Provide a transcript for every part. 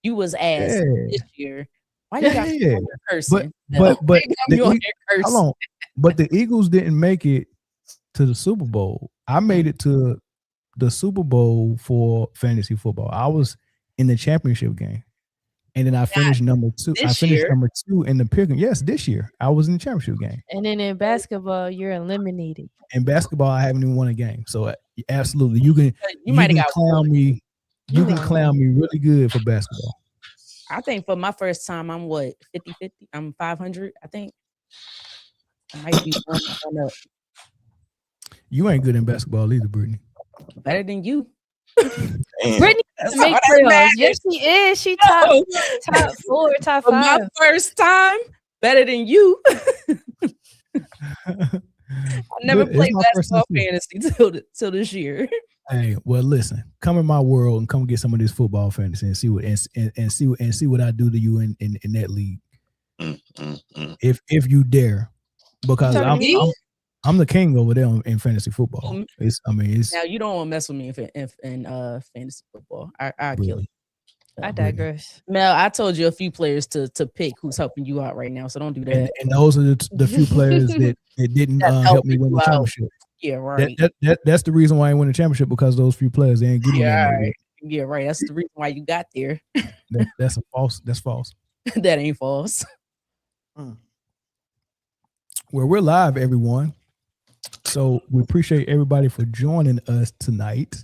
You was ass this year. Why you got me on here cursing? But hold on. But the Eagles didn't make it to the Super Bowl. I made it to the Super Bowl for fantasy football. I was in the championship game. And then I finished number 2. I finished number 2 in the pick. Yes, this year I was in the championship game. And then in basketball, you're eliminated. In basketball, I haven't even won a game. So absolutely, you can clown me. You can clown me really good for basketball. I think for my first time, I'm 50-50. I'm 500. I think I might be one up. You ain't good in basketball either, Brittany. Better than you. Brittany make playoffs. Yes, she is. She top 4, top 5. For my first time, better than you. I never played basketball fantasy till this year. Hey, well, listen. Come in my world and come get some of this football fantasy and see what I do to you in that league. If you dare, because I'm the king over there in fantasy football. Now you don't want to mess with me in fantasy football. I kill you. I digress. Mel, I told you a few players to pick who's helping you out right now, so don't do that. And those are the few players that didn't help me win the championship. Yeah, right. That's the reason why I won the championship, because those few players, they ain't getting right. Yeah, right. That's the reason why you got there. That's false. That's false. That ain't false. Well, we're live, everyone. So we appreciate everybody for joining us tonight.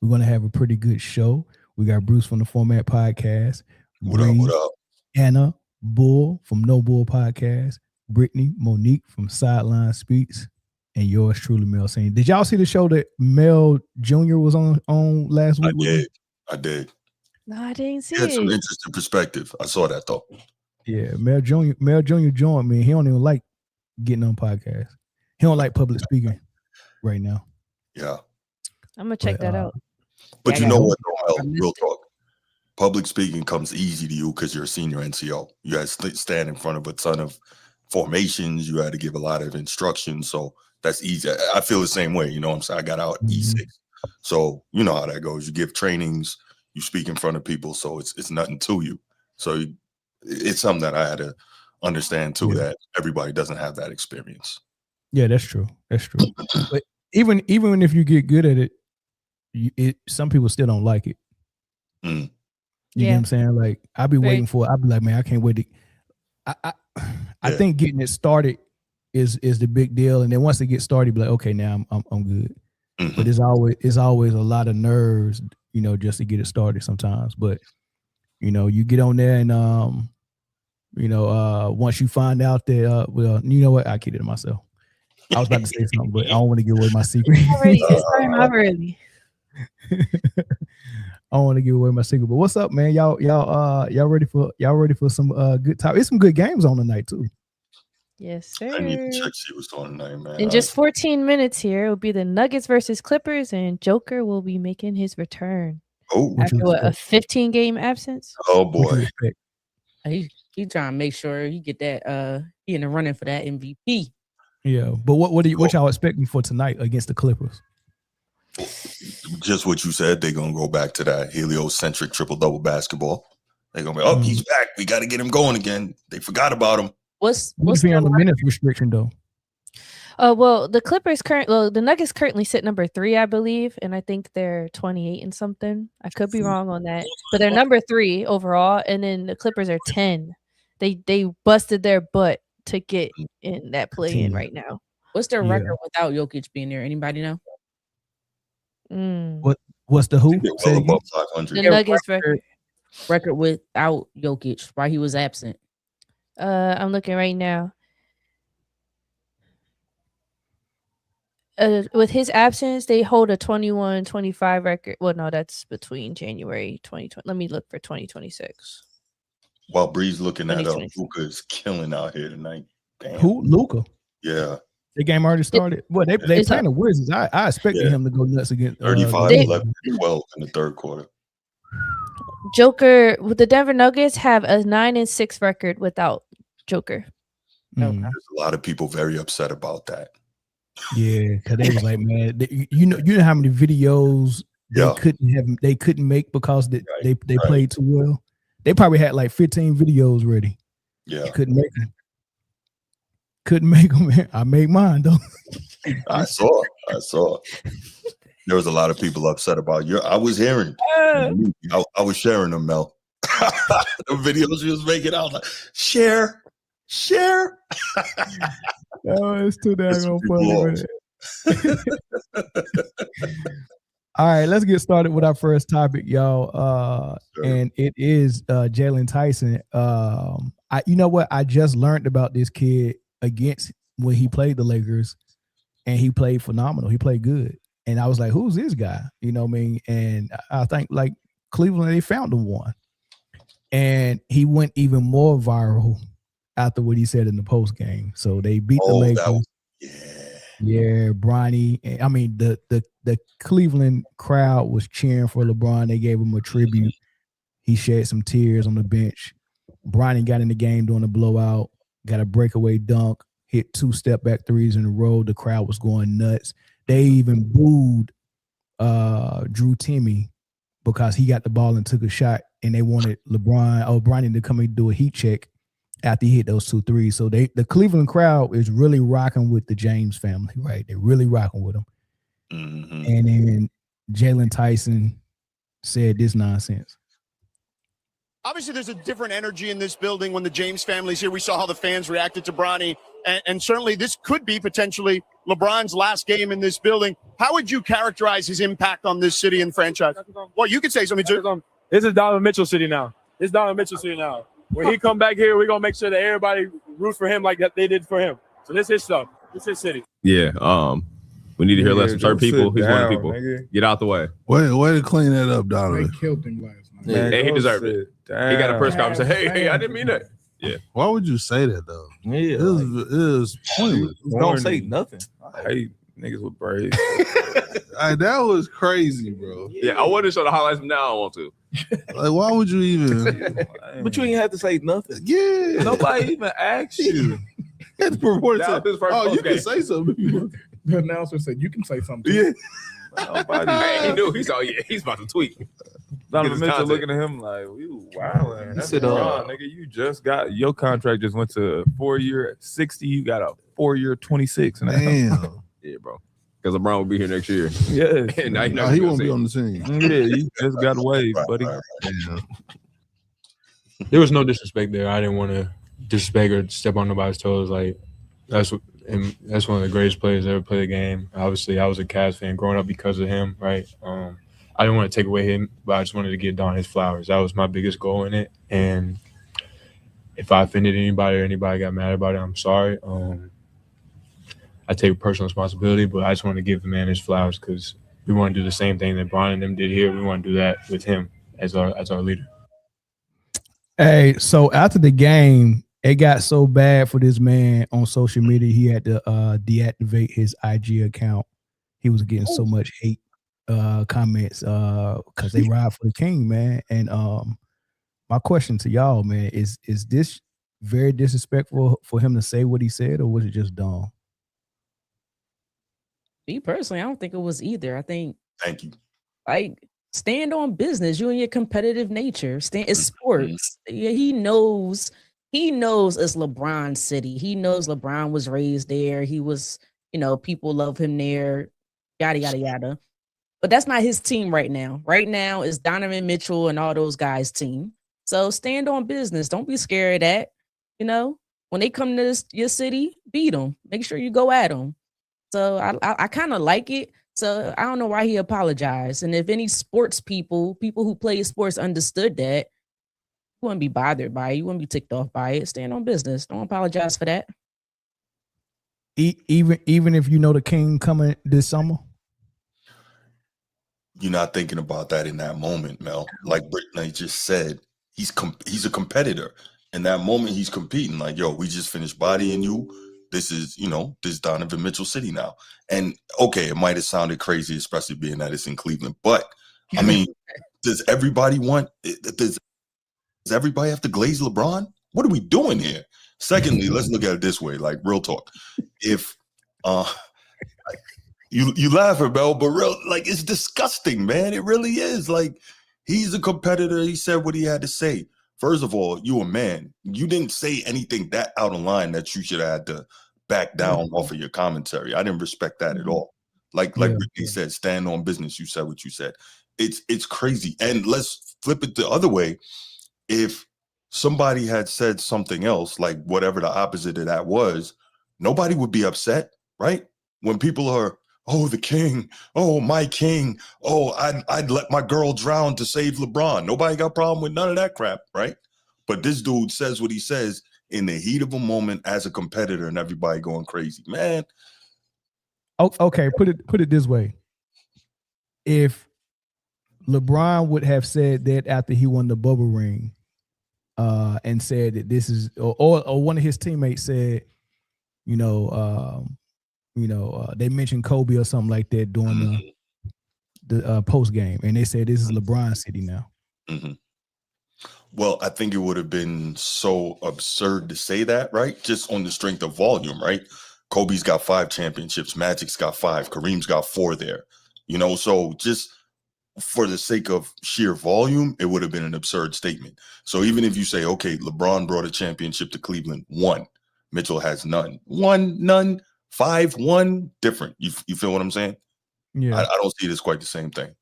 We're going to have a pretty good show. We got Bruce from the Format Podcast. What up? Anna Bull from No Bull Podcast. Brittany Monique from Sideline Speaks. And yours truly, Mel Senior. Did y'all see the show that Mel Jr. was on last week? I did. No, I didn't see it. Had some it. interesting perspective. I saw that though. Yeah, Mel Jr. joined me. He don't even like getting on podcasts. He don't like public speaking right now. Yeah. I'm going to check that out. But you know what, real talk. Public speaking comes easy to you because you're a senior NCO. You had to stand in front of a ton of formations. You had to give a lot of instructions. So that's easy. I feel the same way. You know what I'm saying? I got out E6. So you know how that goes. You give trainings. You speak in front of people. So it's nothing to you. So it's something that I had to understand too, that everybody doesn't have that experience. Yeah, that's true. That's true. But even if you get good at it, some people still don't like it. You know what I'm saying? Like I'll be waiting for it. I'll be like, man, I can't wait to. I think getting it started is the big deal, and then once it gets started, be like, okay, now I'm good. But it's always a lot of nerves, you know, just to get it started sometimes. But you know, you get on there and once you find out that well, you know what, I keep it to myself. I was about to say something, but I don't want to give away my secret. Already. I don't want to give away my secret. But what's up, man? Y'all ready for some good time? It's some good games on tonight too. Yes, sir. I need to check see what's on tonight, man. In just 14 minutes here, it will be the Nuggets versus Clippers, and Joker will be making his return. Oh, after a 15-game absence. Oh boy. He trying to make sure he get that he in the running for that MVP. Yeah, but what y'all expecting for tonight against the Clippers? Just what you said. They're gonna go back to that heliocentric triple-double basketball. They're gonna be, he's back. We got to get him going again. They forgot about him. What's on the minutes restriction though? Well, the Nuggets currently sit number 3, I believe, and I think they're 28 and something. I could be wrong on that, but they're number 3 overall, and then the Clippers are 10. They busted their butt to get in that play-in right now. What's their record without Jokic being there? Anybody know? What's the who? Well above 500. The Nuggets record without Jokic while he was absent. I'm looking right now. With his absence, they hold a 21-25 record. Well, no, that's between January 2020. Let me look for 2026. While Bree's looking that up, Luka is killing out here tonight. Damn. Who? Luka? Yeah. The game already started. They playing the Wizards. I expected him to go nuts against 35, 11, 12 in the third quarter. Joker with the Denver Nuggets have a 9-6 record without Joker. There's a lot of people very upset about that. Yeah, because they was like, man, you know how many videos they couldn't make because they played too well. They probably had like 15 videos ready. Yeah. Couldn't make them. I made mine though. I saw. There was a lot of people upset about I was hearing. I was sharing them, Mel. The videos you was making, I was like, share. Oh, it's too damn funny, man. All right, let's get started with our first topic, y'all. Sure. And it is Jalen Tyson. You know what? I just learned about this kid when he played the Lakers, and he played phenomenal. He played good. And I was like, who's this guy? You know what I mean? And I think like Cleveland, they found him one. And he went even more viral after what he said in the post game. So they beat the Lakers. Yeah, Bronny. I mean, the Cleveland crowd was cheering for LeBron. They gave him a tribute. He shed some tears on the bench. Bronny got in the game during the blowout, got a breakaway dunk, hit 2 step-back threes in a row. The crowd was going nuts. They even booed Drew Timme because he got the ball and took a shot, and they wanted Bronny to come and do a heat check after he hit those 2 threes. So the Cleveland crowd is really rocking with the James family, right? They're really rocking with them. Mm-hmm. And then Jalen Tyson said this nonsense. Obviously, there's a different energy in this building when the James family's here. We saw how the fans reacted to Bronny, and certainly this could be potentially LeBron's last game in this building. How would you characterize his impact on this city and franchise? Well, you could say something too. This is Donovan Mitchell city now. When he come back here, we're going to make sure that everybody roots for him like that they did for him. So this is his stuff. This is his city. Yeah. We need to hear less from certain people. He's one of the people. Nigga. Get out the way. Way to clean that up, Donovan. They killed him last night. Yeah, he deserved it. Damn. He got a press conference and say, hey, I didn't mean that. Yeah. Why would you say that, though? Yeah. It is pointless. Don't say nothing. I hate niggas with braids. That was crazy, bro. Yeah, I wanted to show the highlights, but now I want to. Like, why would you even? But you ain't have to say nothing. Yeah. Nobody even asked you. You can say something. The announcer said, you can say something. Yeah. Hey, he knew. He's about to tweet. Donovan Mitchell looking at him like, you wildin'. He said, nigga, you just got your contract just went to 4-year 60. You got a 4-year 26. Damn. Yeah, bro. Because LeBron will be here next year. Yeah. He won't be on the team. Yeah, you just got away, buddy. Yeah. There was no disrespect there. I didn't want to disrespect or step on nobody's toes. Like, that's one of the greatest players to ever play the game. Obviously, I was a Cavs fan growing up because of him, right? I didn't want to take away him, but I just wanted to give Don his flowers. That was my biggest goal in it. And if I offended anybody or anybody got mad about it, I'm sorry. I take personal responsibility, but I just want to give the man his flowers because we want to do the same thing that Bron and them did here. We want to do that with him as our leader. Hey, so after the game, it got so bad for this man on social media, he had to deactivate his IG account. He was getting so much hate comments because they ride for the king, man. And my question to y'all, man, is this very disrespectful for him to say what he said, or was it just dumb? Me personally, I don't think it was either. I think, thank you. Like, stand on business. You and your competitive nature. It's sports. Yeah, he knows it's LeBron City. He knows LeBron was raised there. He was, people love him there. Yada yada yada. But that's not his team right now. Right now, it's Donovan Mitchell and all those guys' team. So stand on business. Don't be scared of that. When they come to your city, beat them. Make sure you go at them. So I kind of like it. So I don't know why he apologized. And if any sports people who play sports understood that, you wouldn't be bothered by it. You wouldn't be ticked off by it. Stand on business. Don't apologize for that. Even if you know the king coming this summer? You're not thinking about that in that moment, Mel. Like Brittany just said, he's a competitor. In that moment, he's competing. Like, yo, we just finished bodying you. This is, this Donovan Mitchell City now. And okay, it might have sounded crazy, especially being that it's in Cleveland. But I mean, does everybody does everybody have to glaze LeBron? What are we doing here? Secondly, let's look at it this way, like real talk. If you laugh at Mel, but it's disgusting, man. It really is. Like, he's a competitor. He said what he had to say. First of all, you a man. You didn't say anything that out of line that you should have had to back down off of your commentary. I didn't respect that at all. Like Brittany said, stand on business. You said what you said. It's crazy. And let's flip it the other way. If somebody had said something else, like whatever the opposite of that was, nobody would be upset, right? When people are, oh, the king, oh, my king, oh, I'd let my girl drown to save LeBron. Nobody got a problem with none of that crap, right? But this dude says what he says in the heat of a moment as a competitor and everybody going crazy, man. Okay, put it this way. If LeBron would have said that after he won the bubble ring, and said that this is, or one of his teammates said, they mentioned Kobe or something like that during the post game, and they said this is LeBron City now. Mm-hmm. Well, I think it would have been so absurd to say that, right? Just on the strength of volume, right? Kobe's got 5 championships, Magic's got 5, Kareem's got 4 there. So just for the sake of sheer volume, it would have been an absurd statement. So even if you say, okay, LeBron brought a championship to Cleveland, 1, Mitchell has none. 1, none, 5, 1, different. You feel what I'm saying? Yeah. I don't see it as quite the same thing.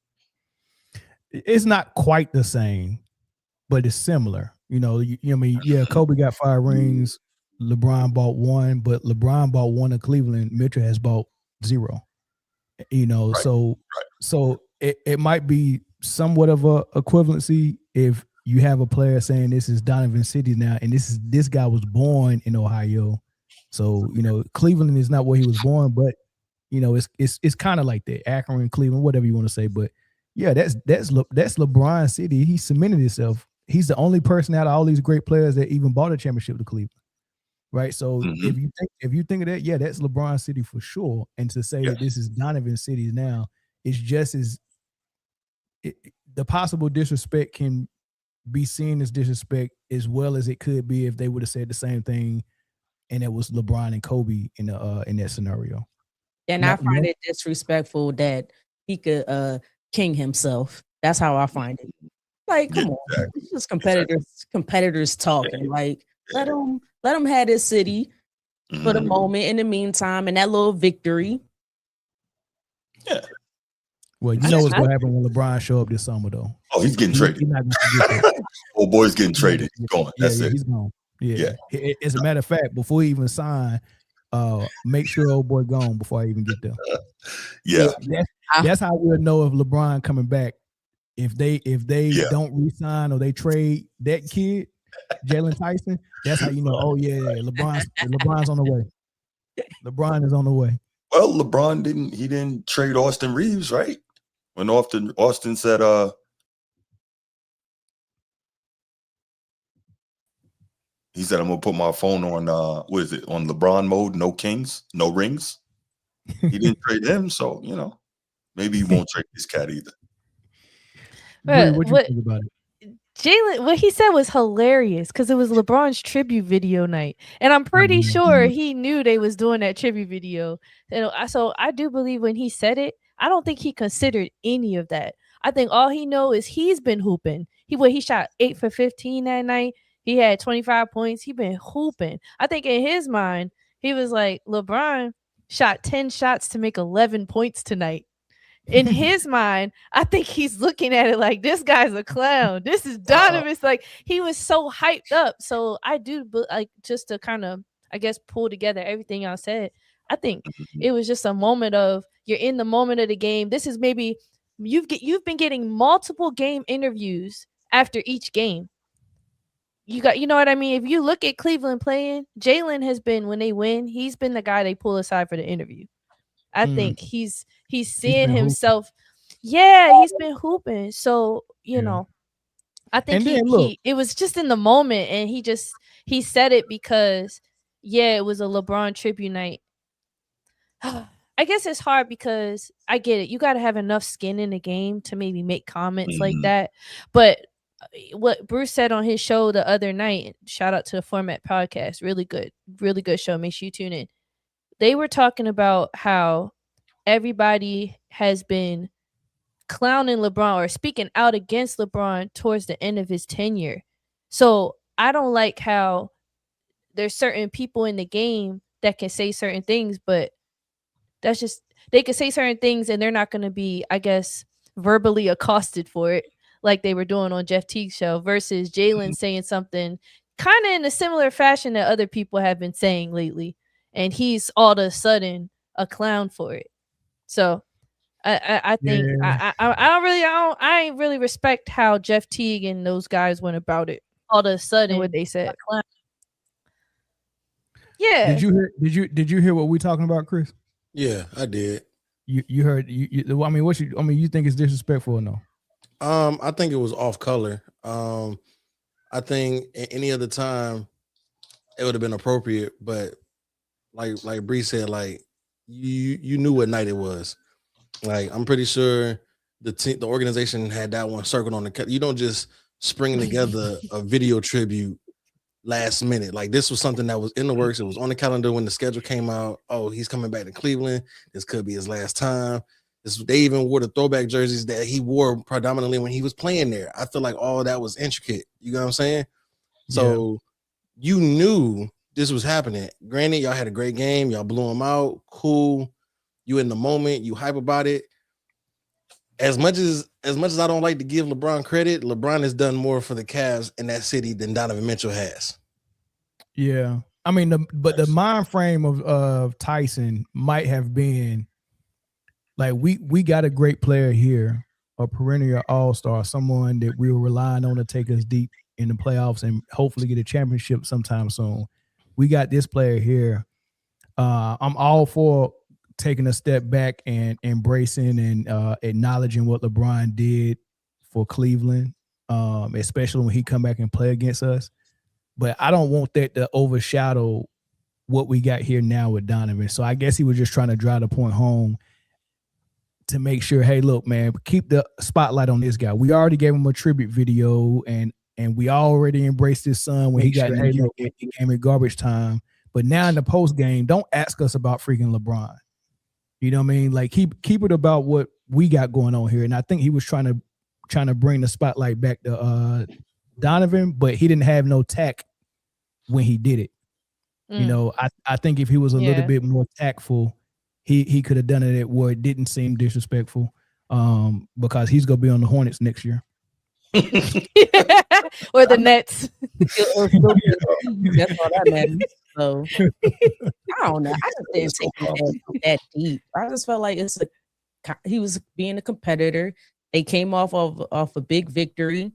It's not quite the same, but it's similar. Kobe got 5 rings, LeBron bought 1, but LeBron bought 1 in Cleveland, Mitchell has bought 0. Right. So it might be somewhat of a equivalency if you have a player saying this is Donovan City now, and this guy was born in Ohio. So, Cleveland is not where he was born, but it's kind of like that. Akron, Cleveland, whatever you want to say. But yeah, that's LeBron City. He cemented himself. He's the only person out of all these great players that even bought a championship to Cleveland. Right. So if you think of that, yeah, that's LeBron City for sure. And to say that this is Donovan City now, it's just as the possible disrespect can be seen as disrespect as well as it could be if they would have said the same thing and it was LeBron and Kobe in that scenario. And I find it disrespectful that he could king himself. That's how I find it. Like, come on, it's just competitors talking. Like, let him have his city for the moment. In the meantime, and that little victory. Yeah. Well, you know what's gonna happen when LeBron show up this summer, though. Oh, he's getting traded. He's not gonna forget that. Old boy's getting traded. He's going. That's it. He's gone. Yeah. As a matter of fact, before he even sign, make sure old boy gone before I even get there. That's how we'll know if LeBron coming back. If they don't re-sign or they trade that kid, Jalen Tyson, that's how you know. Oh yeah, LeBron's on the way. LeBron is on the way. Well, LeBron didn't trade Austin Reeves, right? When Austin said, he said, I'm gonna put my phone on what is it, on LeBron mode, no kings, no rings. He didn't trade him, so maybe he won't trade this cat either. What you think about it? Jalen, what he said was hilarious because it was LeBron's tribute video night, and I'm pretty sure he knew they was doing that tribute video. So I do believe when he said it, I don't think he considered any of that. I think all he know is he's been hooping. He shot 8 for 15 that night. He had 25 points. He been hooping. I think in his mind, he was like, LeBron shot 10 shots to make 11 points tonight. In his mind, I think he's looking at it like this guy's a clown. This is Donovan. It's like he was so hyped up. So I do like just to kind of, I guess, pull together everything I said. I think it was just a moment of you're in the moment of the game. This is maybe you've been getting multiple game interviews after each game. You know what I mean? If you look at Cleveland playing, Jalen has been, when they win, he's been the guy they pull aside for the interview. I think he's seeing himself. Yeah, he's been hooping. So, I think it was just in the moment, and he said it because it was a LeBron tribute night. I guess it's hard because I get it. You got to have enough skin in the game to maybe make comments like that. But what Bruce said on his show the other night, shout out to the Format Podcast, really good show. Make sure you tune in. They were talking about how everybody has been clowning LeBron or speaking out against LeBron towards the end of his tenure. So I don't like how there's certain people in the game that can say certain things, but that's just, they can say certain things and they're not going to be, I guess, verbally accosted for it like they were doing on Jeff Teague's show, versus Jalen saying something kind of in a similar fashion that other people have been saying lately, and he's all of a sudden a clown for it. So I think I ain't really respect how Jeff Teague and those guys went about it. All of a sudden, what they said. Yeah. Did you hear what we talking about, Chris? Yeah, I did. You heard you I mean, you think it's disrespectful or no? I think it was off color. I think any other time it would have been appropriate, but like Bree said, like you knew what night it was. Like, I'm pretty sure the organization had that one circled on the. You don't just spring together a video tribute last minute. Like, this was something that was in the works. It was on the calendar when the schedule came out. Oh, he's coming back to Cleveland. This could be his last time. They even wore the throwback jerseys that he wore predominantly when he was playing there. I feel like all that was intricate. You know what I'm saying? So you knew this was happening. Granted, y'all had a great game. Y'all blew them out. Cool. You in the moment. You hype about it. As much as I don't like to give LeBron credit, LeBron has done more for the Cavs in that city than Donovan Mitchell has. Yeah. I mean, the mind frame of Tyson might have been like, we got a great player here, a perennial all-star, someone that we were relying on to take us deep in the playoffs and hopefully get a championship sometime soon. We got this player here. I'm all for taking a step back and embracing and acknowledging what LeBron did for Cleveland, especially when he come back and play against us. But I don't want that to overshadow what we got here now with Donovan. So I guess he was just trying to drive the point home to make sure, hey, look, man, keep the spotlight on this guy. We already gave him a tribute video, and we already embraced his son when he got in the game at garbage time. But now in the post game, don't ask us about freaking LeBron. You know what I mean? Like, keep it about what we got going on here. And I think he was trying to bring the spotlight back to Donovan, but he didn't have no tact when he did it. You know, I think if he was a little bit more tactful, he could have done it where it didn't seem disrespectful, because he's gonna be on the Hornets next year. Or the Nets. That's all that matters. So I don't know. I just didn't take it that deep. I just felt like he was being a competitor. They came off a big victory.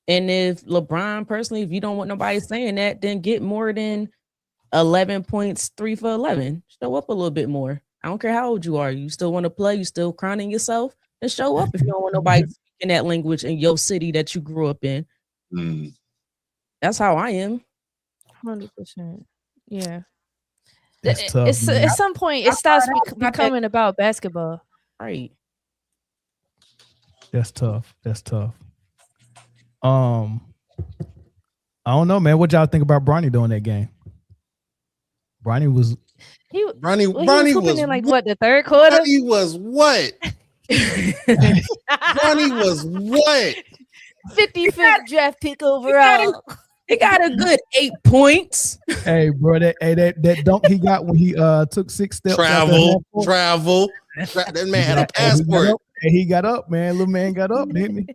And if LeBron personally, if you don't want nobody saying that, then get more than 11 points, 3 for 11. Show up a little bit more. I don't care how old you are. You still want to play? You still crowning yourself? Then show up if you don't want nobody speaking that language in your city that you grew up in. That's how I am. 100%. Yeah. That's tough, at some point, it stops becoming about basketball. Right. That's tough. I don't know, man. What y'all think about Bronny doing that game? Bronny was in like what, the third quarter? Bronny was what? Bronny was what? 55th draft pick overall. He got a good 8 points. Hey, bro, that dunk he got when he took 6 steps. Travel. That man had a passport. He got up, man. Little man got up, didn't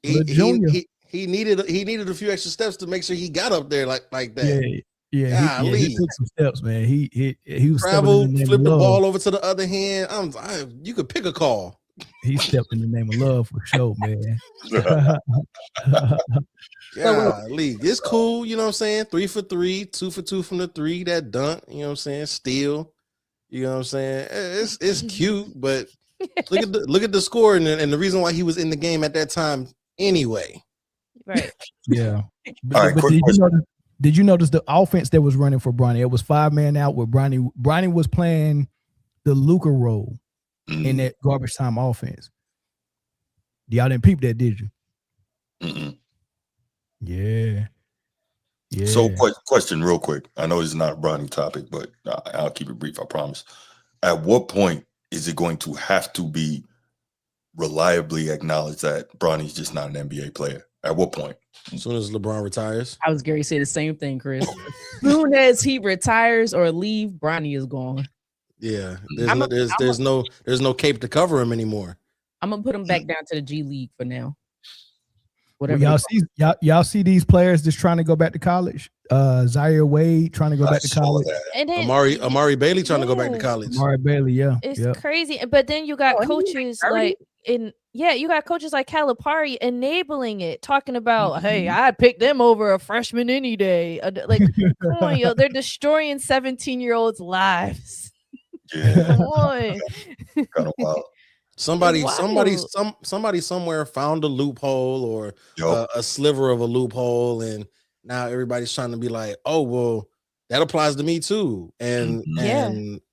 he? He needed a few extra steps to make sure he got up there like that. Yeah, he took some steps, man. He was travel, flipped the ball over to the other hand. You could pick a call. He stepped in the name of love for sure, man. It's cool. You know what I'm saying? 3 for 3, 2 for 2 from the 3. That dunk. You know what I'm saying? Steal. You know what I'm saying? It's cute, but look at the score and the reason why he was in the game at that time anyway. Right. Yeah. All right. Did you notice the offense that was running for Bronny? It was 5-man out with Bronny. Bronny was playing the Luka role in that garbage time offense. Y'all didn't peep that, did you? Yeah. So, question real quick. I know it's not a Bronny topic, but I'll keep it brief, I promise. At what point is it going to have to be reliably acknowledge that Bronny's just not an NBA player? At what point? As soon as LeBron retires. I was Gary say the same thing, Chris. As soon as he retires or leave, Bronny is gone. Yeah, there's no cape to cover him anymore. I'm gonna put him back down to the G League for now. Whatever. Well, y'all see these players just trying to go back to college. Zaire Wade trying to go back to college. And then Amari Bailey trying to go back to college. Amari Bailey, yeah. It's crazy. But then you got coaches like you got coaches like Calipari enabling it, talking about, hey, I'd pick them over a freshman any day. Like, come on, yo, they're destroying 17-year-olds' lives. Yeah. Come on. Kind of wild. Somebody somewhere found a loophole or a sliver of a loophole, and now everybody's trying to be like, oh, well, that applies to me too. And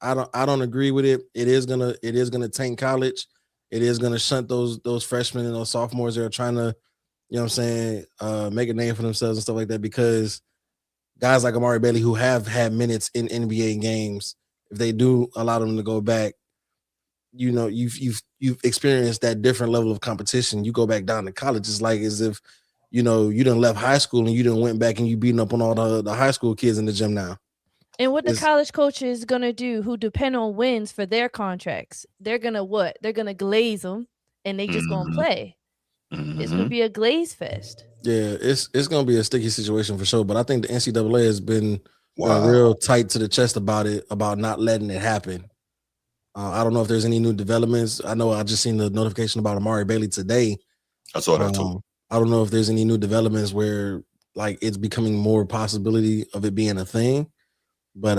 I don't agree with it. It is gonna tank college. It is gonna shunt those freshmen and those sophomores that are trying to, you know what I'm saying, make a name for themselves and stuff like that, because guys like Amari Bailey, who have had minutes in NBA games, if they do allow them to go back, you know, you've experienced that different level of competition. You go back down to college, it's like as if, you know, you done left high school and you done went back and you beating up on all the high school kids in the gym now. And what the college coach is gonna do, who depend on wins for their contracts, they're gonna what? They're gonna glaze them, and they just gonna play. It's gonna be a glaze fest. Yeah, it's gonna be a sticky situation for sure. But I think the NCAA has been real tight to the chest about it, about not letting it happen. I don't know if there's any new developments. I know I just seen the notification about Amari Bailey today. I saw that too. I don't know if there's any new developments where like it's becoming more possibility of it being a thing. But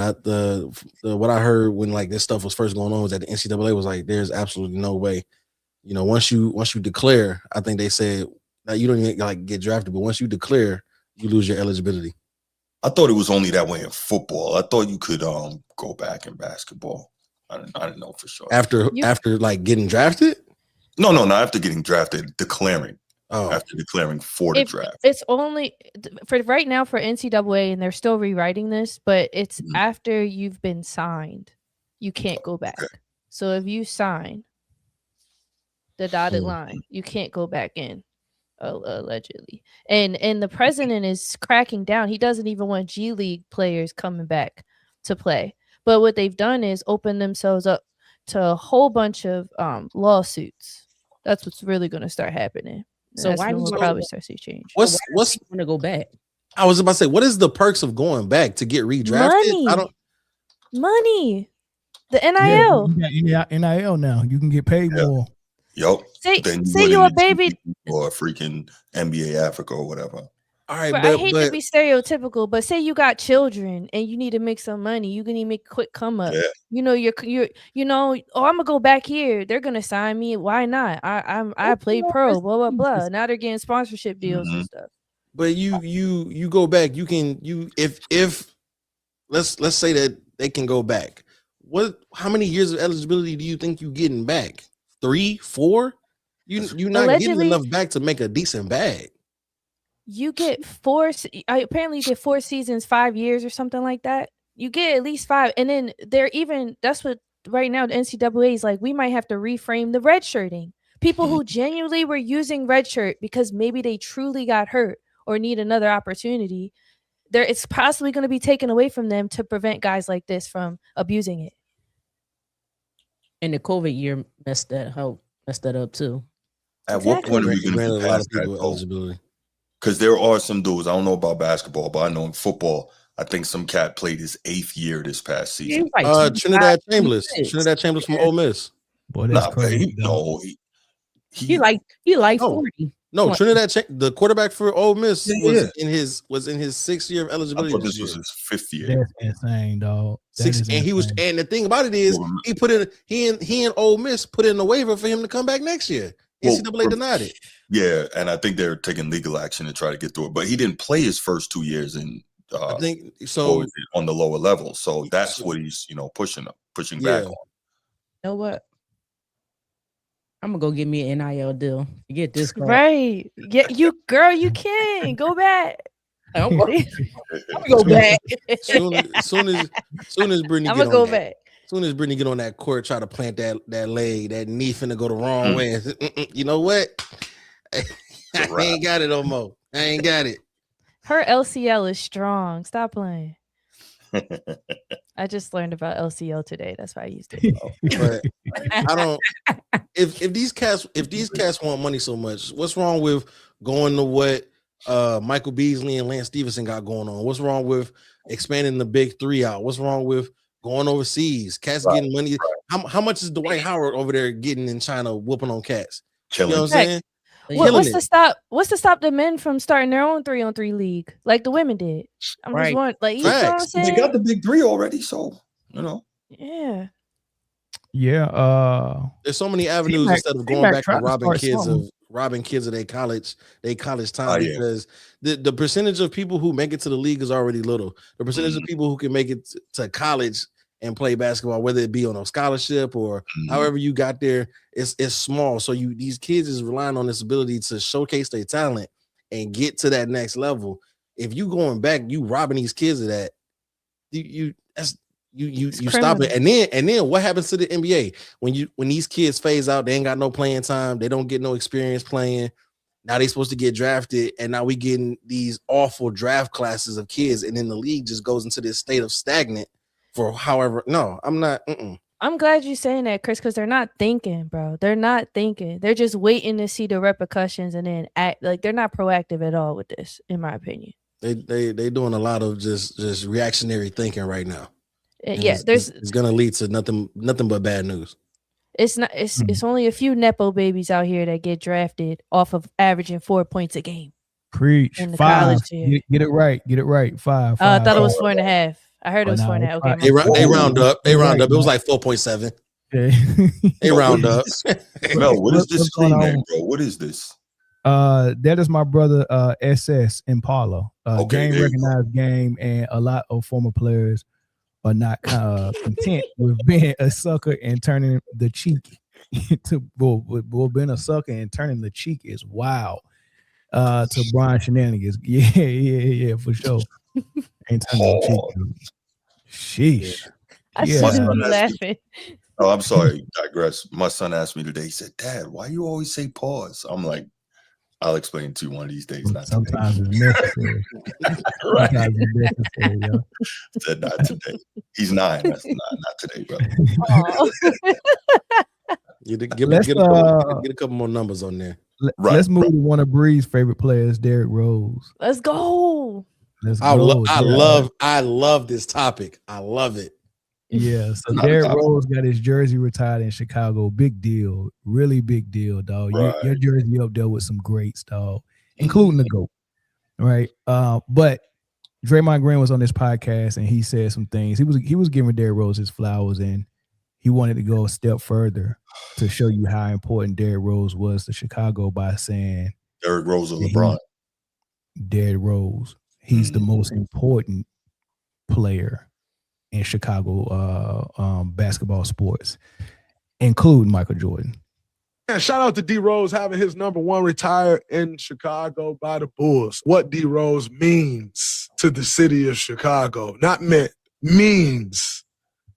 what I heard when like this stuff was first going on was that the NCAA was like, there's absolutely no way. You know, once you declare, I think they said that you don't even like get drafted, but once you declare, you lose your eligibility. I thought it was only that way in football. I thought you could go back in basketball. I didn't know for sure. After like getting drafted? No, not after getting drafted, declaring. Oh. After declaring for the draft. It's only for right now for NCAA, and they're still rewriting this, but it's after you've been signed. You can't go back. Okay. So if you sign the dotted line, you can't go back in, allegedly. And the president is cracking down. He doesn't even want G League players coming back to play. But what they've done is open themselves up to a whole bunch of lawsuits. That's what's really going to start happening. So why we'll probably start to change. What's going to go back? I was about to say, what is the perks of going back to get redrafted? Money. The NIL. Yeah, NIL now. You can get paid more. Yep. Say you're a baby or a freaking NBA Africa or whatever. All right, I hate to be stereotypical, but say you got children and you need to make some money. You can need to make a quick come up. Yeah. You know, I'm gonna go back here. They're gonna sign me. Why not? I played pro. Blah blah blah. Now they're getting sponsorship deals and stuff. But you go back. If let's say that they can go back. How many years of eligibility do you think you getting back? 3, 4? You're not getting enough back to make a decent bag. You get 4. Apparently, you get 4 seasons, 5 years, or something like that. You get at least 5, and then that's what right now the NCAA is like. We might have to reframe the redshirting. People who genuinely were using redshirt because maybe they truly got hurt or need another opportunity, it's possibly going to be taken away from them to prevent guys like this from abusing it. And the COVID year messed that up too. At what point are you going to pass that eligibility? Because there are some dudes, I don't know about basketball, but I know in football, I think some cat played his 8th year this past season. Trinidad Chambers. Trinidad Chambers from Ole Miss. Boy, that's crazy. He like 40. No, Trinidad, the quarterback for Ole Miss was in his 6th year of eligibility. I thought this was his 5th year. That's insane, dog. And the thing about it is he and Ole Miss put in a waiver for him to come back next year. NCAA denied it. Yeah, and I think they're taking legal action to try to get through it. But he didn't play his first 2 years in I think so on the lower level. So that's what he's pushing back on. You know what? I'm gonna go get me an NIL deal. Forget this crap. Right. Yeah, you can go back. I'm gonna go back. Soon as Brittany I'm gonna go back. soon as Brittany get on that court, try to plant that leg, that knee finna go the wrong way. You know what? I ain't got it no more. I ain't got it. Her LCL is strong. Stop playing. I just learned about LCL today. That's why I used it. But I don't. If these cats want money so much, what's wrong with going to what Michael Beasley and Lance Stevenson got going on? What's wrong with expanding the big three out? What's wrong with going overseas? Cats getting money. How much is Dwight Howard over there getting in China whooping on cats? You know what I'm saying? What's to stop the men from starting their own 3-on-3 league like the women did? I'm just wondering, like, you know what I'm saying? They got the big three already, so you know. Yeah. Yeah. There's so many avenues instead of going back to robbing kids of their college time, because the percentage of people who make it to the league is already little. The percentage of people who can make it to college and play basketball, whether it be on a scholarship or however you got there, it's small. So these kids is relying on this ability to showcase their talent and get to that next level. If you going back, you robbing these kids of that, you stop it. And then what happens to the NBA when these kids phase out? They ain't got no playing time, they don't get no experience playing. Now they supposed to get drafted, and now we getting these awful draft classes of kids, and then the league just goes into this state of stagnant for however. No, I'm not. I'm glad you're saying that, Chris, because they're not thinking, bro. They're not thinking. They're just waiting to see the repercussions and then act. Like, they're not proactive at all with this, in my opinion. They doing a lot of just reactionary thinking right now. It's gonna lead to nothing but bad news. It's not. It's only a few nepo babies out here that get drafted off of averaging 4 points a game. Preach. In the 5. college year. Get it right. 5. I thought it was 4.5. I heard it was 4.5. Okay, they round up. It was like 4.7. They round up. Mel, what is this screen name, bro? What is this? That is my brother SS Impala. Game recognized game, and a lot of former players are not content with being a sucker and turning the cheek to being a sucker and turning the cheek is wild. To Brian shenanigans. Yeah, for sure. Ain't turning the cheek. Sheesh. I shouldn't be laughing. Oh, I'm sorry. Digress. My son asked me today. He said, "Dad, why you always say pause?" I'm like, I'll explain to you one of these days. Not sometimes today. It's necessary. Right. Sometimes it's necessary, yo. Said not today. He's 9. That's not today, brother. Get a couple more numbers on there. Let's move to one of Bree's favorite players, Derrick Rose. Let's go. I love this topic. I love it. Yeah, so Derrick Rose got his jersey retired in Chicago. Big deal. Really big deal, dog. Right. Your jersey up there with some greats, dog, including the GOAT. Right. But Draymond Green was on this podcast and he said some things. He was giving Derrick Rose his flowers, and he wanted to go a step further to show you how important Derrick Rose was to Chicago by saying Derrick Rose or LeBron. Derrick Rose. He's the most important player in Chicago basketball sports, including Michael Jordan. And shout out to D Rose having his number 1 retired in Chicago by the Bulls. What D Rose means to the city of Chicago, not means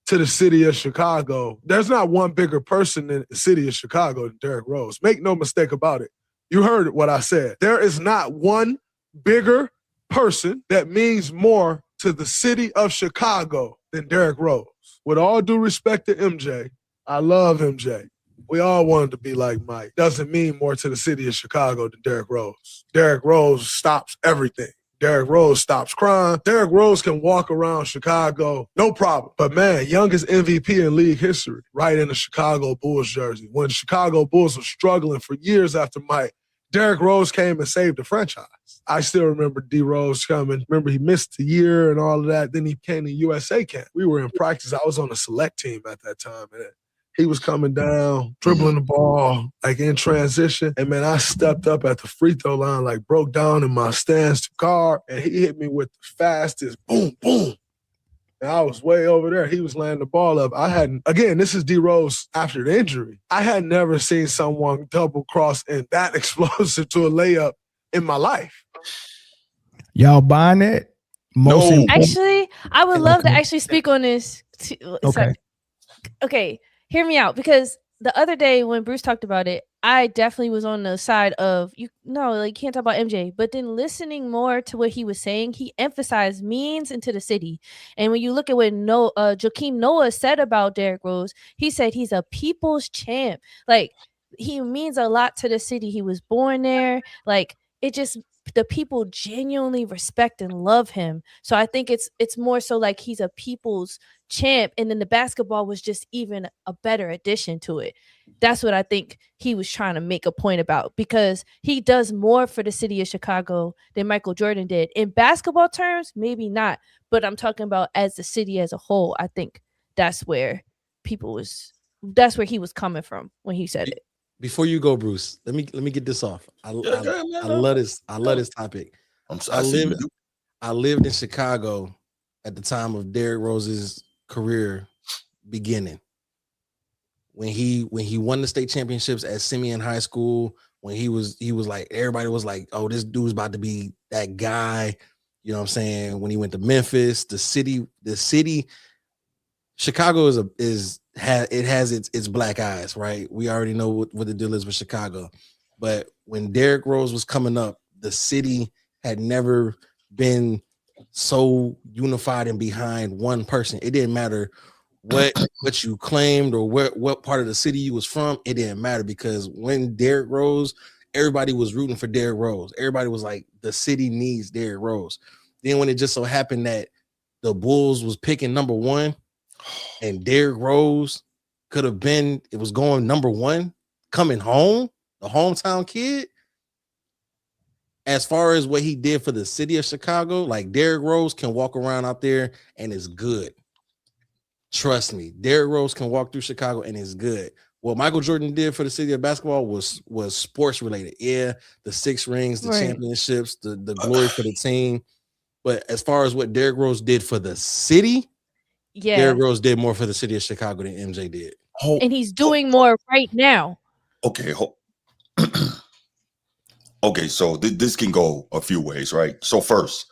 to the city of Chicago. There's not one bigger person in the city of Chicago than Derrick Rose. Make no mistake about it. You heard what I said. There is not one bigger person that means more to the city of Chicago than Derrick Rose. With all due respect to MJ, I love MJ. We all wanted to be like Mike. Doesn't mean more to the city of Chicago than Derrick Rose. Derrick Rose stops everything. Derrick Rose stops crime. Derrick Rose can walk around Chicago, no problem. But man, youngest MVP in league history, right in the Chicago Bulls jersey. When the Chicago Bulls were struggling for years after Mike, Derrick Rose came and saved the franchise. I still remember D Rose coming. Remember, he missed a year and all of that. Then he came to USA camp. We were in practice. I was on the select team at that time. And he was coming down, dribbling the ball, like in transition. And man, I stepped up at the free throw line, like broke down in my stance to guard. And he hit me with the fastest boom, boom. And I was way over there. He was laying the ball up. Again, this is D Rose after the injury. I had never seen someone double cross and that explosive to a layup in my life. Y'all buying it? Actually, I would love to actually speak on this. Okay. okay, hear me out, because the other day when Bruce talked about it, I definitely was on the side of you can't talk about MJ, but then listening more to what he was saying, he emphasized means into the city. And when you look at what Joakim Noah said about Derrick Rose, he said he's a people's champ. Like, he means a lot to the city. He was born there. Like, it just, the people genuinely respect and love him. So I think it's more so like he's a people's champ, and then the basketball was just even a better addition to it. That's what I think he was trying to make a point about, because he does more for the city of Chicago than Michael Jordan did. In basketball terms, maybe not, but I'm talking about as the city as a whole. I think that's where he was coming from when he said it. Before you go, Bruce, let me get this off. I love this. I love this topic. I lived in Chicago at the time of Derrick Rose's career beginning. When he won the state championships at Simeon High School, when he was like, everybody was like, oh, this dude's about to be that guy. You know what I'm saying? When he went to Memphis, the city, Chicago has its black eyes, right? We already know what the deal is with Chicago. But when Derrick Rose was coming up, the city had never been so unified and behind one person. It didn't matter what you claimed or what part of the city you was from. It didn't matter, because when Derrick Rose, everybody was rooting for Derrick Rose. Everybody was like, the city needs Derrick Rose. Then when it just so happened that the Bulls was picking number one, and Derrick Rose it was going number one, coming home, the hometown kid. As far as what he did for the city of Chicago, like, Derrick Rose can walk around out there and it's good. Trust me, Derrick Rose can walk through Chicago and it's good. What Michael Jordan did for the city of basketball was sports related. Yeah, the 6 rings, the championships, the glory for the team. But as far as what Derrick Rose did for the city, Derrick Rose did more for the city of Chicago than MJ did. And he's doing more right now. Okay. Okay, so this can go a few ways, right? So first,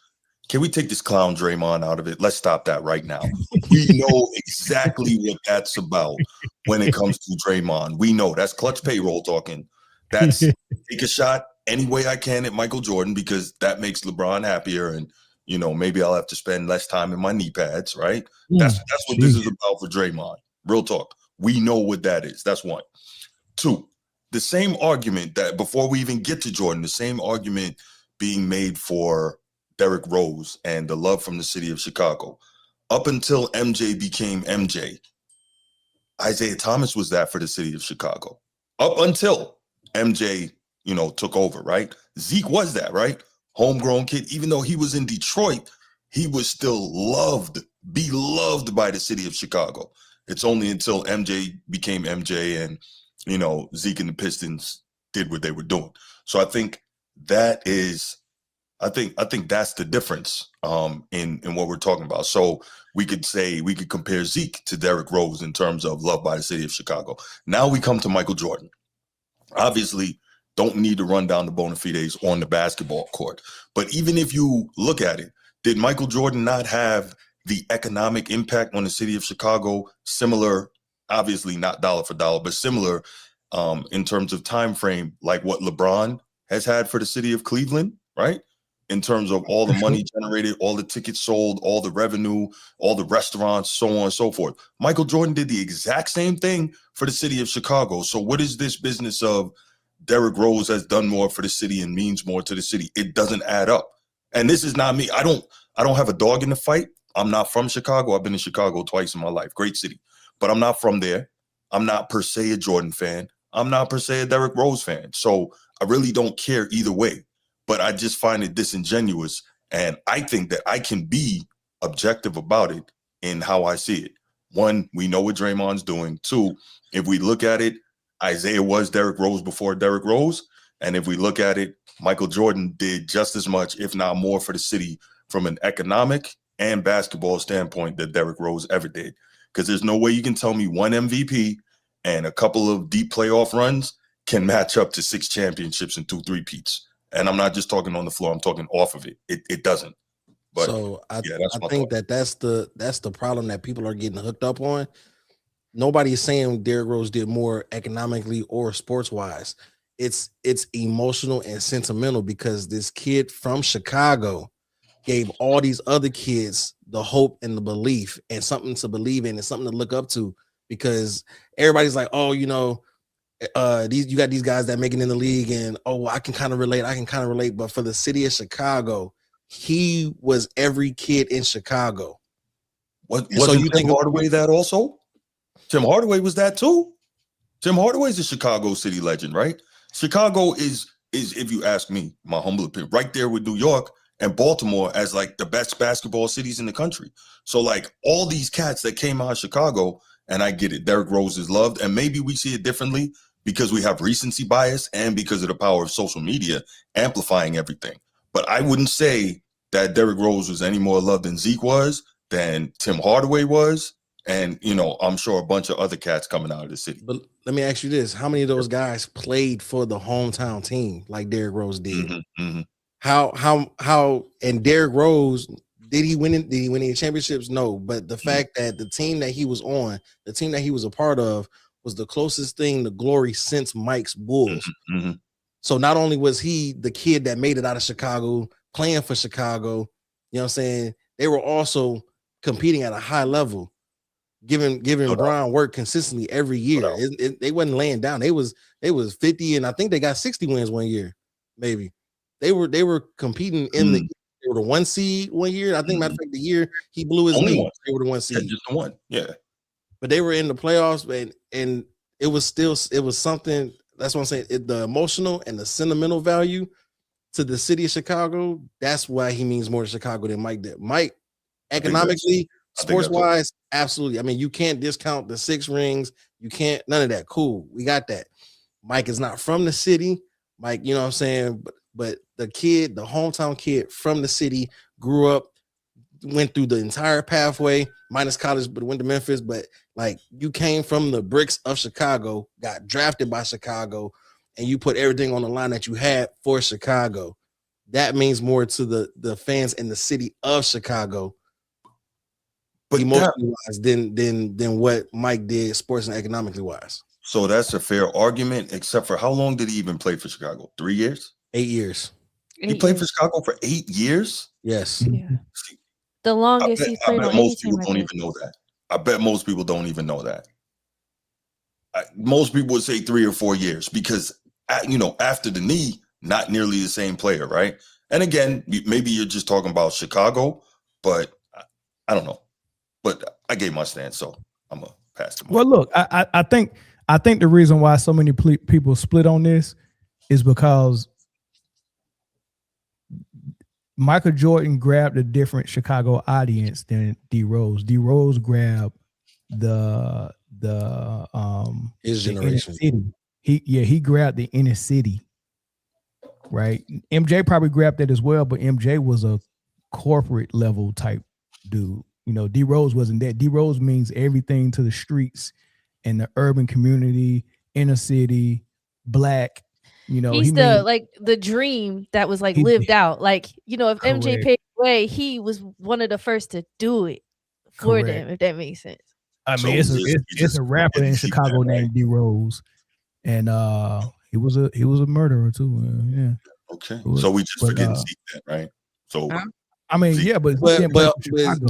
can we take this clown Draymond out of it? Let's stop that right now. We know exactly what that's about when it comes to Draymond. We know that's clutch payroll talking. That's take a shot any way I can at Michael Jordan, because that makes LeBron happier, and maybe I'll have to spend less time in my knee pads, right? That's what this is about for Draymond. Real talk. We know what that is. That's one. 2, the same argument that before we even get to Jordan, the same argument being made for Derrick Rose and the love from the city of Chicago. Up until MJ became MJ, Isaiah Thomas was that for the city of Chicago. Up until MJ, took over, right? Zeke was that, right? Homegrown kid. Even though he was in Detroit, he was still beloved by the city of Chicago. It's only until MJ became MJ and, Zeke and the Pistons did what they were doing. So I think that is, I think that's the difference in what we're talking about. So we could compare Zeke to Derrick Rose in terms of love by the city of Chicago. Now we come to Michael Jordan. Obviously, don't need to run down the bona fides on the basketball court. But even if you look at it, did Michael Jordan not have the economic impact on the city of Chicago similar, obviously not dollar for dollar, but similar in terms of time frame, like what LeBron has had for the city of Cleveland, right? In terms of all the money generated, all the tickets sold, all the revenue, all the restaurants, so on and so forth. Michael Jordan did the exact same thing for the city of Chicago. So what is this business of Derrick Rose has done more for the city and means more to the city? It doesn't add up. And this is not me. I don't have a dog in the fight. I'm not from Chicago. I've been in Chicago twice in my life. Great city. But I'm not from there. I'm not per se a Jordan fan. I'm not per se a Derrick Rose fan. So I really don't care either way. But I just find it disingenuous. And I think that I can be objective about it in how I see it. 1, we know what Draymond's doing. 2, if we look at it, Isaiah was Derrick Rose before Derrick Rose. And if we look at it, Michael Jordan did just as much, if not more, for the city from an economic and basketball standpoint that Derrick Rose ever did. Because there's no way you can tell me one MVP and a couple of deep playoff runs can match up to 6 championships and 2 three-peats. And I'm not just talking on the floor. I'm talking off of it. It doesn't. But so I think that's the problem that people are getting hooked up on. Nobody is saying Derrick Rose did more economically or sports wise. It's emotional and sentimental because this kid from Chicago gave all these other kids the hope and the belief and something to believe in and something to look up to, because everybody's like, oh, you got these guys that make it in the league and I can kind of relate. But for the city of Chicago, he was every kid in Chicago. Wasn't Tim Hardaway that also? Tim Hardaway was that too. Tim Hardaway's a Chicago city legend, right? Chicago is if you ask me, my humble opinion, right there with New York and Baltimore as like the best basketball cities in the country. So like all these cats that came out of Chicago, and I get it, Derrick Rose is loved, and maybe we see it differently because we have recency bias and because of the power of social media amplifying everything. But I wouldn't say that Derrick Rose was any more loved than Zeke was, than Tim Hardaway was, and I'm sure a bunch of other cats coming out of the city. But let me ask you this: how many of those guys played for the hometown team like Derrick Rose did? How and Derrick Rose, did he win any championships? No, but the fact that the team that he was on, the team that he was a part of, was the closest thing to glory since Mike's Bulls. So not only was he the kid that made it out of Chicago, playing for Chicago, you know what I'm saying, they were also competing at a high level, giving Bron work consistently every year. They wasn't laying down. They was 50, and I think they got 60 wins one year, maybe. They were competing in they were the 1 seed one year. I think matter of fact, the year he blew his knee, they were the 1 seed. Yeah, just the one, yeah. But they were in the playoffs, and it was something. That's what I'm saying. The emotional and the sentimental value to the city of Chicago. That's why he means more to Chicago than Mike did. Mike, economically, sports wise, absolutely. I mean, you can't discount the 6 rings. You can't, none of that. Cool, we got that. Mike is not from the city. Mike, you know what I'm saying? But the kid, the hometown kid from the city, grew up, went through the entire pathway, minus college, but went to Memphis. But like, you came from the bricks of Chicago, got drafted by Chicago, and you put everything on the line that you had for Chicago. That means more to the fans in the city of Chicago, but emotionally wise than what Mike did sports and economically wise. So that's a fair argument, except for how long did he even play for Chicago? 3 years? 8 years. He played for Chicago for 8 years? Yes. Yeah. The longest he's played on any team. Most people don't even know that. I bet most people don't even know that. Most people would say 3 or 4 years because, after the knee, not nearly the same player, right? And again, maybe you're just talking about Chicago, but I don't know. But I gave my stance, so I'm going to pass it. Well, look, I think the reason why so many people split on this is because Michael Jordan grabbed a different Chicago audience than D Rose. D Rose grabbed his generation. City. He grabbed the inner city, right? MJ probably grabbed that as well, but MJ was a corporate level type dude. D Rose wasn't that. D Rose means everything to the streets and the urban community, inner city, black. He's the dream that was lived out. If MJ paved the way, he was one of the first to do it for them, if that makes sense. I mean, it's a rapper in Chicago named D Rose, and he was a murderer too. Yeah. Okay. So we just forgetting Zeke then, right? So I mean, yeah, but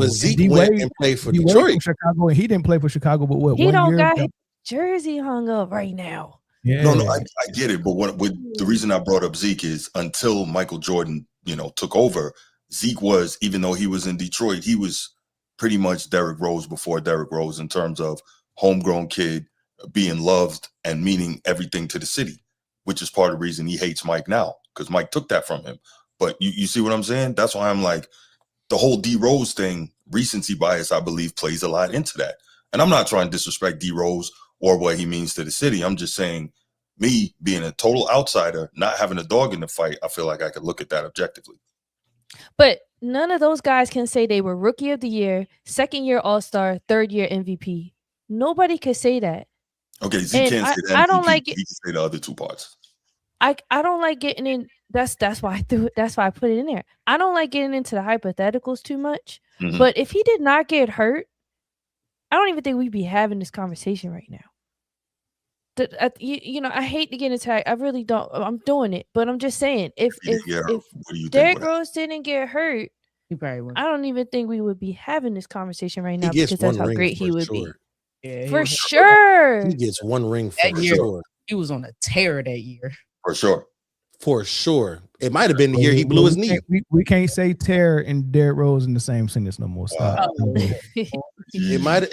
Zeke went and played for Detroit, Chicago, and he didn't play for Chicago. But what? He don't got his jersey hung up right now. Yeah. No, I get it. But the reason I brought up Zeke is until Michael Jordan, took over, Zeke was, even though he was in Detroit, he was pretty much Derrick Rose before Derrick Rose in terms of homegrown kid being loved and meaning everything to the city, which is part of the reason he hates Mike now, because Mike took that from him. But you see what I'm saying? That's why I'm like, the whole D Rose thing, recency bias, I believe, plays a lot into that. And I'm not trying to disrespect D Rose or what he means to the city. I'm just saying, me being a total outsider, not having a dog in the fight, I feel like I could look at that objectively. But none of those guys can say they were rookie of the year, second year All-Star, third year MVP. Nobody could say that. Okay, Zeke can't say that. I don't like it. He can say the other two parts. I don't like getting in. That's why I threw it. That's why I put it in there. I don't like getting into the hypotheticals too much. Mm-hmm. But if he did not get hurt, I don't even think we'd be having this conversation right now. I hate to get into. I really don't. I'm doing it, but I'm just saying, if Derrick Rose didn't get hurt, he probably would. I don't even think we would be having this conversation right now He gets because that's one how ring great for he would sure. be. Yeah, For sure. He gets one ring for That year, sure. He was on a tear that year. For sure. For sure. It might have been the year he blew his knee. We can't say tear and Derrick Rose in the same sentence no more. Stop. It might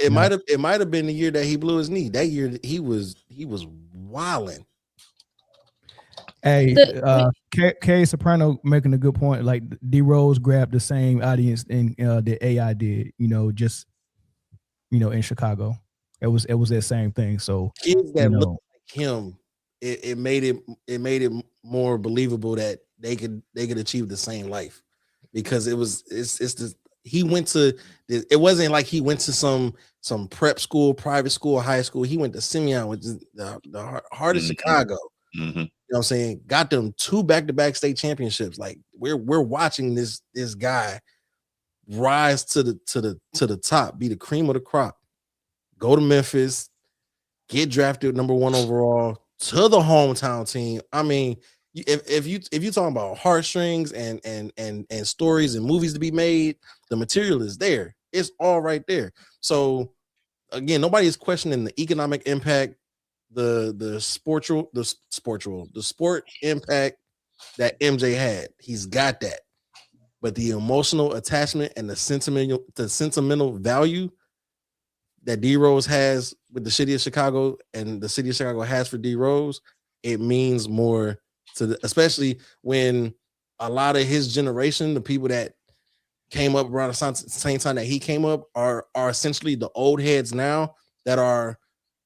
have been the year that he blew his knee. That year he was wilding. Hey, K Soprano making a good point. Like D Rose grabbed the same audience in that AI did. Just in Chicago, it was that same thing. So kids that look like him, it made it more believable that they could achieve the same life, because it wasn't like he went to some prep school, private school, high school. He went to Simeon, which is the heart of Chicago. Mm-hmm. You know what I'm saying? Got them 2 back-to-back state championships. Like we're watching this guy rise to the top, be the cream of the crop, go to Memphis, get drafted number 1 overall to the hometown team. I mean, if you talking about heartstrings and stories and movies to be made, the material is there. It's all right there. So again, nobody is questioning the economic impact, the sport impact that MJ had. He's got that. But the emotional attachment and the sentimental value that D Rose has with the city of Chicago and the city of Chicago has for D Rose, it means more especially when a lot of his generation, the people that came up around the same time that he came up, are essentially the old heads now that are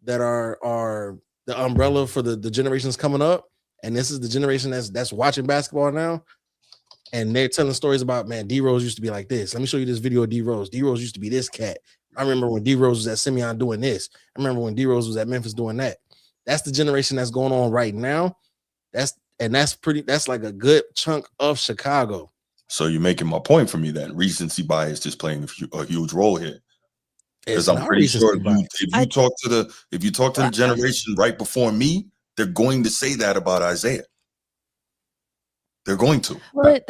the umbrella for the generations coming up. And this is the generation that's watching basketball now. And they're telling stories about, man, D Rose used to be like this. Let me show you this video of D Rose. D Rose used to be this cat. I remember when D Rose was at Simeon doing this. I remember when D Rose was at Memphis doing that. That's the generation that's going on right now. That's like a good chunk of Chicago. So you're making my point for me then. Recency bias just playing a huge role here. Because I'm pretty sure if you talk to the generation right before me, they're going to say that about Isaiah. They're going to. But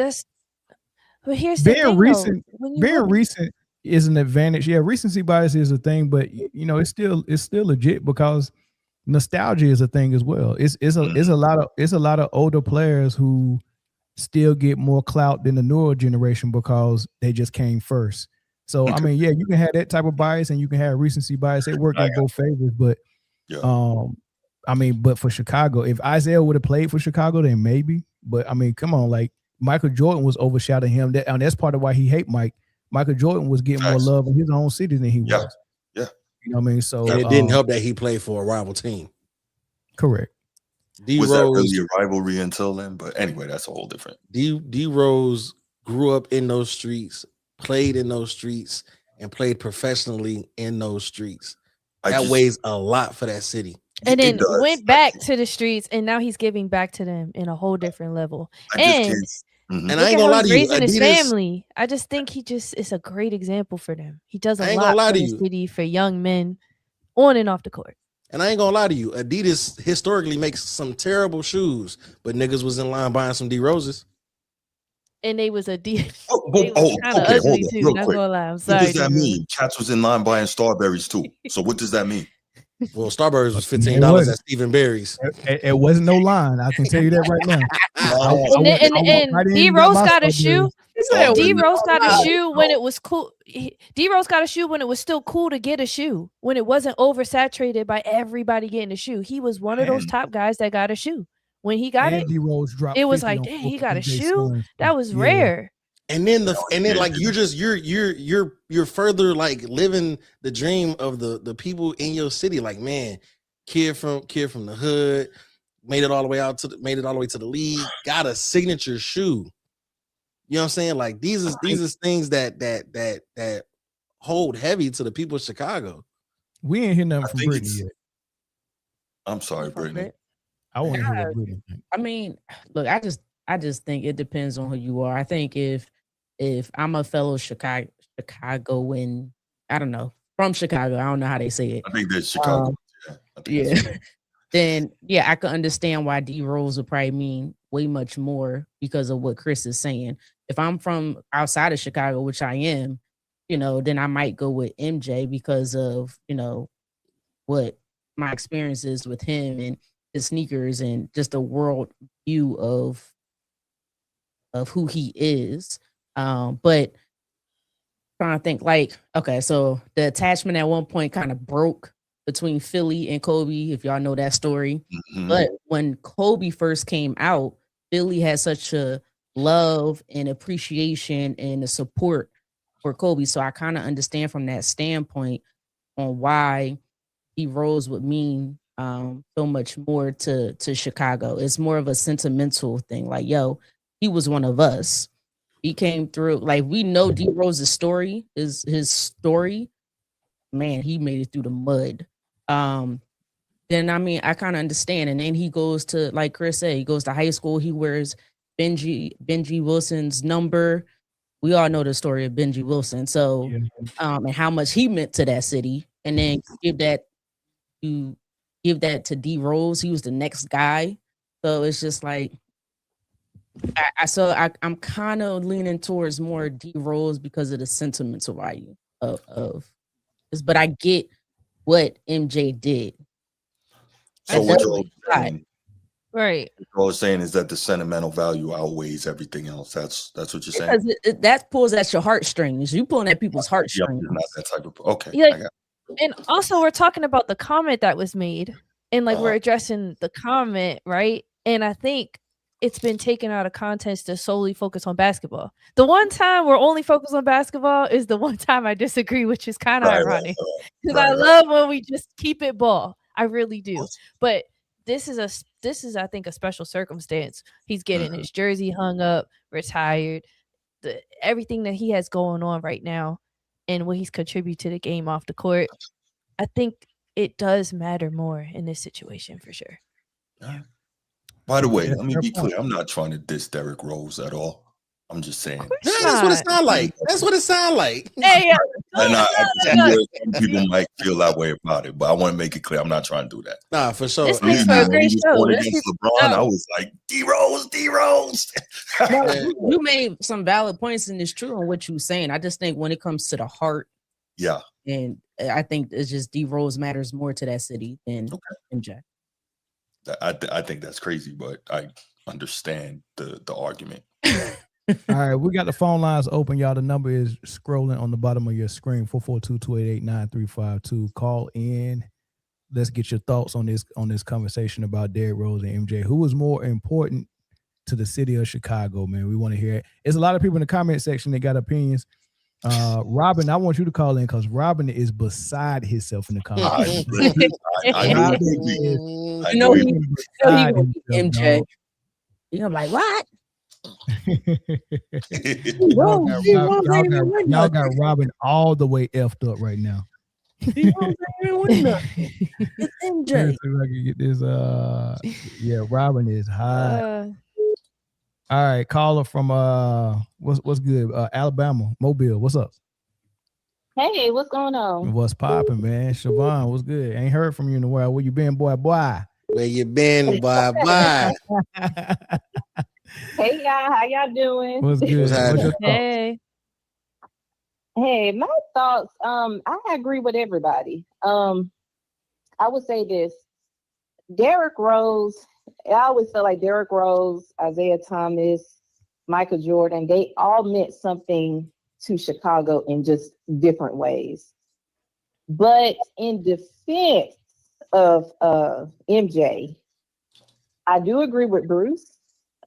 here's the thing, recent. Being recent is an advantage. Yeah, recency bias is a thing, but it's still legit because nostalgia is a thing as well. It's a lot of older players who still get more clout than the newer generation because they just came first. So I mean, yeah, you can have that type of bias and you can have recency bias. They work in both favors, but but for Chicago, if Isaiah would have played for Chicago, then maybe. But I mean, come on, like Michael Jordan was overshadowing him. That's part of why he hate Mike. Michael Jordan was getting more love in his own city than he was. Yeah. You know what I mean? So and it didn't help that he played for a rival team. Correct. Was that really a rivalry until then? But anyway, that's a whole different. D Rose grew up in those streets, played in those streets, and played professionally in those streets. That weighs a lot for that city. And then went back to the streets, and now he's giving back to them in a whole different level. And I ain't gonna lie to you, raising his family. I just think it's a great example for them. He does a lot for the city, for young men, on and off the court. And I ain't gonna lie to you, Adidas historically makes some terrible shoes, but niggas was in line buying some D Roses. And they was Adidas. Okay, hold on, real quick. I'm sorry. What does that mean? Cats was in line buying Starberries too. So what does that mean? Well, Starburst was $15 at Stephen Barry's. It wasn't no line. I can tell you that right now. And D Rose got a shoe. D Rose got a shoe when it was cool. D Rose got a shoe when it was still cool to get a shoe, when it wasn't oversaturated by everybody getting a shoe. He was one of those top guys that got a shoe. When he got it, it was like, dang, he got a shoe. That was rare. And then like you're further like living the dream of the people in your city. Like, man, kid from the hood, made it all the way to the league, got a signature shoe. You know what I'm saying? Like these is things that hold heavy to the people of Chicago. We ain't hear nothing from Brittany yet. I'm sorry, Brittany. I want to hear what Brittany think. I mean, look, I just think it depends on who you are. I think if I'm a fellow Chicagoan, I don't know, from Chicago. I don't know how they say it. I think that's Chicago. Yeah. Then I could understand why D Rose would probably mean way much more because of what Chris is saying. If I'm from outside of Chicago, which I am, then I might go with MJ because of, what my experience is with him and his sneakers and just the world view of who he is. But trying to think okay, so the attachment at one point kind of broke between Philly and Kobe, if y'all know that story. Mm-hmm. But when Kobe first came out, Philly had such a love and appreciation and the support for Kobe. So I kind of understand from that standpoint on why D Rose would mean so much more to Chicago. It's more of a sentimental thing. Like, yo, he was one of us. He came through. Like, we know D Rose's story is his story. Man, he made it through the mud. Then I kind of understand. And then he goes to, like Chris said, he goes to high school. He wears Benji Wilson's number. We all know the story of Benji Wilson. So, and how much he meant to that city. And then give that to D Rose. He was the next guy. So it's just like, I'm kind of leaning towards more D Rose because of the sentimental value of this. But I get what MJ did. So what you're saying, right? What I was saying is that the sentimental value outweighs everything else. That's what you're saying. Because that pulls at your heartstrings. You pulling at people's heartstrings. Yep, not that type of okay. Yeah, and also we're talking about the comment that was made, and we're addressing the comment, right? And I think it's been taken out of context to solely focus on basketball. The one time we're only focused on basketball is the one time I disagree, which is kind of ironic because I love when we just keep it ball. I really do. But this is I think a special circumstance. He's getting his jersey hung up, retired, everything that he has going on right now and what he's contributed to the game off the court. I think it does matter more in this situation for sure. By the way, let me be clear. I'm not trying to diss Derrick Rose at all. I'm just saying. That's what it sounds like. That's what it sounds like. Hey, and I see where some people might feel that way about it, but I want to make it clear I'm not trying to do that. Nah, for sure. This makes for a great show. Against LeBron, I was like, D Rose. You made some valid points, and it's true on what you're saying. I just think when it comes to the heart, and I think it's just D Rose matters more to that city than MJ. I think that's crazy, but I understand the argument. All right, we got the phone lines open, y'all. The number is scrolling on the bottom of your screen, 442-288-9352. Call in. Let's get your thoughts on this conversation about Derrick Rose and MJ. Who was more important to the city of Chicago, man? We want to hear it. There's a lot of people in the comment section that got opinions. Robin, I want you to call in because Robin is beside himself in the comments. I know he MJ. You're like, what? Y'all got Robin all the way effed up right now. It's MJ. I can get this. Robin is hot. All right, caller from what's good? Alabama, Mobile. What's up? Hey, what's going on? What's popping, man? Siobhan, what's good? Ain't heard from you in a while. Where you been, boy? Where you been, boy? Hey, y'all. How y'all doing? What's good? What's your hey. Hey, my thoughts. I agree with everybody. I would say this. Derrick Rose, I always feel like Derrick Rose, Isaiah Thomas, Michael Jordan, they all meant something to Chicago in just different ways. But in defense of MJ, I do agree with Bruce.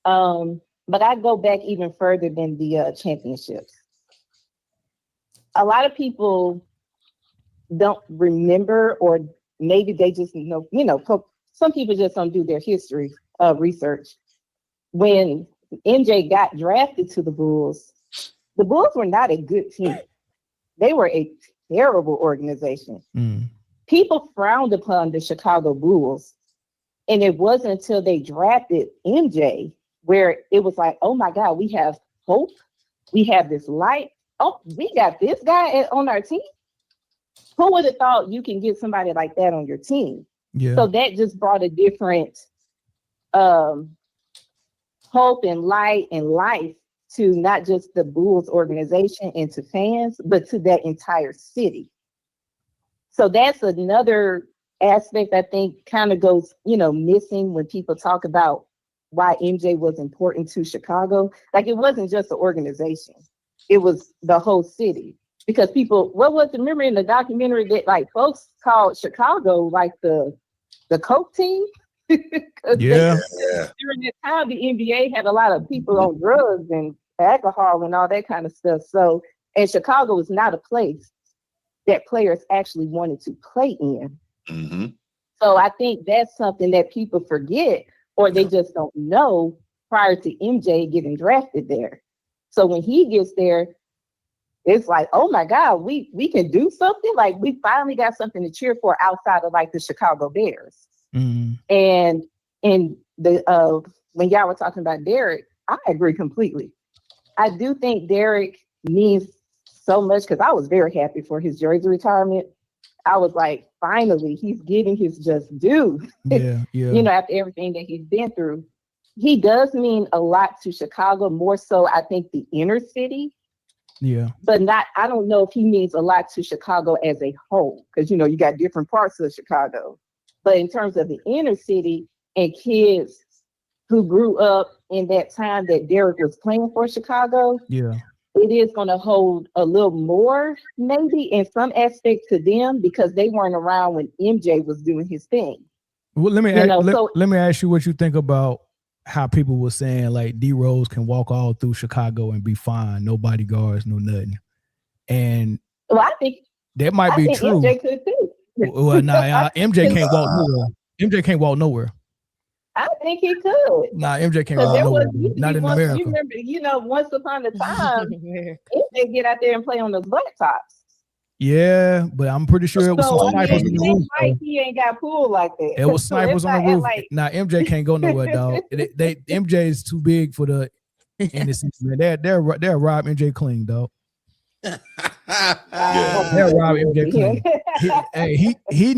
But I go back even further than the championships. A lot of people don't remember, or maybe they just some people just don't do their history research. When MJ got drafted to the Bulls were not a good team. They were a terrible organization. People frowned upon the Chicago Bulls, and it wasn't until they drafted MJ where it was like, oh my God, we have hope. We have this light. Oh, we got this guy on our team. who would have thought you can get somebody like that on your team? Yeah. So that just brought a different hope and light and life to not just the Bulls organization and to fans, but to that entire city. So that's another aspect I think kind of goes, missing when people talk about why MJ was important to Chicago. Like, it wasn't just the organization. It was the whole city. Because people, remember in the documentary that like folks called Chicago like the Coke team? Yeah. During that time, the NBA had a lot of people on drugs and alcohol and all that kind of stuff. So, and Chicago was not a place that players actually wanted to play in. Mm-hmm. So I think that's something that people forget or they just don't know prior to MJ getting drafted there. So when he gets there, it's like, oh my God, we can do something. Like, we finally got something to cheer for outside of like the Chicago Bears. Mm-hmm. And in the when y'all were talking about Derrick, I agree completely. I do think Derrick means so much because I was very happy for his jersey retirement. I was like, finally, he's getting his just due. Yeah. After everything that he's been through. He does mean a lot to Chicago, more so I think the inner city. Yeah. But I don't know if he means a lot to Chicago as a whole, because you got different parts of Chicago. But in terms of the inner city and kids who grew up in that time that Derrick was playing for Chicago, it is going to hold a little more, maybe in some aspect to them, because they weren't around when MJ was doing his thing. Well, let me ask you what you think about how people were saying like D Rose can walk all through Chicago and be fine, no bodyguards, no nothing. And I think that might be true. MJ could too. Well, MJ can't walk nowhere. MJ can't walk nowhere. I think he could. Nah, MJ can't walk nowhere. Not in America. You remember, once upon a time, MJ get out there and play on those blacktops. Yeah, but I'm pretty sure it was some snipers on the roof. He ain't got pool like that. It was snipers on the roof. Nah, MJ can't go nowhere, dog. MJ is too big for the innocent man. They'll rob MJ clean, dog. They'll rob MJ clean. He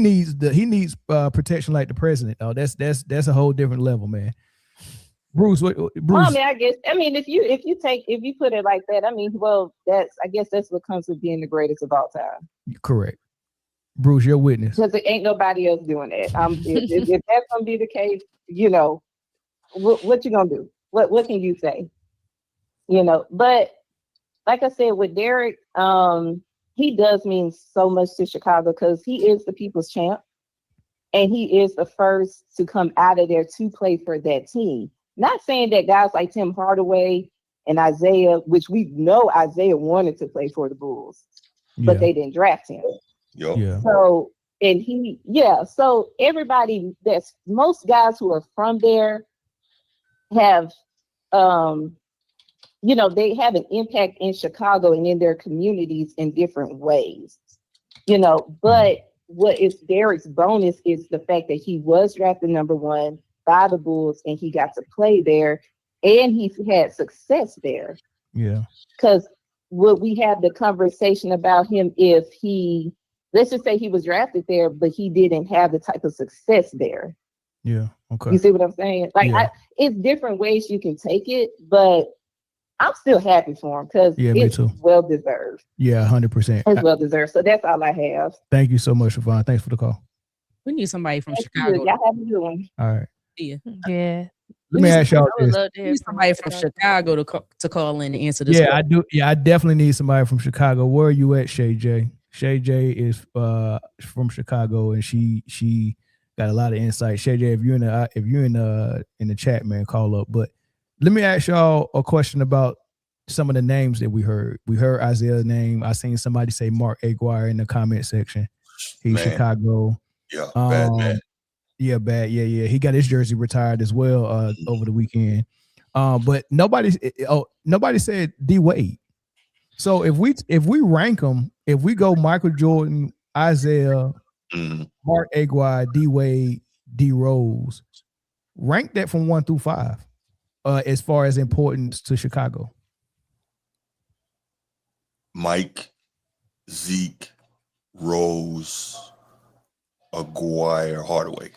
needs protection like the president, though. That's a whole different level, man. Bruce, Bruce. Well, if you put it like that, I guess that's what comes with being the greatest of all time. Correct. Bruce, your witness. Because there ain't nobody else doing that. If that's gonna be the case, what you gonna do? What can you say? But like I said, with Derrick, he does mean so much to Chicago because he is the people's champ, and he is the first to come out of there to play for that team. Not saying that guys like Tim Hardaway and Isaiah, which we know Isaiah wanted to play for the Bulls, but they didn't draft him. Yeah. So, so everybody, most guys who are from there have, they have an impact in Chicago and in their communities in different ways, but what is Derrick's bonus is the fact that he was drafted number 1 by the Bulls and he got to play there and he's had success there. Yeah. Because would we have the conversation about him if let's just say he was drafted there, but he didn't have the type of success there? Yeah. Okay. You see what I'm saying? Like, it's different ways you can take it, but I'm still happy for him because it's well deserved. Yeah, 100%. It's well deserved. So that's all I have. Thank you so much, Siobhan. Thanks for the call. We need somebody from Chicago. Y'all have a good one. All right. Yeah. Let me ask y'all this. We need somebody from Chicago to call in and answer this. Yeah, I do. Yeah, I definitely need somebody from Chicago. Where are you at, Shay J? Shay J is from Chicago, and she got a lot of insight. Shay J, if you're in the chat, man, call up. But let me ask y'all a question about some of the names that we heard. We heard Isaiah's name. I seen somebody say Mark Aguirre in the comment section. He's Chicago. Yeah, bad man. Yeah, bad. Yeah. He got his jersey retired as well over the weekend. But nobody said D Wade. So if we rank them, if we go Michael Jordan, Isaiah, Mark Aguirre, D Wade, D Rose, rank that from 1 through 5 as far as importance to Chicago. Mike, Zeke, Rose, Aguirre, Hardaway.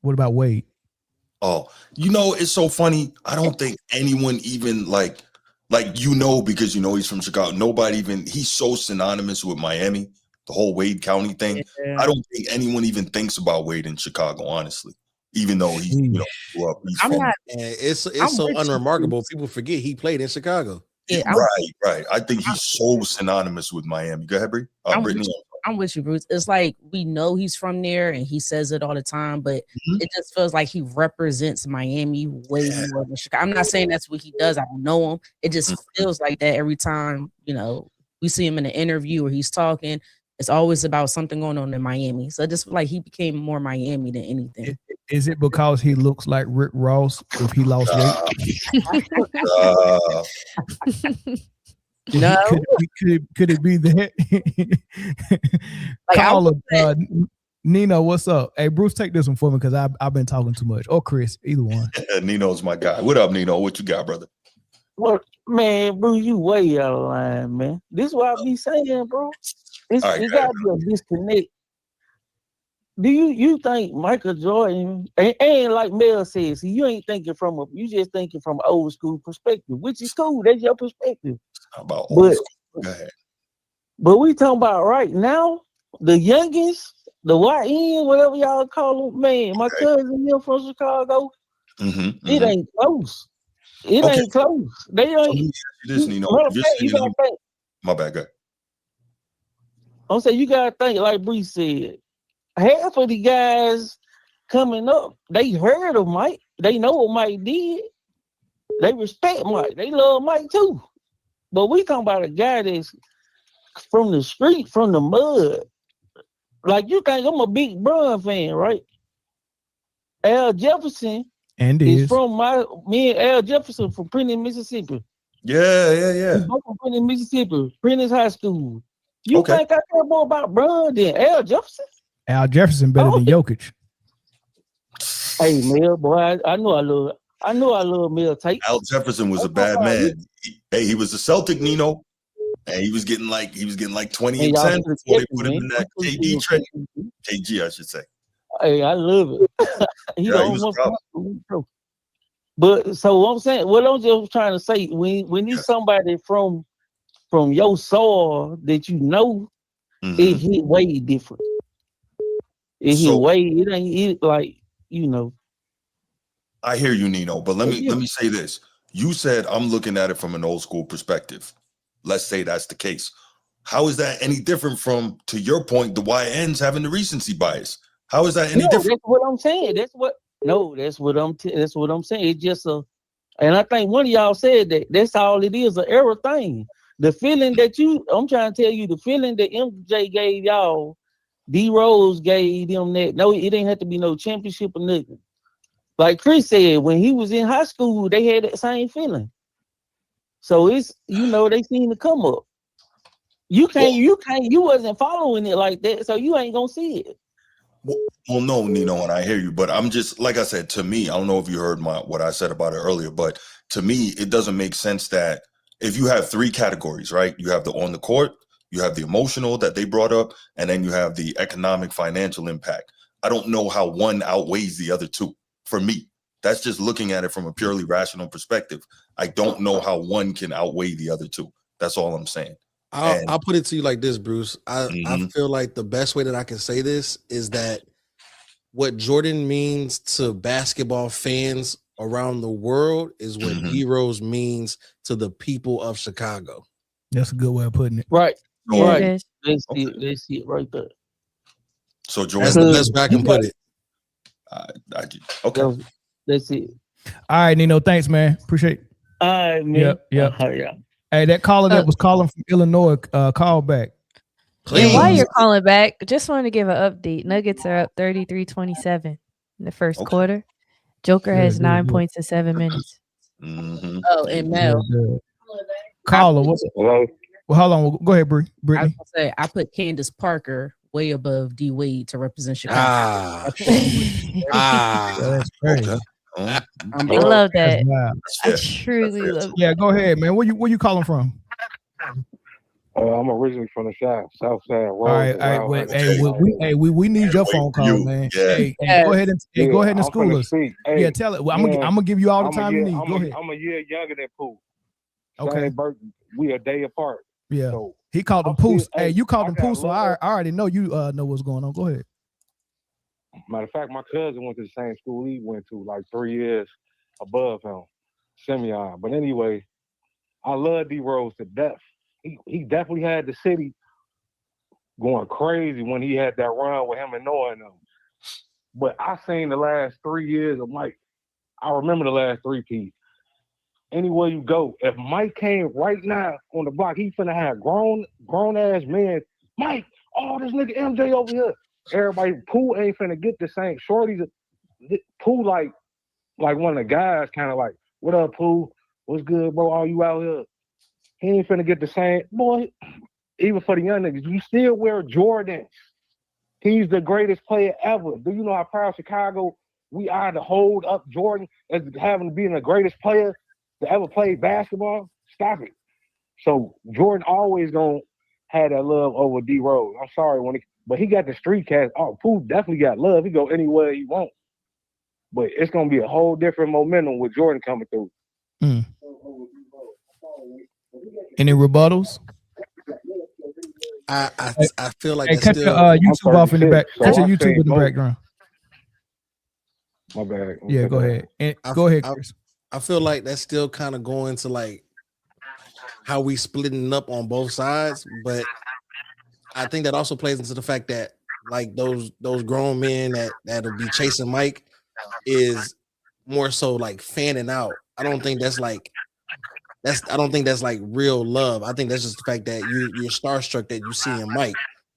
What about Wade? Oh, it's so funny. I don't think anyone even like because he's from Chicago. Nobody even, he's so synonymous with Miami, the whole Wade County thing. Yeah. I don't think anyone even thinks about Wade in Chicago, honestly. Even though he's grew up. It's so unremarkable. People forget he played in Chicago. Yeah, right. I think he's so synonymous with Miami. Go ahead, Brittany. I'm with you, Bruce. It's like we know he's from there and he says it all the time, but it just feels like he represents Miami way more than Chicago. I'm not saying that's what he does. I don't know him. It just feels like that every time, we see him in an interview or he's talking. It's always about something going on in Miami. So I just feel like he became more Miami than anything. Is it because he looks like Rick Ross if he lost weight? No. Could it be that? Caller, Nino, what's up? Hey, Bruce, take this one for me because I've been talking too much. Or Chris, either one. Nino's my guy. What up, Nino? What you got, brother? Well, man, Bruce, you way out of line, man. This is what I be saying, bro. It gotta be a disconnect. Do you think Michael Jordan and like Mel says, you ain't thinking you just thinking from an old school perspective, which is cool. That's your perspective. About old school. Go ahead. But we talking about right now, the youngest, the YN, whatever y'all call them, man. My cousin here from Chicago. It ain't close. It ain't close. They ain't. My bad, guy. I'm saying you gotta think, like Bree said, half of the guys coming up, they heard of Mike. They know what Mike did. They respect Mike. They love Mike too. But we talking about a guy that's from the street, from the mud. Like you think I'm a big Bron fan, right? Al Jefferson is from me and Al Jefferson from Prentice, Mississippi. Yeah. Both from Prentice, Mississippi, Prentice High School. You think I care more about Bron than Al Jefferson? Al Jefferson better than Jokic. Hey, Mel, boy, I know I love Mel Tate. Al Jefferson was a bad man. He was a Celtic, Nino, and he was getting like 20 and 10 before they put him in that KD trade. KG, I should say. Hey, I love it. he was but so what I'm just trying to say, when it's somebody from your soil that it hit way different. It ain't like, I hear you, Nino, but let me say this. You said I'm looking at it from an old school perspective. Let's say that's the case. How is that any different from, to your point, the YNs having the recency bias? How is that any different? That's what I'm saying. That's what I'm saying. It's just and I think one of y'all said that's all it is, an error thing. The feeling that I'm trying to tell you, the feeling that MJ gave y'all, D Rose gave them that. No, it ain't have to be no championship or nothing. Like Chris said, when he was in high school, they had that same feeling. So it's, they seen the come up. You wasn't following it like that, so you ain't gonna see it. Well, no, Nino, and I hear you, but I'm just, like I said, to me, I don't know if you heard what I said about it earlier, but to me, it doesn't make sense that if you have three categories, right? You have the on the court, you have the emotional that they brought up, and then you have the economic financial impact. I don't know how one outweighs the other two. For me, that's just looking at it from a purely rational perspective. I don't know how one can outweigh the other two. That's all I'm saying. I'll put it to you like this, Bruce. I feel like the best way that I can say this is that what Jordan means to basketball fans around the world is what D Rose means to the people of Chicago. That's a good way of putting it. Right. Right. They see it right there. So Jordan, that's the best way I can put it. Okay. That's it. All right, Nino. Thanks, man. Appreciate it. All right, man. Yep. Yeah. Hey, that caller that was calling from Illinois, call back. Please. And while you're calling back, just wanted to give an update. Nuggets are up 33-27 in the first quarter. Joker has 9 points in 7 minutes. Oh, and Mel. Caller, what's up? Hello? Well, hold on. Go ahead, Brittany. I was gonna say, I put Candace Parker way above D Wade to represent Chicago. That's crazy. I love that. I truly love it. Yeah, go ahead, man. Where you calling from? I'm originally from the South Side. All right, we need your phone call, man. Hey, go ahead and school us. Hey, yeah, tell it. I'm gonna give you all the time you need. Go ahead. I'm a year younger than Pooh. Okay. We a day apart. Yeah. So he called him Pooh. Hey, you called him Pooh, so I already know you know what's going on. Go ahead. Matter of fact, my cousin went to the same school he went to, like 3 years above him, Simeon. But anyway, I love D Rose to death. He definitely had the city going crazy when he had that run with him and Noah and them. But I seen the last 3 years of Mike. I remember the last three-peat. Anywhere you go, if Mike came right now on the block, he finna have grown ass men. Mike, this nigga MJ over here. Everybody, Pooh ain't finna get the same. Shorty's Pooh like one of the guys, kind of like, what up, Pooh? What's good, bro? All you out here? He ain't finna get the same. Boy, even for the young niggas, you still wear Jordans. He's the greatest player ever. Do you know how proud Chicago we are to hold up Jordan as having to be the greatest player to ever play basketball? Stop it. So Jordan always gonna have that love over D Rose. I'm sorry but he got the street cast. Oh, Pooh definitely got love. He go anywhere he wants. But it's gonna be a whole different momentum with Jordan coming through. Any rebuttals? I feel like cut your YouTube off in the back. Cut your YouTube in the background. My bad. Yeah, go ahead. Go ahead, Chris. I feel like that's still kind of going to like how we splitting up on both sides, but I think that also plays into the fact that like those grown men that'll be chasing Mike is more so like fanning out. I don't think that's like real love. I think that's just the fact that you're starstruck that you see in Mike.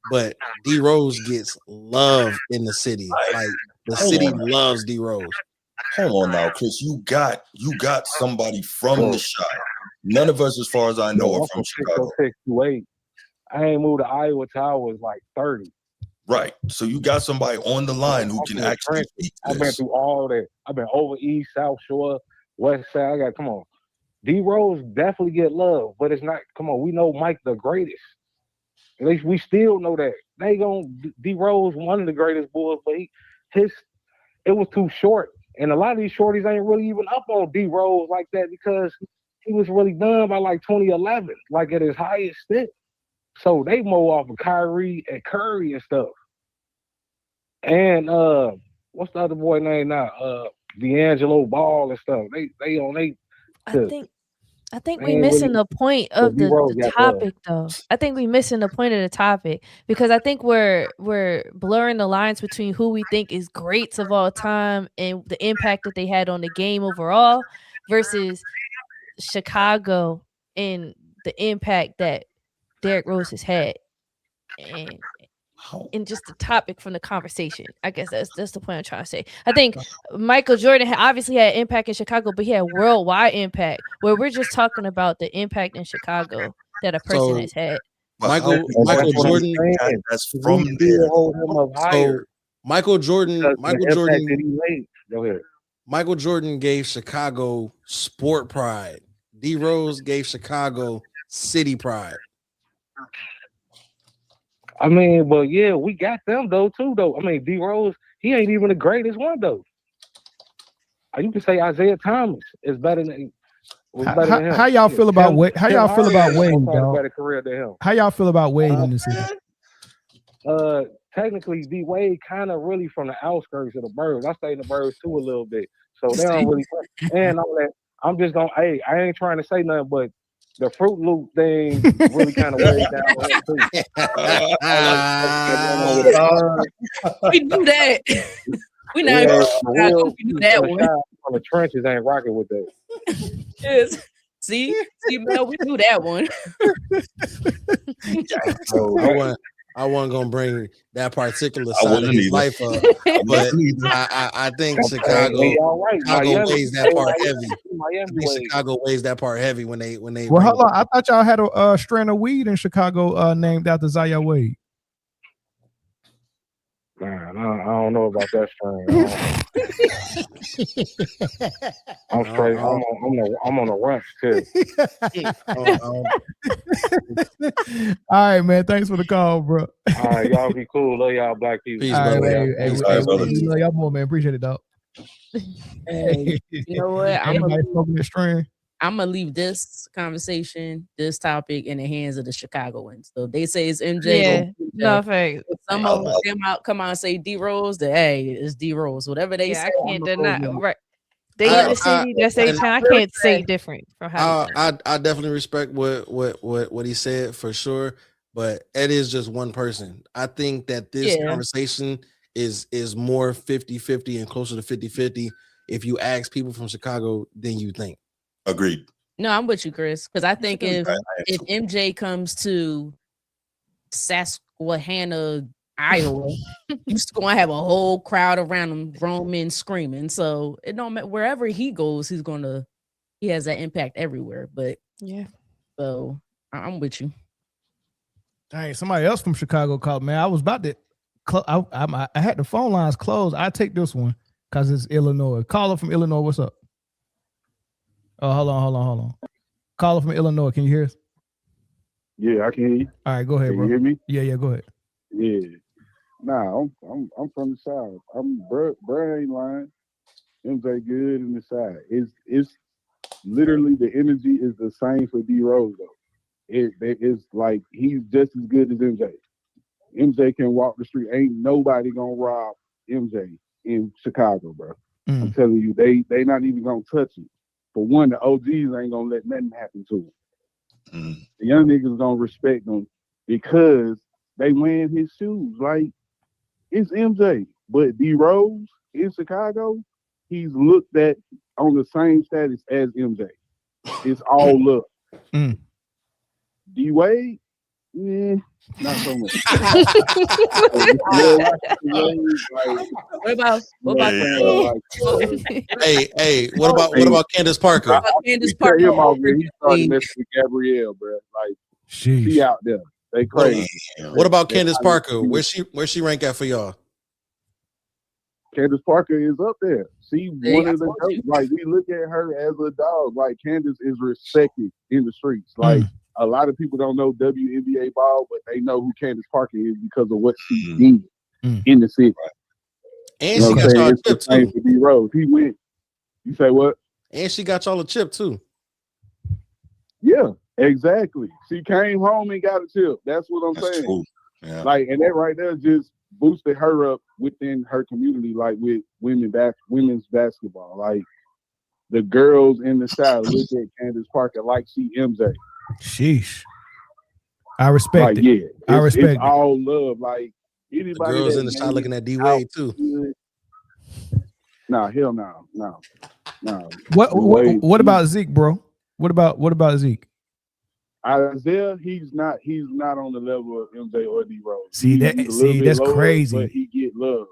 But D Rose gets love in the city. Like the city loves D Rose. Hold on now, Chris. You got somebody from the shop. None of us, as far as I know, are from Chicago. 6'8". I ain't moved to Iowa till I was like 30. Right. So you got somebody on the line who can actually speak this. I've been through all that. I've been over East, South Shore, West Side. Come on. D Rose definitely get love, but it's not. Come on, we know Mike the greatest. At least we still know that. D Rose one of the greatest boys, but it was too short. And a lot of these shorties ain't really even up on D Rose like that because he was really done by like 2011, like at his highest stint. So they mow off of Kyrie and Curry and stuff. And what's the other boy name now? D'Angelo Ball and stuff. I think we're missing the point of the topic, though. I think we're missing the point of the topic because I think we're blurring the lines between who we think is greats of all time and the impact that they had on the game overall versus Chicago and the impact that Derrick Rose has had. And just the topic from the conversation. I guess that's the point I'm trying to say. I think Michael Jordan obviously had impact in Chicago, but he had worldwide impact where we're just talking about the impact in Chicago that a person has had. Michael Jordan, that's from there. Michael Jordan Go ahead. Michael Jordan gave Chicago sport pride. D Rose gave Chicago city pride. I mean, but yeah, we got them though. I mean, D Rose, he ain't even the greatest one though. You can say Isaiah Thomas is better than him. How y'all feel about Wade? How y'all feel about Wade, y'all? Better career than him. How y'all feel about Wade in this season? Technically, D Wade kind of really from the outskirts of the Burbs. I stay in the Burbs too a little bit, so they don't really. And all that. I'm just gonna. Hey, I ain't trying to say nothing, but the Fruit Loop thing really kind of weighed down on him too. We knew that. We knew that one. On the trenches ain't rocking with that. Yes. See, Mel, we knew that one. I wasn't gonna bring that particular side of his life up, but I think Chicago weighs that part heavy. I think Chicago weighs that part heavy when they. Well, hold on. I thought y'all had a strand of weed in Chicago named after Zaya Wade. Man, I don't know about that strain. I'm straight. I'm on a ranch tip. All right, man. Thanks for the call, bro. All right, y'all be cool. Love y'all, black people. Peace, All right, brother. hey, we love y'all more, man. Appreciate it, dog. Hey, you know what? Anybody smoking this strain? I'm gonna leave this conversation, this topic, in the hands of the Chicagoans. So if they say it's MJ. Yeah, no thanks. If some of them come out and say D Rose, then hey, it's D Rose. Whatever they say, I can't I'ma deny. go with it. Right, they in the city. That's a I can't say different from how. I definitely respect what he said for sure, but it is just one person. I think that this conversation is more 50-50 and closer to 50-50 if you ask people from Chicago than you think. Agreed. No, I'm with you, Chris, because I think if MJ comes to Susquehanna, Iowa, you're just gonna have a whole crowd around him, grown men screaming. So it don't matter wherever he goes, he has that impact everywhere. But yeah, so I'm with you. Dang, somebody else from Chicago called, man. I was about to I had the phone lines closed. I take this one because it's Illinois. Caller from Illinois, what's up? Oh, hold on. Caller from Illinois, can you hear us? Yeah, I can hear you. All right, go ahead, can bro. You hear me? Yeah, go ahead. Yeah. Nah, I'm from the South. Bruh ain't lying. MJ good in the side. It's literally the energy is the same for D Rose though. It's like he's just as good as MJ. MJ can walk the street. Ain't nobody gonna rob MJ in Chicago, bro. I'm telling you, they not even gonna touch him. For one, the OGs ain't gonna let nothing happen to him. The young niggas gonna respect him because they wearing his shoes. Like, it's MJ. But D Rose in Chicago, he's looked at on the same status as MJ. It's all love. D Wade, not so much. What about Hey, what about Candace Parker? Candace Parker? Him off, man. He started messing with Gabrielle, bro. Like, she out there. They crazy. What about Candace Parker? Where she rank at for y'all? Candace Parker is up there. She one of the like we look at her as a dog. Like Candace is respected in the streets. Like a lot of people don't know WNBA ball, but they know who Candace Parker is because of what she did in the city. And she got y'all a chip too. D Rose. He went. You say what? And she got y'all a chip too. Yeah, exactly. She came home and got a chip. That's what I'm saying. True. Yeah. Like, and that right there just boosted her up within her community, like with women's basketball. Like the girls in the South look at Candace Parker like she MJ. Sheesh. I respect it. Yeah, I respect it's all love. Like anybody the girls in the South looking at D Wade too. Nah, hell no. What about Zeke, bro? What about Zeke? Isaiah, he's not on the level of MJ or D Rose. That's lower, crazy. But he get love.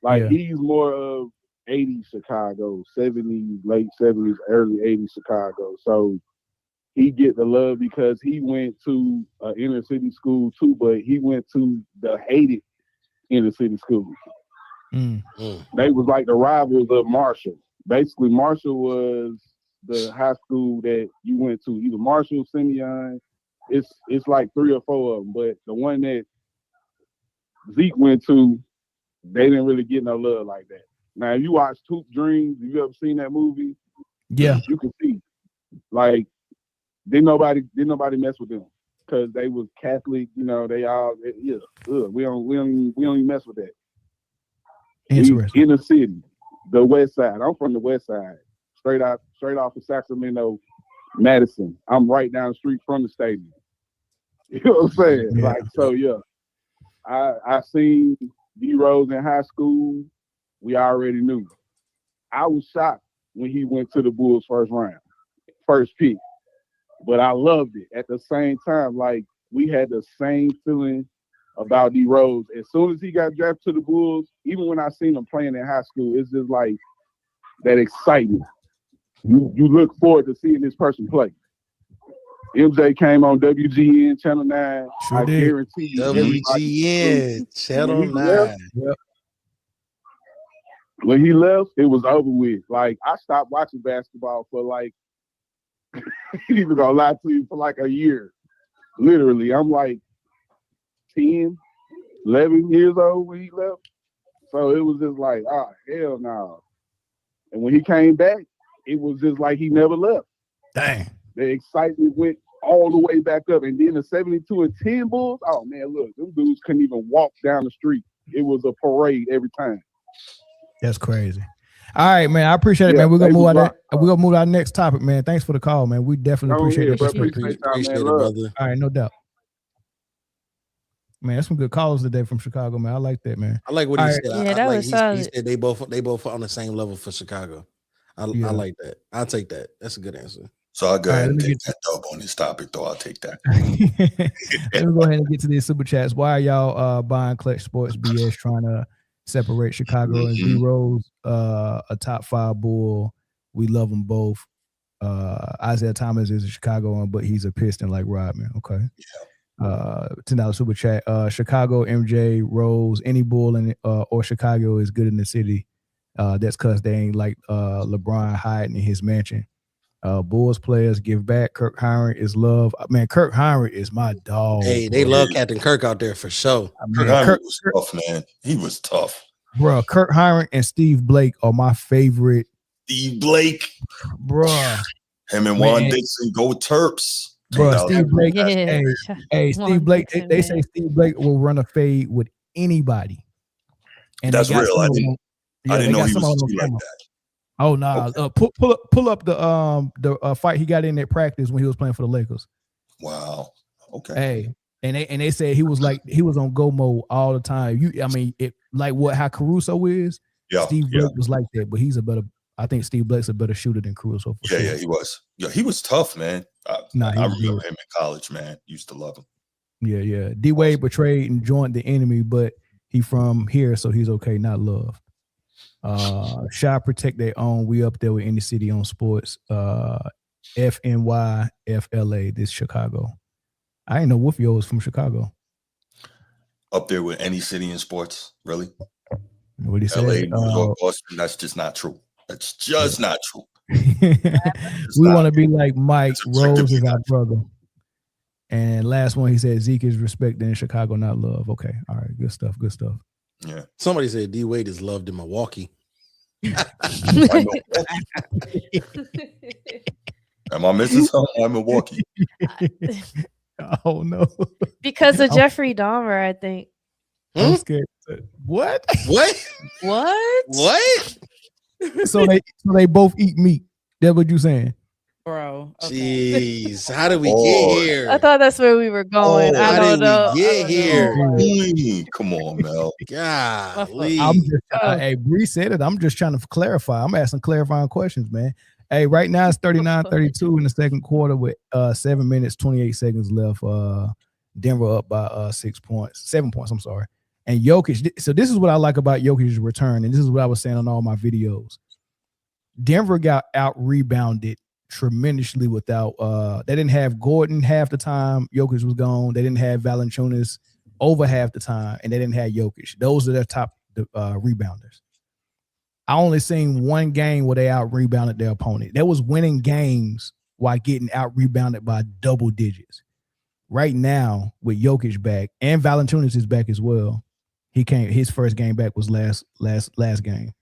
Like he's more of 80s Chicago, 70s, late 70s, early 80s Chicago. So he get the love because he went to an inner city school too, but he went to the hated inner city school. They was like the rivals of Marshall. Basically, Marshall was the high school that you went to, either Marshall, Simeon. It's like 3 or 4 of them, but the one that Zeke went to, they didn't really get no love like that. Now, if you watch Hoop Dreams, have you ever seen that movie? Yeah, you can see. Like, didn't nobody mess with them because they was Catholic. You know, they all we don't even mess with that. Interesting. In the city, the West Side. I'm from the West Side, straight off of Sacramento, Madison. I'm right down the street from the stadium. You know what I'm saying? Yeah. Like, so yeah. I seen D Rose in high school. We already knew. I was shocked when he went to the Bulls first pick. But I loved it. At the same time, like, we had the same feeling about D Rose. As soon as he got drafted to the Bulls, even when I seen him playing in high school, it's just like that excitement. You look forward to seeing this person play. MJ came on WGN Channel 9. Sure I did. guarantee you. WGN Channel 9. When he left, it was over with. Like, I stopped watching basketball for like, I ain't even gonna lie to you, for like a year. Literally, I'm like 10, 11 years old when he left. So it was just like, oh, hell no. And when he came back, it was just like he never left. Dang. The excitement went all the way back up. And then the 72-10 Bulls, oh, man, look, them dudes couldn't even walk down the street. It was a parade every time. That's crazy. All right, man. I appreciate it, man. We're gonna move out. We're gonna move to our next topic, man. Thanks for the call, man. We definitely appreciate it. Appreciate it, brother. All right, no doubt. Man, that's some good calls today from Chicago, man. I like that, man. I like what he said. Yeah, that was solid. He said they both are on the same level for Chicago. I like that. I'll take that. That's a good answer. So I'll go ahead and take that dub on this topic, though. I'll take that. Let me go ahead and get to these super chats. Why are y'all buying Clutch Sports BS trying to separate Chicago and D-Rose, a top 5 Bull? We love them both. Isaiah Thomas is a Chicagoan, but he's a Piston like Rodman. Okay. Yeah. $10 super chat. Chicago, MJ, Rose, any Bull in or Chicago is good in the city. That's because they ain't like LeBron hiding in his mansion. Bulls players give back. Kirk Hinrich is love. Man, Kirk Hinrich is my dog. Hey, they love Captain Kirk out there for sure. Kirk Hinrich was tough, man. He was tough. Bro, Kirk Hinrich and Steve Blake are my favorite. Steve Blake. Bro. Him and Juan Dixon, go Terps. Bro, Steve Blake. Hey, Steve Blake. They say Steve Blake will run a fade with anybody. And that's real. I didn't know he was like that. Oh no! Okay. Pull up the fight he got in at practice when he was playing for the Lakers. Wow. Okay. Hey, and they said he was on go mode all the time. How Caruso is. Yeah. Steve Blake was like that, but I think Steve Blake's a better shooter than Caruso. Yeah, he was. Yeah, he was tough, man. I remember him in college, man. Used to love him. Yeah. D Wade betrayed and joined the enemy, but he from here, so he's okay, not loved. Shy protect their own. We up there with any city on sports. FNY FLA. This Chicago. I ain't know Wolfio was from Chicago. Up there with any city in sports, really? What he said? LA, New York, Boston. That's just not true. That's just not true. We want to be like Mike. Rose is our brother. And last one, he said Zeke is respected in Chicago, not love. Okay, all right, good stuff. Yeah. Somebody said D Wade is loved in Milwaukee. Am I missing something? I'm Milwaukee. Oh no! Because of Jeffrey Dahmer, I think. I'm scared. What? So they both eat meat. That's what you saying, bro? Okay. Jeez, how did we get here? I thought that's where we were going. I don't know. Get here? Come on, Mel. Golly. I'm just, hey, Bree said it. I'm just trying to clarify. I'm asking clarifying questions, man. Hey, right now it's 39-32 in the second quarter with 7 minutes 28 seconds left. Denver up by 7 points. I'm sorry. And Jokic. So this is what I like about Jokic's return, and this is what I was saying on all my videos. Denver got out rebounded tremendously without. They didn't have Gordon half the time. Jokic was gone. They didn't have Valanciunas over half the time, and they didn't have Jokic. Those are their top rebounders. I only seen one game where they out rebounded their opponent. They was winning games while getting out rebounded by double digits. Right now, with Jokic back and Valanciunas is back as well, his first game back was last game.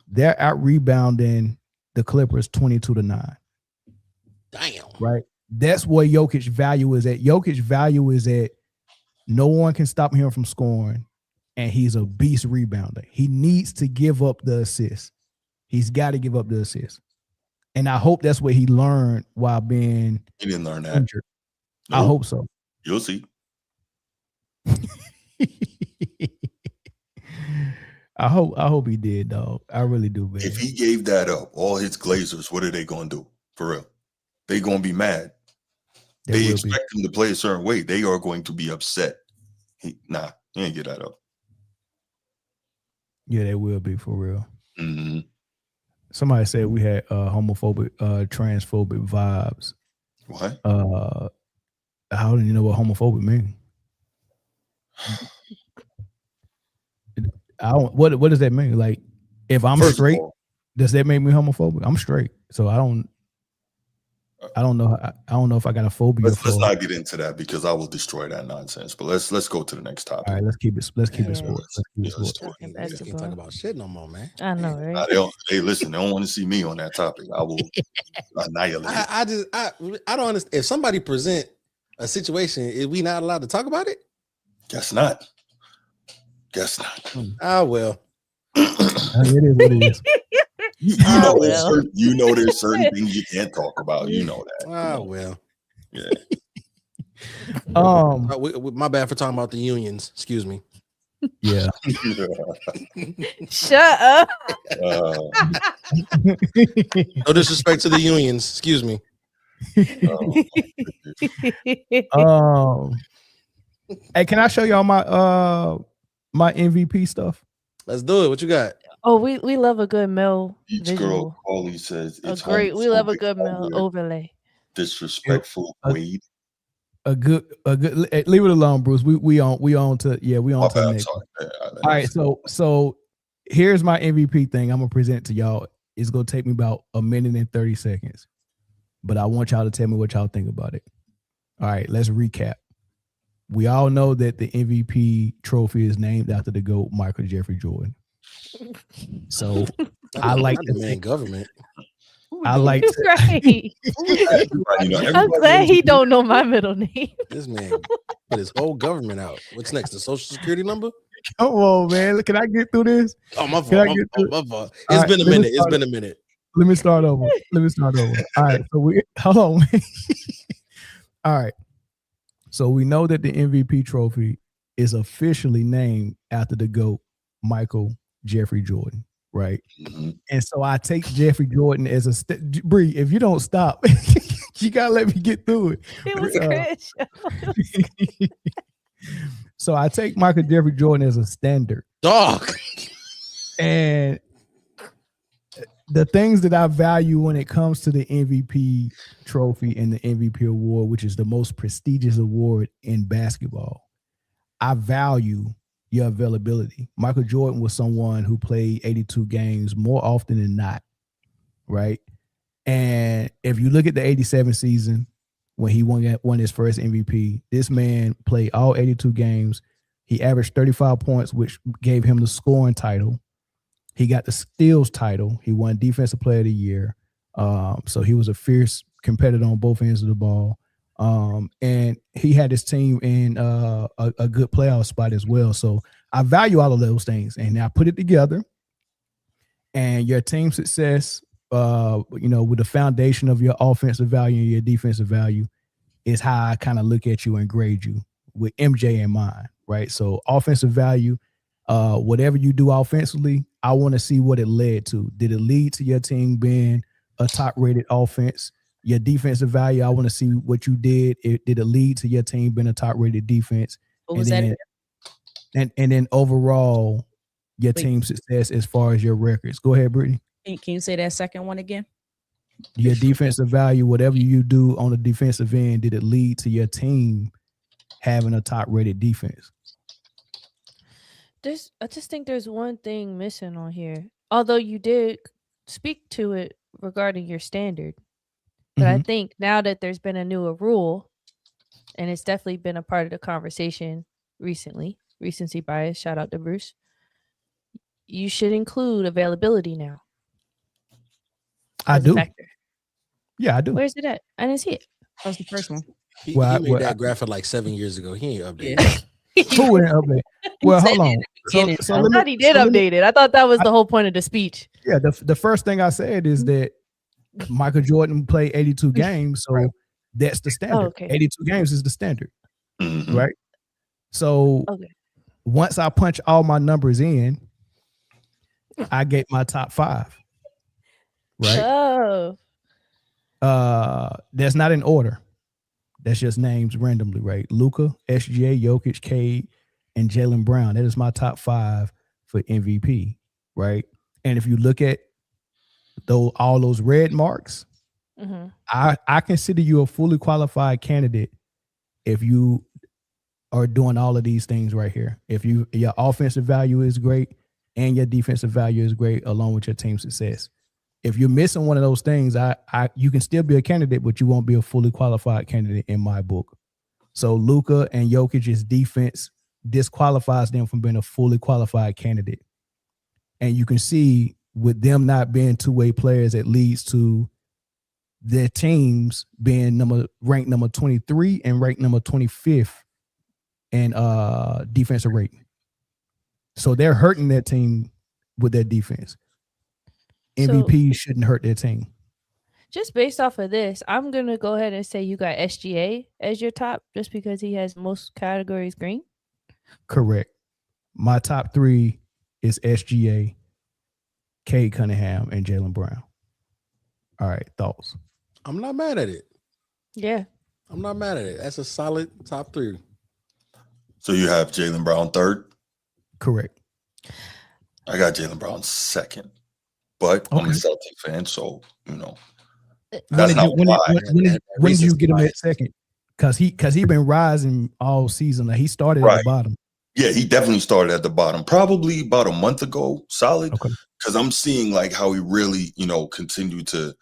They're out rebounding the Clippers 22-9. Damn. Right. That's where Jokic value is at. Jokic value is at no one can stop him from scoring. And he's a beast rebounder. He needs to give up the assist. He's got to give up the assist. And I hope that's what he learned while being He didn't learn that. injured. Nope. I hope so. You'll see. I hope he did, dog. I really do, man. If he gave that up, all his Glazers, what are they going to do? For real. They're going to be mad. They expect him to play a certain way. They are going to be upset. He ain't get that up. Yeah, they will be, for real. Mm-hmm. Somebody said we had homophobic, transphobic vibes. What? I don't even know what homophobic means. What does that mean? Like, If I'm First of straight, all, does that make me homophobic? I'm straight, so I don't know. I don't know if I got a phobia. Let's not get into that because I will destroy that nonsense. But let's go to the next topic. All right, let's keep it sports. Let's keep it sports. Niggas can't talk about shit no more, man. I know, right? Hey, listen, they don't want to see me on that topic. I will annihilate. I don't understand. If somebody present a situation, is we not allowed to talk about it? Guess not. Ah, well. It is what it is. You know there's certain things you can't talk about. You know that. Ah, well. Yeah. My bad for talking about the unions. Excuse me. Yeah. Shut up. No disrespect to the unions. Excuse me. Hey, can I show y'all my MVP stuff? Let's do it. What you got? Oh, we love a good male Each visual. girl Paulie says it's We love a homophobic, good male overlay. disrespectful. Wade. A good. Leave it alone, Bruce. We on to the next. All right, so here's my MVP thing. I'm gonna present to y'all. It's gonna take me about a minute and 30 seconds, but I want y'all to tell me what y'all think about it. All right, let's recap. We all know that the MVP trophy is named after the GOAT, Michael Jeffrey Jordan. So I like the man government. I like to, right. I'm glad he don't know my middle name. This man put his whole government out. What's next? The social security number? Come on, man. Can I get through this? Oh, my fault. My fault. It's been a minute. Let me start over. All right. So hold on. All right. So we know that the MVP trophy is officially named after the GOAT, Michael Jeffrey Jordan, right? Mm-hmm. And so I take Jeffrey Jordan as a Bree. If you don't stop, you gotta let me get through it. It was Chris. So I take Michael Jeffrey Jordan as a standard, dog, and the things that I value when it comes to the MVP trophy and the MVP award, which is the most prestigious award in basketball, I value your availability. Michael Jordan was someone who played 82 games more often than not, right? And if you look at the 87 season when he won his first MVP, this man played all 82 games. He averaged 35 points, which gave him the scoring title. He got the steals title. He won Defensive Player of the Year. So he was a fierce competitor on both ends of the ball. And he had his team in a good playoff spot as well. So I value all of those things. And I put it together. And your team success, with the foundation of your offensive value and your defensive value is how I kind of look at you and grade you with MJ in mind, right? So offensive value, whatever you do offensively, I want to see what it led to. Did it lead to your team being a top-rated offense? Your defensive value, I want to see what you did. Did it lead to your team being a top-rated defense? What was that? And then overall, your team success as far as your records. Go ahead, Brittany. Can you say that second one again? Your defensive value, whatever you do on the defensive end, did it lead to your team having a top-rated defense? I just think there's one thing missing on here. Although you did speak to it regarding your standard. But I think now that there's been a newer rule, and it's definitely been a part of the conversation recently, recency bias, shout out to Bruce, you should include availability now. I do. Yeah, I do. Where's it at? I didn't see it. That was the first one. He made that graphic like 7 years ago. He ain't updated. Who ain't update? Well, hold on. I thought he did update it. I thought that was the whole point of the speech. Yeah, the first thing I said is that Michael Jordan played 82 games, so that's the standard. Oh, okay. 82 games is the standard, right? So once I punch all my numbers in, I get my top 5, right? Oh. That's not in order. That's just names randomly, right? Luka, SGA, Jokic, Cade, and Jaylen Brown. That is my top 5 for MVP, right? And if you look at all those red marks, I consider you a fully qualified candidate if you are doing all of these things right here. If your offensive value is great and your defensive value is great, along with your team success. If you're missing one of those things, you can still be a candidate, but you won't be a fully qualified candidate in my book. So Luka and Jokic's defense disqualifies them from being a fully qualified candidate. And you can see with them not being two-way players, it leads to their teams being ranked number 23 and ranked number 25th in defensive rating. So they're hurting their team with their defense. MVP shouldn't hurt their team. Just based off of this, I'm going to go ahead and say you got SGA as your top just because he has most categories green. Correct. My top three is SGA, Cade Cunningham, and Jaylen Brown. All right, thoughts? I'm not mad at it. Yeah. I'm not mad at it. That's a solid top three. So you have Jaylen Brown third? Correct. I got Jaylen Brown second. But I'm a Celtic fan, so, that's not why. When did you get him at second? Because he been rising all season. Like he started at the bottom. Yeah, he definitely started at the bottom. Probably about a month ago, solid. Because I'm seeing like how he really, continued to,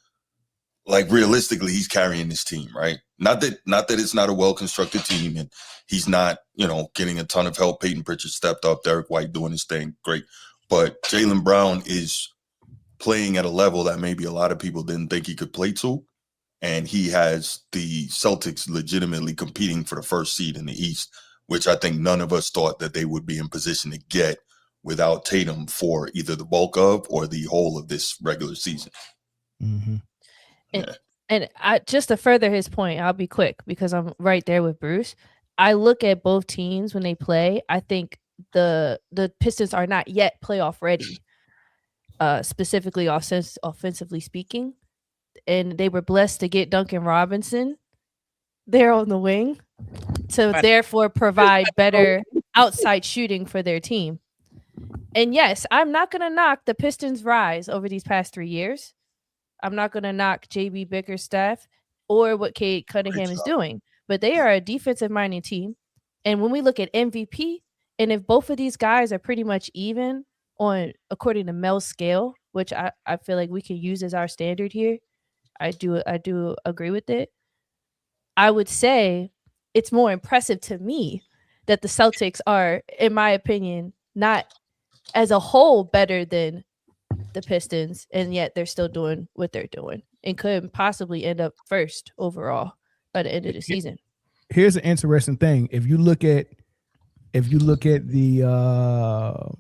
like realistically, he's carrying this team, right? Not that it's not a well-constructed team and he's not, getting a ton of help. Peyton Pritchard stepped up, Derek White doing his thing, great. But Jaylen Brown is playing at a level that maybe a lot of people didn't think he could play to. And he has the Celtics legitimately competing for the first seed in the East, which I think none of us thought that they would be in position to get without Tatum for either the bulk of or the whole of this regular season. Mm-hmm. And I, just to further his point, I'll be quick because I'm right there with Bruce. I look at both teams when they play. I think the Pistons are not yet playoff ready. Specifically offensively speaking, and they were blessed to get Duncan Robinson there on the wing to therefore provide better outside shooting for their team. And yes, I'm not going to knock the Pistons' rise over these past 3 years. I'm not going to knock JB Bickerstaff or what Cade Cunningham is doing, but they are a defensive-minded team. And when we look at MVP, and if both of these guys are pretty much even on according to Mel's scale, which I feel like we can use as our standard here. I do agree with it. I would say it's more impressive to me that the Celtics are, in my opinion, not as a whole better than the Pistons, and yet they're still doing what they're doing and could possibly end up first overall by the end of the season. Here's an interesting thing. If you look at the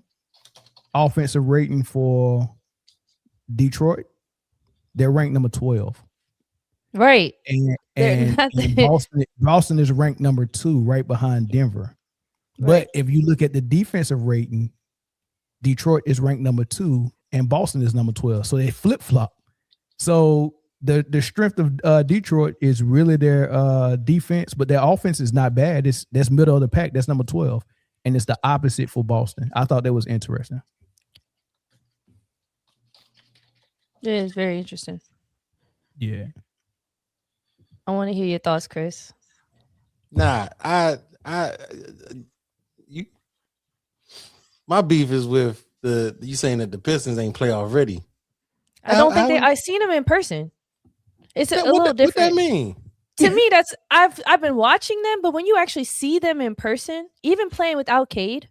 offensive rating for Detroit, they're ranked number 12. Right. And Boston is ranked number 2, right behind Denver. Right. But if you look at the defensive rating, Detroit is ranked number 2 and Boston is number 12. So they flip-flop. So the strength of Detroit is really their defense, but their offense is not bad. That's middle of the pack. That's number 12. And it's the opposite for Boston. I thought that was interesting. It is very interesting. Yeah. I want to hear your thoughts, Chris. Nah, my beef is with you saying that the Pistons ain't playoff ready. I don't think I seen them in person. It's a little different. What that mean? To me, that's I've been watching them, but when you actually see them in person, even playing without Cade,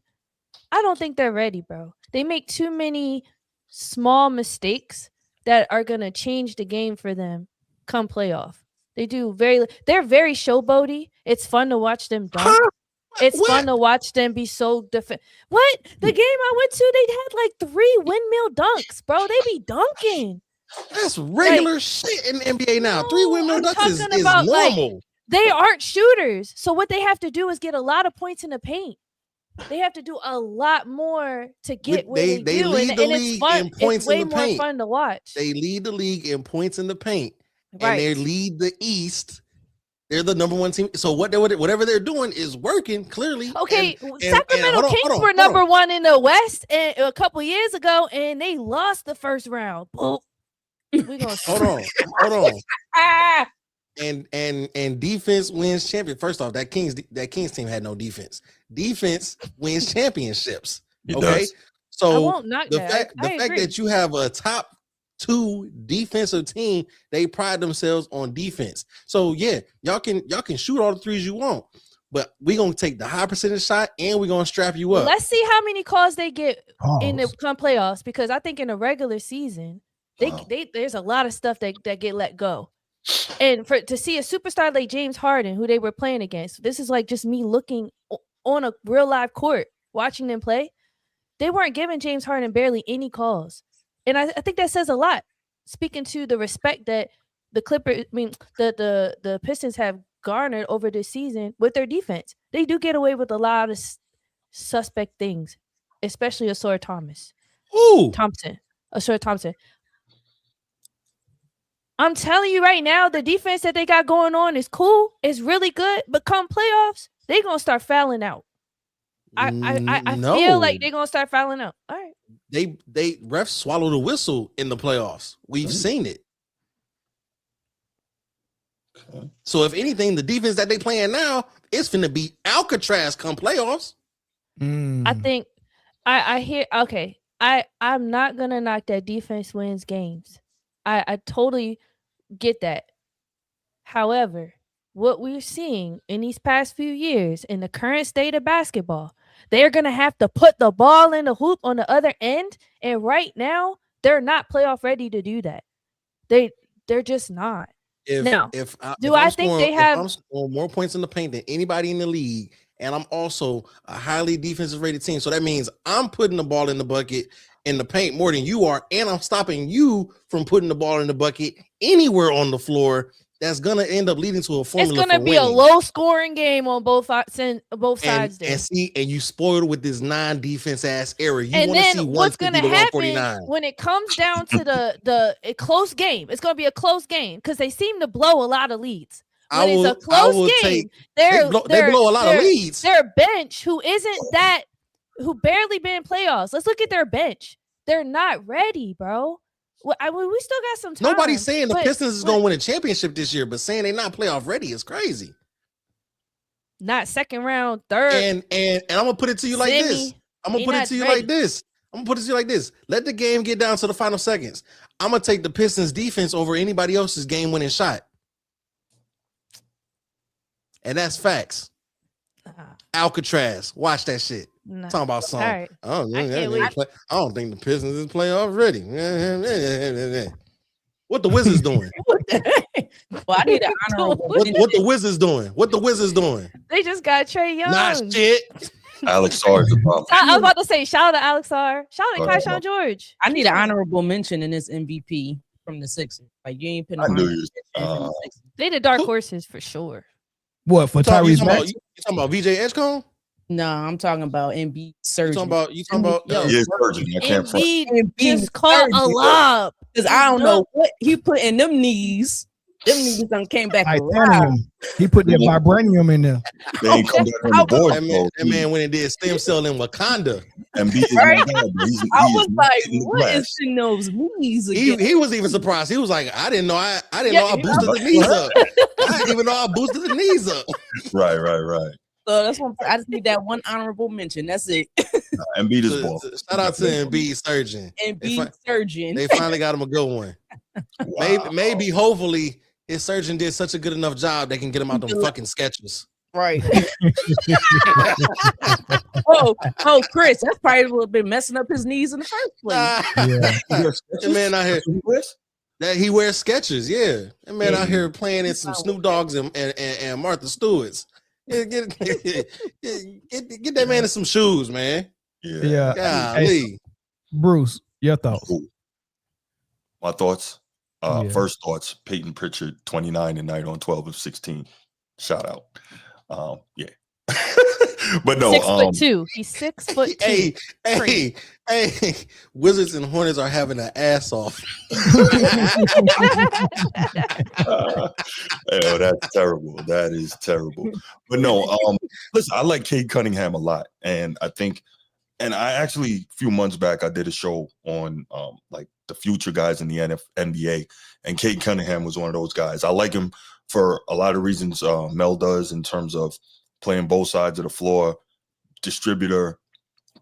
I don't think they're ready, bro. They make too many small mistakes that are gonna change the game for them come playoff. They're very showboaty. It's fun to watch them dunk. It's fun to watch them be so What? The game I went to, they had like 3 windmill dunks, bro. They be dunking. That's regular shit in the NBA now. 3 windmill dunks is normal. Like, they aren't shooters. So what they have to do is get a lot of points in the paint. They have to do a lot more to get where they do. Lead the league it's fun. in points it's way in the more paint. Fun to watch. They lead the league in points in the paint. Right. And they lead the East. They're the number 1 team. So whatever they're doing is working clearly. Okay, Sacramento Kings were number 1 in the West a couple years ago, and they lost the first round. Oh, we gonna hold on. And defense wins champion. First off, that Kings team had no defense. Defense wins championships. Okay, So won't knock the that. fact that you have a top 2 defensive team, they pride themselves on defense. So yeah, y'all can shoot all the threes you want, but we're gonna take the high percentage shot and we're gonna strap you up. Let's see how many calls they get in the playoffs, because I think in the regular season, there's a lot of stuff that get let go. And to see a superstar like James Harden, who they were playing against, this is like just me looking on a real live court, watching them play. They weren't giving James Harden barely any calls. And I think that says a lot, speaking to the respect that the the Pistons have garnered over this season with their defense. They do get away with a lot of suspect things, especially Asor Thompson. I'm telling you right now, the defense that they got going on is cool. It's really good. But come playoffs, they're going to start fouling out. I feel like they're going to start fouling out. All right. They refs swallow the whistle in the playoffs. We've seen it. Okay. So if anything, the defense that they playing now is finna be Alcatraz come playoffs. I think I hear, okay. I'm not going to knock that defense wins games. I totally get that. However, what we're seeing in these past few years in the current state of basketball, they're going to have to put the ball in the hoop on the other end. And right now, they're not playoff ready to do that. They're just not. If I'm scoring more points in the paint than anybody in the league, and I'm also a highly defensive rated team, so that means I'm putting the ball in the bucket in the paint more than you are, and I'm stopping you from putting the ball in the bucket anywhere on the floor. That's gonna end up leading to a formula. It's gonna be winning. A low scoring game on both sides. There. And you spoiled with this non-defense ass era. You want to see what's gonna happen when it comes down to the close game. It's gonna be a close game because they seem to blow a lot of leads. When it's a close game, they blow a lot of leads. Their bench, who barely been in playoffs. Let's look at their bench. They're not ready, bro. Well, we still got some time. Nobody's saying the Pistons is going to win a championship this year, but saying they're not playoff ready is crazy. Not second round, third. And I'm going to put it to you like this. I'm going to put it to you like this. Let the game get down to the final seconds. I'm going to take the Pistons defense over anybody else's game winning shot. And that's facts. Alcatraz. Watch that shit. No. Talking about something. Right. I don't think the Pistons is playoff ready. What the Wizards doing? Well, I need an honorable. What the Wizards doing? What the Wizards doing? They just got Trae Young. Not shit. Alex Sarr is a problem. I was about to say, shout out to Alex Sarr. Shout out to Kayshawn George. I need an honorable mention in this MVP from the Sixers. Like you ain't putting. They the dark horses for sure. What for Tyrese Maxey? You talking about VJ Edgecombe? No, I'm talking about Embiid surgeon. You talking about surgeon. I can't Embiid just caught a lob because I don't know what he put in them knees. Them niggas done came back around. He put that vibranium in there. They ain't come back on the board. That man went and did stem cell in Wakanda. And right? I was like, what is in those knees again? He was even surprised. He was like, I didn't know I boosted the knees up. I didn't even know I boosted the knees up. Right. So that's one. I just need that one honorable mention. That's it. Embiid is ball. Shout out to Embiid surgeon. Embiid surgeon. They finally got him a good one. Wow. Maybe, hopefully, his surgeon did such a good enough job they can get him out them fucking sketches. Right. Chris, that's probably what been messing up his knees in the first place. The man out here that he wears sketches. Yeah, that man out here playing in some Snoop Dogg's and Martha Stewart's. Get that man in some shoes, man. Yeah. Golly. Bruce, your thoughts? My thoughts. First thoughts, Peyton Pritchard, 29 tonight on 12 of 16. Shout out. But no, 6'2". He's 6'2". Hey, Wizards and Hornets are having an ass off. That's terrible. That is terrible. But no, listen, I like Cade Cunningham a lot. And I think, and I actually, a few months back, I did a show on like the future guys in the NBA, and Cade Cunningham was one of those guys. I like him for a lot of reasons Mel does in terms of playing both sides of the floor, distributor,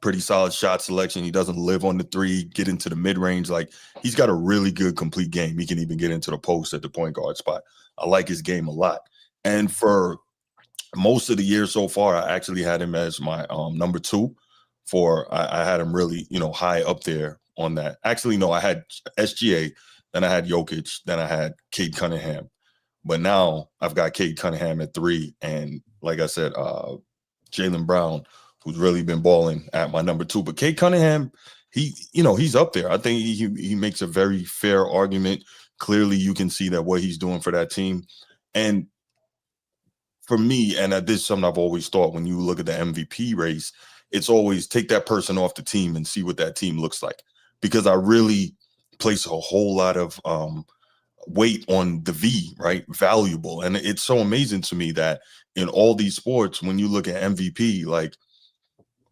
pretty solid shot selection. He doesn't live on the three, get into the mid-range. Like, he's got a really good complete game. He can even get into the post at the point guard spot. I like his game a lot. And for most of the year so far, I actually had him as my number 2. I had him really, high up there on that. Actually, no, I had SGA, then I had Jokic, then I had Cade Cunningham. But now I've got Cade Cunningham at 3. And like I said, Jaylen Brown, who's really been balling, at my number 2. But Cade Cunningham, he's up there. I think he makes a very fair argument. Clearly, you can see that what he's doing for that team. And for me, and this is something I've always thought, when you look at the MVP race, it's always take that person off the team and see what that team looks like. Because I really place a whole lot of weight on the V, right? Valuable. And it's so amazing to me that in all these sports, when you look at MVP, like,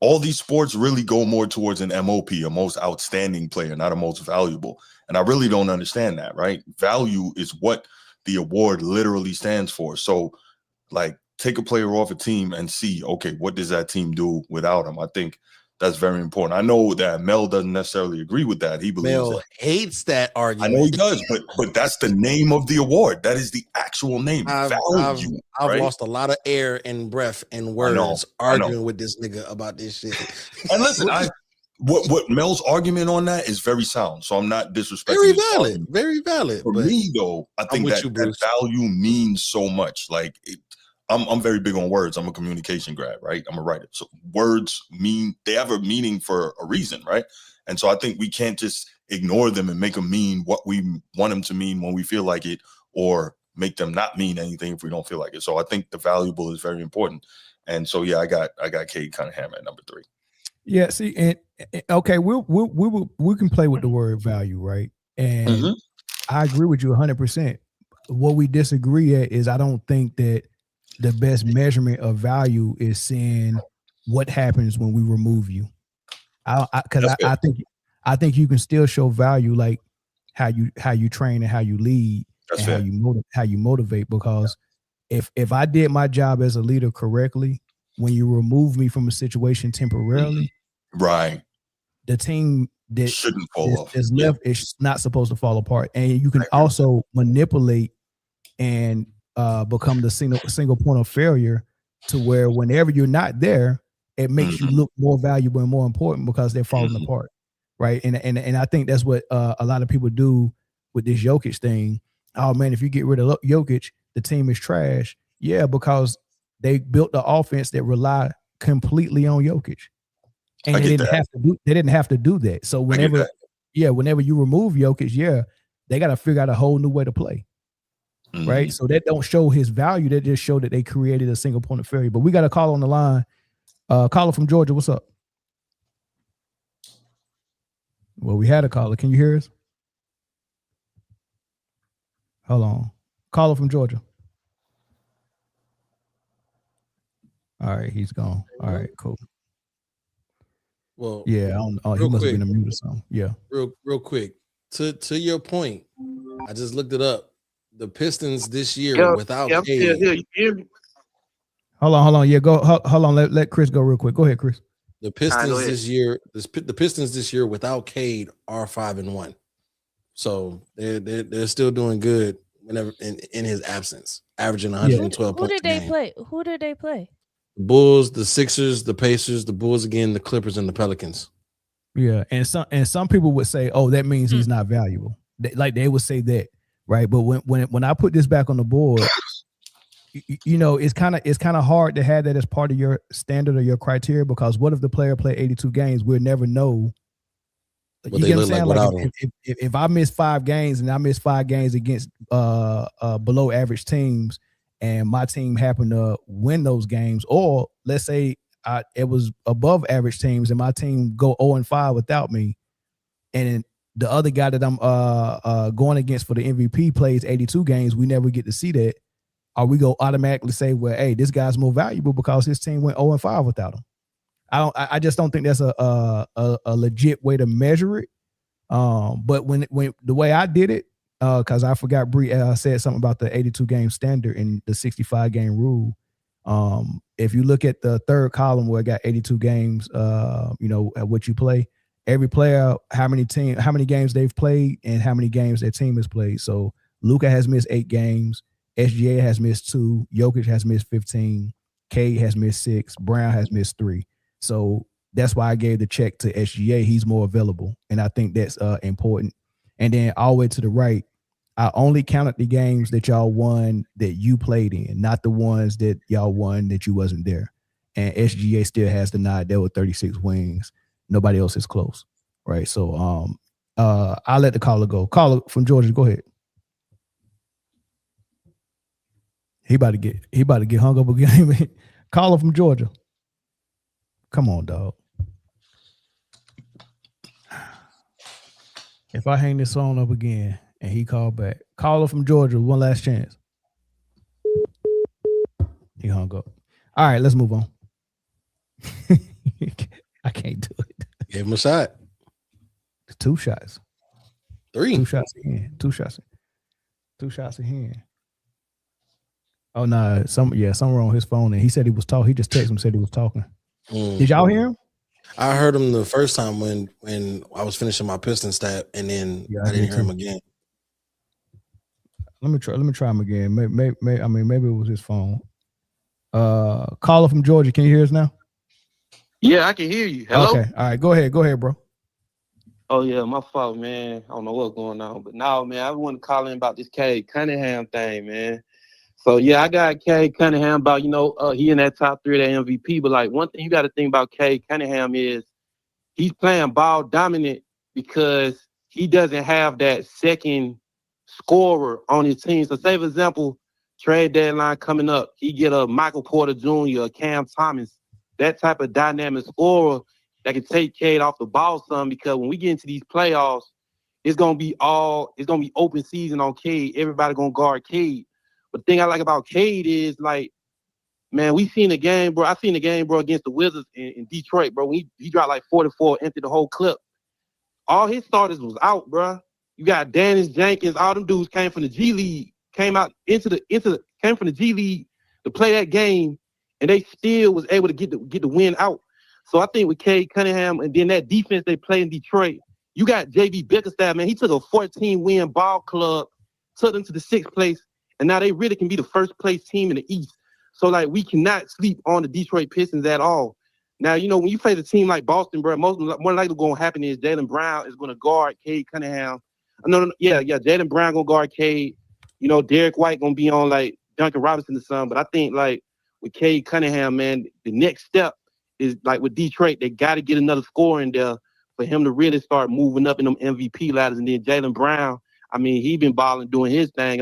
all these sports really go more towards an MOP, a most outstanding player, not a most valuable. And I really don't understand that, right? Value is what the award literally stands for. So, like, take a player off a team and see, okay, what does that team do without him? I think that's very important. I know that Mel doesn't necessarily agree with that. He believes Mel hates that argument. I know he does, but that's the name of the award. That is the actual name. I've right? lost a lot of air and breath and words arguing with this nigga about this shit. And listen, what Mel's argument on that is very sound. So I'm not disrespecting. Very valid. Very valid. For me, though, I think that value means so much. Like, I'm very big on words. I'm a communication grad, right? I'm a writer. So words they have a meaning for a reason, right? And so I think we can't just ignore them and make them mean what we want them to mean when we feel like it, or make them not mean anything if we don't feel like it. So I think the valuable is very important. And so, yeah, I got Cade Cunningham at number 3. Yeah, see, and okay, we can play with the word value, right? And I agree with you 100%. What we disagree at is I don't think that the best measurement of value is seeing what happens when we remove you. I think you can still show value, like how you train and how you lead, That's and how you motivate. Because if I did my job as a leader correctly, when you remove me from a situation temporarily, right, the team that shouldn't fall off. Is left is not supposed to fall apart. And you can also manipulate and become the single point of failure, to where whenever you're not there, it makes you look more valuable and more important because they're falling apart, right? And I think that's what a lot of people do with this Jokic thing. Oh man, if you get rid of Jokic, the team is trash. Yeah, because they built the offense that rely completely on Jokic, and they didn't have to do that. So whenever you remove Jokic, they got to figure out a whole new way to play. Right, so that don't show his value. That just show that they created a single point of failure. But we got a call on the line. Caller from Georgia, what's up? Well, we had a caller. Can you hear us? Hold on, caller from Georgia. All right, he's gone. All right, cool. Well, yeah, I don't. Oh, he must have been a mute or something. Yeah. Real quick. To your point, I just looked it up. The Pistons this year without Cade. Hold on. Yeah, go. Hold on. Let Chris go real quick. Go ahead, Chris. The Pistons this year. The Pistons this year without Cade are 5-1. So they're still doing good whenever in his absence, averaging 112 points. Who did they play? The Bulls, the Sixers, the Pacers, the Bulls again, the Clippers, and the Pelicans. Yeah, and some people would say, "Oh, that means he's not valuable." They would say that. Right, but when I put this back on the board, it's kind of hard to have that as part of your standard or your criteria, because what if the player played 82 games? We'll never know. You get what I'm saying? Like if I miss 5 games and I miss 5 games against below average teams, and my team happened to win those games, or let's say it was above average teams and my team go 0-5 without me, and the other guy that I'm going against for the MVP plays 82 games, we never get to see that. Are we go automatically say, well, hey, this guy's more valuable because his team went 0-5 without him? I just don't think that's a legit way to measure it. But when the way I did it, because I forgot Bree said something about the 82 game standard and the 65 game rule. If you look at the third column where I got 82 games, at what you play, every player, how many games they've played and how many games their team has played. So Luka has missed 8 games, SGA has missed 2, Jokic has missed 15, Cade has missed 6, Brown has missed 3. So that's why I gave the check to SGA. He's more available, and I think that's important. And then all the way to the right, I only counted the games that y'all won that you played in, not the ones that y'all won that you wasn't there. And SGA still has the nod. There were 36 wins. Nobody else is close, right? So I'll let the caller go. Caller from Georgia, go ahead. He about to get hung up again. Caller from Georgia. Come on, dog. If I hang this phone up again and he called back, caller from Georgia, one last chance. He hung up. All right, let's move on. I can't do it. Give him a shot. 2 shots. 3. 2 shots in. 2 shots. 2 shots in hand. Oh no, something wrong with his phone. And he said he was talking. He just texted him, said he was talking. Did y'all hear him? I heard him the first time when I was finishing my piston stat, and then I didn't hear him again. Let me try him again. Maybe it was his phone. Caller from Georgia, can you hear us now? Yeah, I can hear you. Hello? Okay. All right. Go ahead, bro. Oh, yeah, my fault, man. I don't know what's going on. But no, man, I want to call in about this Cade Cunningham thing, man. So, yeah, I got Cade Cunningham about, he in that top 3 of that MVP. But, like, one thing you got to think about Cade Cunningham is he's playing ball dominant because he doesn't have that second scorer on his team. So, say, for example, trade deadline coming up, he get a Michael Porter Jr., a Cam Thomas, that type of dynamic scorer that can take Cade off the ball some, because when we get into these playoffs, it's gonna be open season on Cade. Everybody gonna guard Cade. But the thing I like about Cade is, like, man, we seen the game, bro. I seen the game, bro, against the Wizards in Detroit, bro. He dropped like 44, emptied the whole clip. All his starters was out, bro. You got Dennis Jenkins, all them dudes came from the G League, came from the G League to play that game, and they still was able to get the win out. So I think with Cade Cunningham and then that defense they play in Detroit, you got JB Bickerstaff, man. He took a 14-win ball club, took them to the 6th place, and now they really can be the first place team in the East. So, like, we cannot sleep on the Detroit Pistons at all. Now, when you play the team like Boston, bro, more likely going to happen is Jaylen Brown is going to guard Cade Cunningham. Jaylen Brown going to guard Cade. Derrick White going to be on, like, Duncan Robinson or something. But I think, like, with Cade Cunningham, man, the next step is, like, with Detroit, they got to get another scorer in there for him to really start moving up in them MVP ladders. And then Jaylen Brown, he been balling, doing his thing.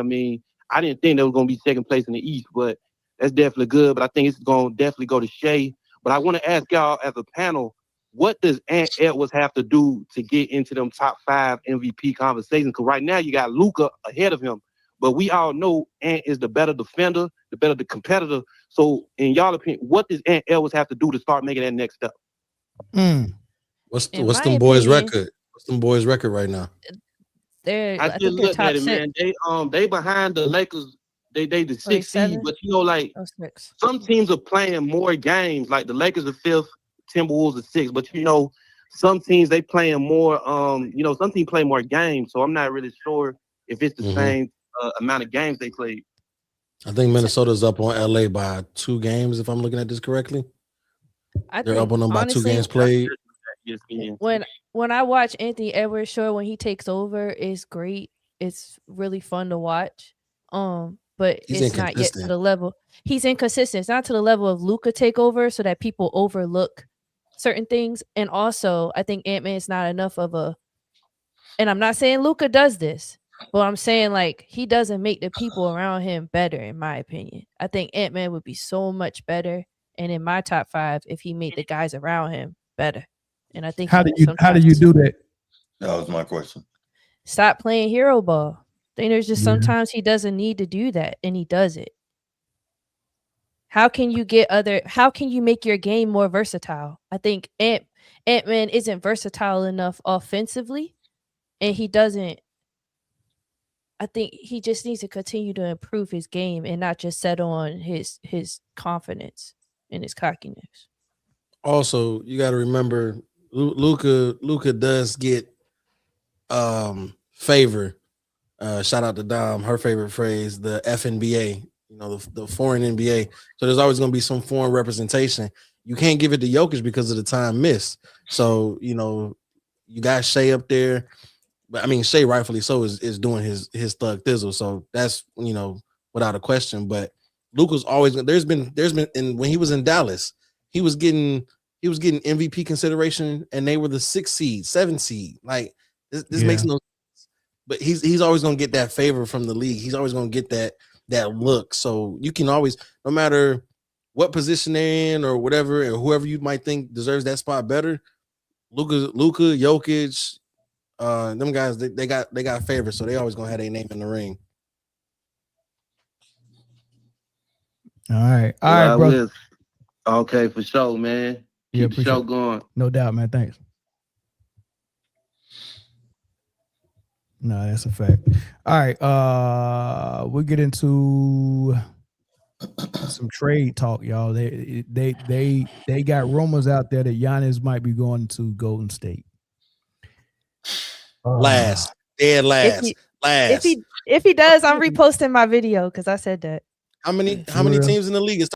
I didn't think they was going to be 2nd place in the East, but that's definitely good. But I think it's going to definitely go to Shea. But I want to ask y'all as a panel, what does Ant Edwards have to do to get into them top 5 MVP conversations? Because right now you got Luka ahead of him. But we all know Ant is the better defender, the better the competitor. So in y'all opinion, what does Ant Edwards have to do to start making that next step? What's them boys' record? What's them boys' record right now? I just looked at it, man. They behind the Lakers. They the 6th seed, but some teams are playing more games. Like the Lakers are 5th, Timberwolves are 6th. But some teams they playing more. Some teams play more games. So I'm not really sure if it's the same amount of games they played. I think Minnesota's up on LA by 2 games, if I'm looking at this correctly. They're up on them by 2 games played. When I watch Anthony Edwards show when he takes over, it's great. It's really fun to watch. But it's not yet to the level. He's inconsistent. It's not to the level of Luka takeover, so that people overlook certain things. And also, I think Ant-Man is not enough of a. And I'm not saying Luka does this, but I'm saying, like, he doesn't make the people around him better, in my opinion. I think Ant-Man would be so much better, and in my top 5, if he made the guys around him better. And I think how do you do that? That was my question. Stop playing hero ball. I think there's just sometimes he doesn't need to do that, and he does it. How can you make your game more versatile? I think Ant-Man isn't versatile enough offensively, and he doesn't. I think he just needs to continue to improve his game and not just settle on his confidence and his cockiness. Also, you got to remember, Luka does get favor. Shout out to Dom, her favorite phrase, the FNBA, the foreign NBA. So there's always going to be some foreign representation. You can't give it to Jokic because of the time missed. So, you got Shea up there. But I mean, Shea rightfully so is doing his thug thizzle. So that's, without a question. But Luka's always, there's been, and when he was in Dallas, he was getting MVP consideration and they were the 6th seed, 7th seed. Like this makes no sense. But he's always gonna get that favor from the league. He's always gonna get that look. So you can always, no matter what position they're in or whatever, and whoever you might think deserves that spot better, Luka, Jokic, them guys, they got favor, so they always gonna have their name in the ring. All right, bro. Okay, for sure, man. Keep the show going. No doubt, man. Thanks. No, that's a fact. All right, we'll get into some trade talk, y'all. They got rumors out there that Giannis might be going to Golden State. Last. If he does, I'm reposting my video because I said that. How many teams in the league is?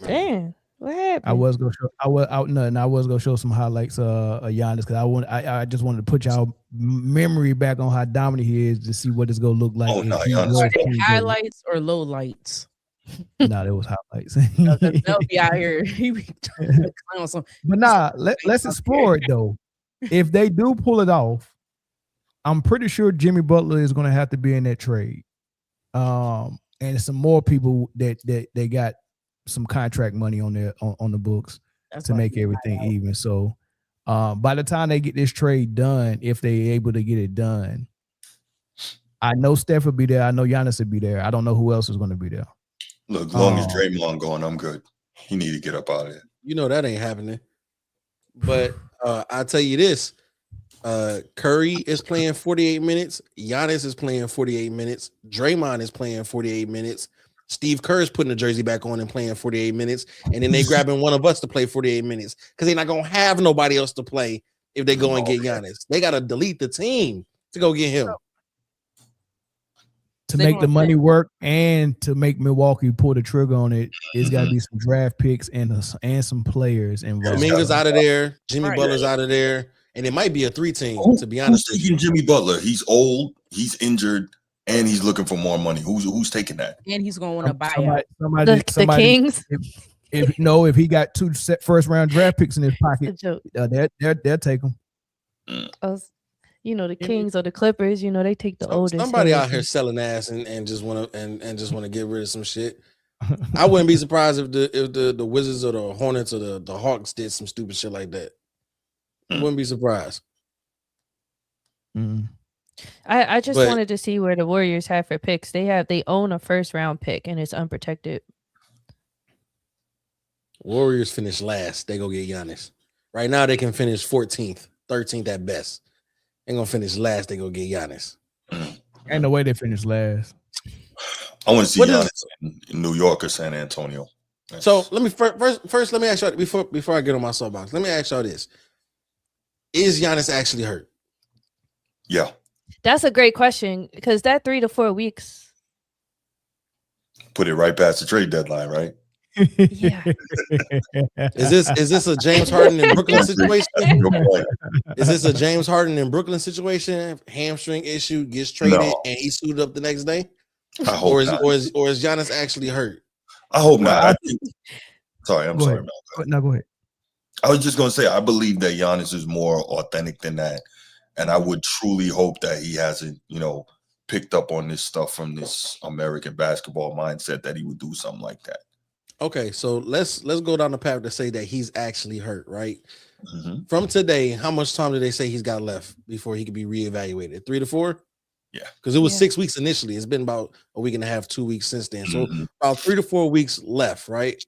Damn, what happened? I was gonna show some highlights of Giannis because I just wanted to put y'all memory back on how dominant he is to see what it's gonna look like. Are they highlights or low lights? No, there was highlights. They'll be out here. But nah, let's explore it though. If they do pull it off, I'm pretty sure Jimmy Butler is gonna have to be in that trade. And some more people that they got some contract money on the books to make everything even. So by the time they get this trade done, if they're able to get it done, I know Steph will be there. I know Giannis will be there. I don't know who else is going to be there. Look, as long as Draymond going, I'm good. He need to get up out of here. You know that ain't happening. But I'll tell you this. Curry is playing 48 minutes. Giannis is playing 48 minutes. Draymond is playing 48 minutes. Steve Kerr is putting the jersey back on and playing 48 minutes. And then they grabbing one of us to play 48 minutes because they're not going to have nobody else to play if they go and get Giannis. They got to delete the team to go get him. To make the money work and to make Milwaukee pull the trigger on it, it's got to be some draft picks and some players involved. Kuminga's out of there. Jimmy Butler's out of there. And it might be a 3-team, to be honest. Who's taking Jimmy Butler? He's old, he's injured, and he's looking for more money. Who's taking that? And he's going to want to buy out. The Kings. If he got 2 first round draft picks in his pocket, they'll take them. The Kings or the Clippers, they take the oldest. Somebody out here selling ass and just want to get rid of some shit. I wouldn't be surprised if the Wizards or the Hornets or the Hawks did some stupid shit like that. I wouldn't be surprised. I just wanted to see where the Warriors have for picks. They own a first round pick and it's unprotected. Warriors finish last. They go get Giannis. Right now they can finish 14th, 13th at best. They're gonna finish last. They go get Giannis. Ain't no way they finish last. I want to see Giannis in New York or San Antonio. So let me first let me ask y'all before I get on my soapbox. Let me ask y'all this: is Giannis actually hurt? Yeah, that's a great question because that 3 to 4 weeks put it right past the trade deadline, right? Yeah. Is this a James Harden in Brooklyn situation? Is this a James Harden in Brooklyn situation? Hamstring issue, gets traded, and he suited up the next day? I hope not. Or is Giannis actually hurt? I hope not. Sorry, I'm sorry. No, go ahead. I was just gonna say I believe that Giannis is more authentic than that, and I would truly hope that he hasn't, picked up on this stuff from this American basketball mindset that he would do something like that. Okay, so let's go down the path to say that he's actually hurt, right? From today, how much time did they say he's got left before he could be reevaluated? 3 to 4? Yeah, because it was 6 weeks initially. It's been about a week and a half, 2 weeks since then. So about 3 to 4 weeks left, right?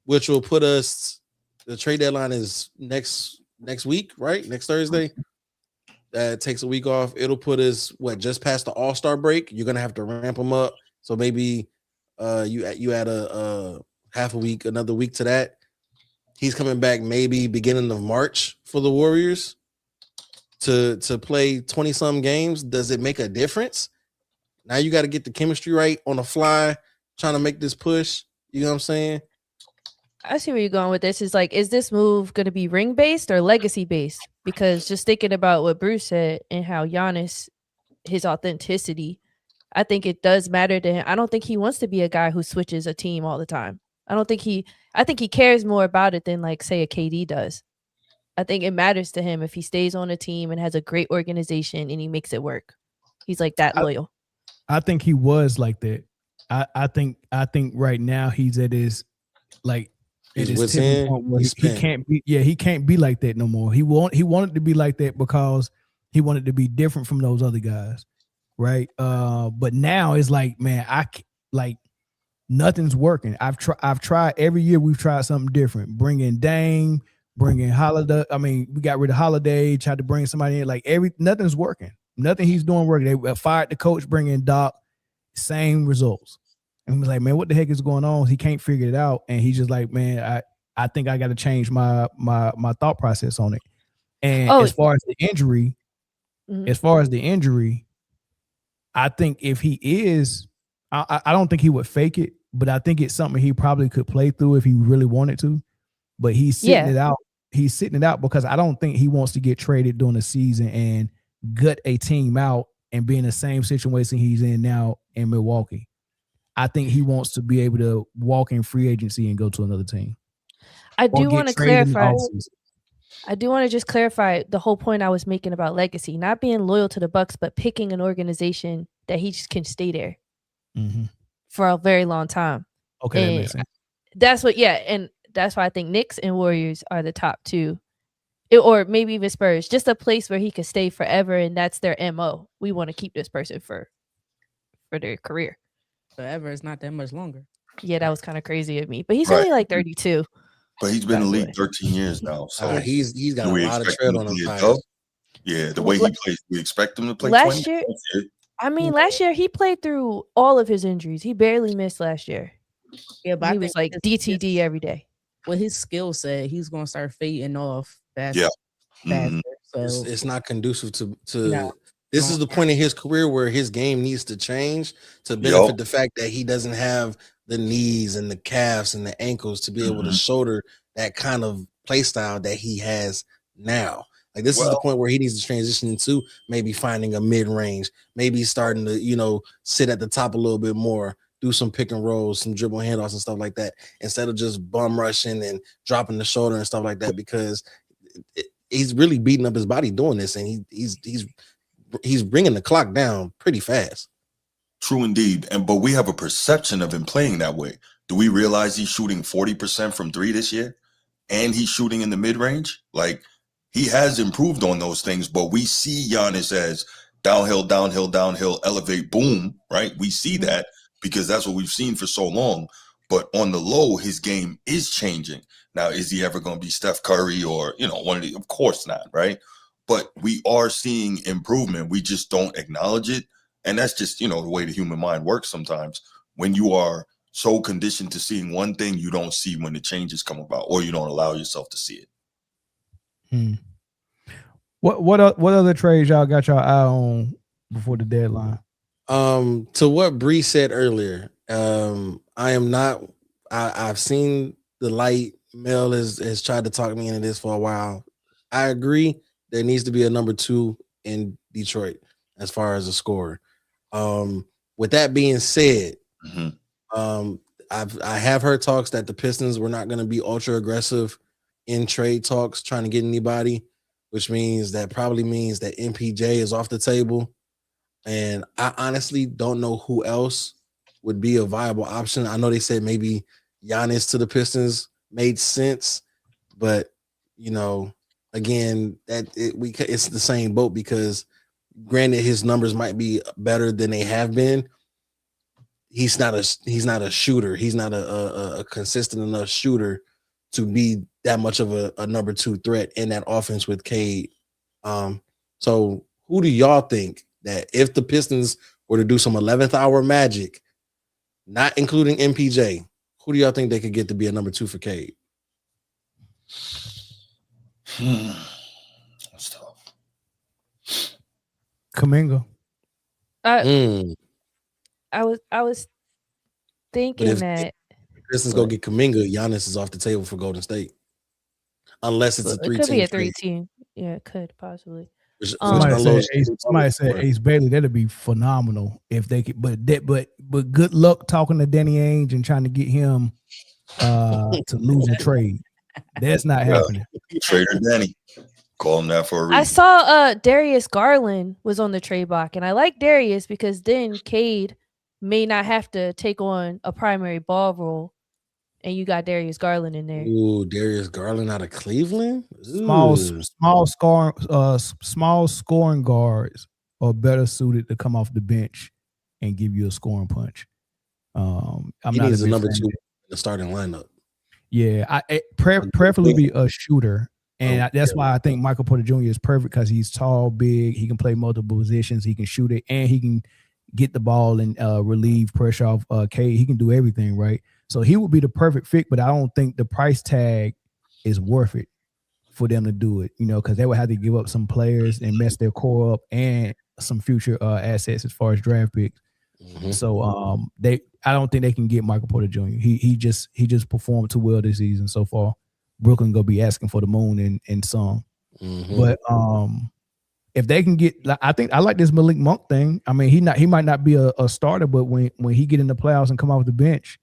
Which will put us. The trade deadline is next week, right? Next Thursday. that takes a week off, it'll put us just past the All-Star break. You're gonna have to ramp him up. So maybe you add a half a week, another week to that. He's coming back maybe beginning of March for the Warriors to play 20-some games. Does it make a difference? Now you got to get the chemistry right on the fly, trying to make this push. You know what I'm saying? I see where you're going with this. Is like, is this move going to be ring based or legacy based? Because just thinking about what Bruce said and how Giannis, his authenticity, I think it does matter to him. I don't think he wants to be a guy who switches a team all the time. I think he cares more about it than like say a KD does. I think it matters to him if he stays on a team and has a great organization and he makes it work. He's like that loyal. I think he was like that. I think right now he's at his like at his tipping point where he can't be. Yeah, he can't be like that no more. He wanted to be like that because he wanted to be different from those other guys, right? But now it's like, man, nothing's working. I've tried every year. We've tried something different. Bringing Dame, bringing Holiday. I mean, we got rid of Holiday. Tried to bring somebody in. Like nothing's working. Nothing he's doing working. They fired the coach, bringing Doc. Same results. And he was like, man, what the heck is going on? He can't figure it out. And he's just like, man, I think I got to change my thought process on it. And as far as the injury, I think if he is, I don't think he would fake it, but I think it's something he probably could play through if he really wanted to. But he's sitting it out. He's sitting it out because I don't think he wants to get traded during the season and gut a team out and be in the same situation he's in now in Milwaukee. I think he wants to be able to walk in free agency and go to another team. I do want to clarify. I do want to just clarify the whole point I was making about legacy, not being loyal to the Bucks, but picking an organization that he just can stay there for a very long time. Okay, that makes sense. That's what, and that's why I think Knicks and Warriors are the top two, or maybe even Spurs. Just a place where he could stay forever, and that's their MO. We want to keep this person for their career. Forever is not that much longer. Yeah, that was kind of crazy of me, but he's only like 32. But he's been in the league 13 years now, so he's got a lot of tread on him. Yeah, the way he plays, we expect him to play last 20. year. I mean, last year he played through all of his injuries. He barely missed last year. Yeah, but he was like DTD every day. With his skill set, he's going to start fading off faster. Yeah, So it's not conducive to. This is the point in his career where his game needs to change to benefit the fact that he doesn't have the knees and the calves and the ankles to be able to shoulder that kind of play style that he has now. Like this is the point where he needs to transition into maybe finding a mid-range, maybe starting to, sit at the top a little bit more, do some pick and rolls, some dribble handoffs and stuff like that, instead of just bum rushing and dropping the shoulder and stuff like that, because he's really beating up his body doing this, and he's bringing the clock down pretty fast. True indeed. But we have a perception of him playing that way. Do we realize he's shooting 40% from three this year? And he's shooting in the mid-range? Like, he has improved on those things, but we see Giannis as downhill, downhill, downhill, elevate, boom, right? We see that because that's what we've seen for so long. But on the low, his game is changing. Now, is he ever going to be Steph Curry or, one of the, of course not, right? But we are seeing improvement. We just don't acknowledge it. And that's just, the way the human mind works sometimes. When you are so conditioned to seeing one thing, you don't see when the changes come about, or you don't allow yourself to see it. What other trades y'all got your eye on before the deadline? To what Bree said earlier, I've seen the light. Mel has tried to talk me into this for a while. I agree. There needs to be a number 2 in Detroit as far as a scorer. With that being said, I have heard talks that the Pistons were not going to be ultra aggressive in trade talks trying to get anybody, which means that MPJ is off the table. And I honestly don't know who else would be a viable option. I know they said maybe Giannis to the Pistons made sense, but again, it's the same boat, because granted his numbers might be better than they have been. He's not a shooter. He's not a consistent enough shooter to be that much of a number 2 threat in that offense with Cade. So who do y'all think that if the Pistons were to do some 11th hour magic, not including MPJ, who do y'all think they could get to be a number 2 for Cade? That's tough. Kuminga. I was thinking But if that Pistons go get Kuminga, Giannis is off the table for Golden State. Unless it's a 3-team. It could be a trade. 3-team. Yeah, it could possibly. Somebody said Ace Bailey. That'd be phenomenal if they could. But good luck talking to Danny Ainge and trying to get him to lose a trade. That's not happening. Trader Danny. Call him that for a reason. I saw Darius Garland was on the trade block, and I like Darius because then Cade may not have to take on a primary ball role, and you got Darius Garland in there. Ooh, Darius Garland out of Cleveland. Small scoring guards are better suited to come off the bench and give you a scoring punch. He needs a number 2 in the starting lineup. Yeah, preferably be a shooter. And that's why I think Michael Porter Jr. is perfect because he's tall, big. He can play multiple positions. He can shoot it, and he can get the ball and relieve pressure off Cade. He can do everything, right? So he would be the perfect fit, but I don't think the price tag is worth it for them to do it, because they would have to give up some players and mess their core up and some future assets as far as draft picks. Mm-hmm. So I don't think they can get Michael Porter Jr. He just performed too well this season so far. Brooklyn gonna be asking for the moon and some. Mm-hmm. But if they can get, I think I like this Malik Monk thing. I mean, he might not be a starter, but when he get in the playoffs and come off the bench,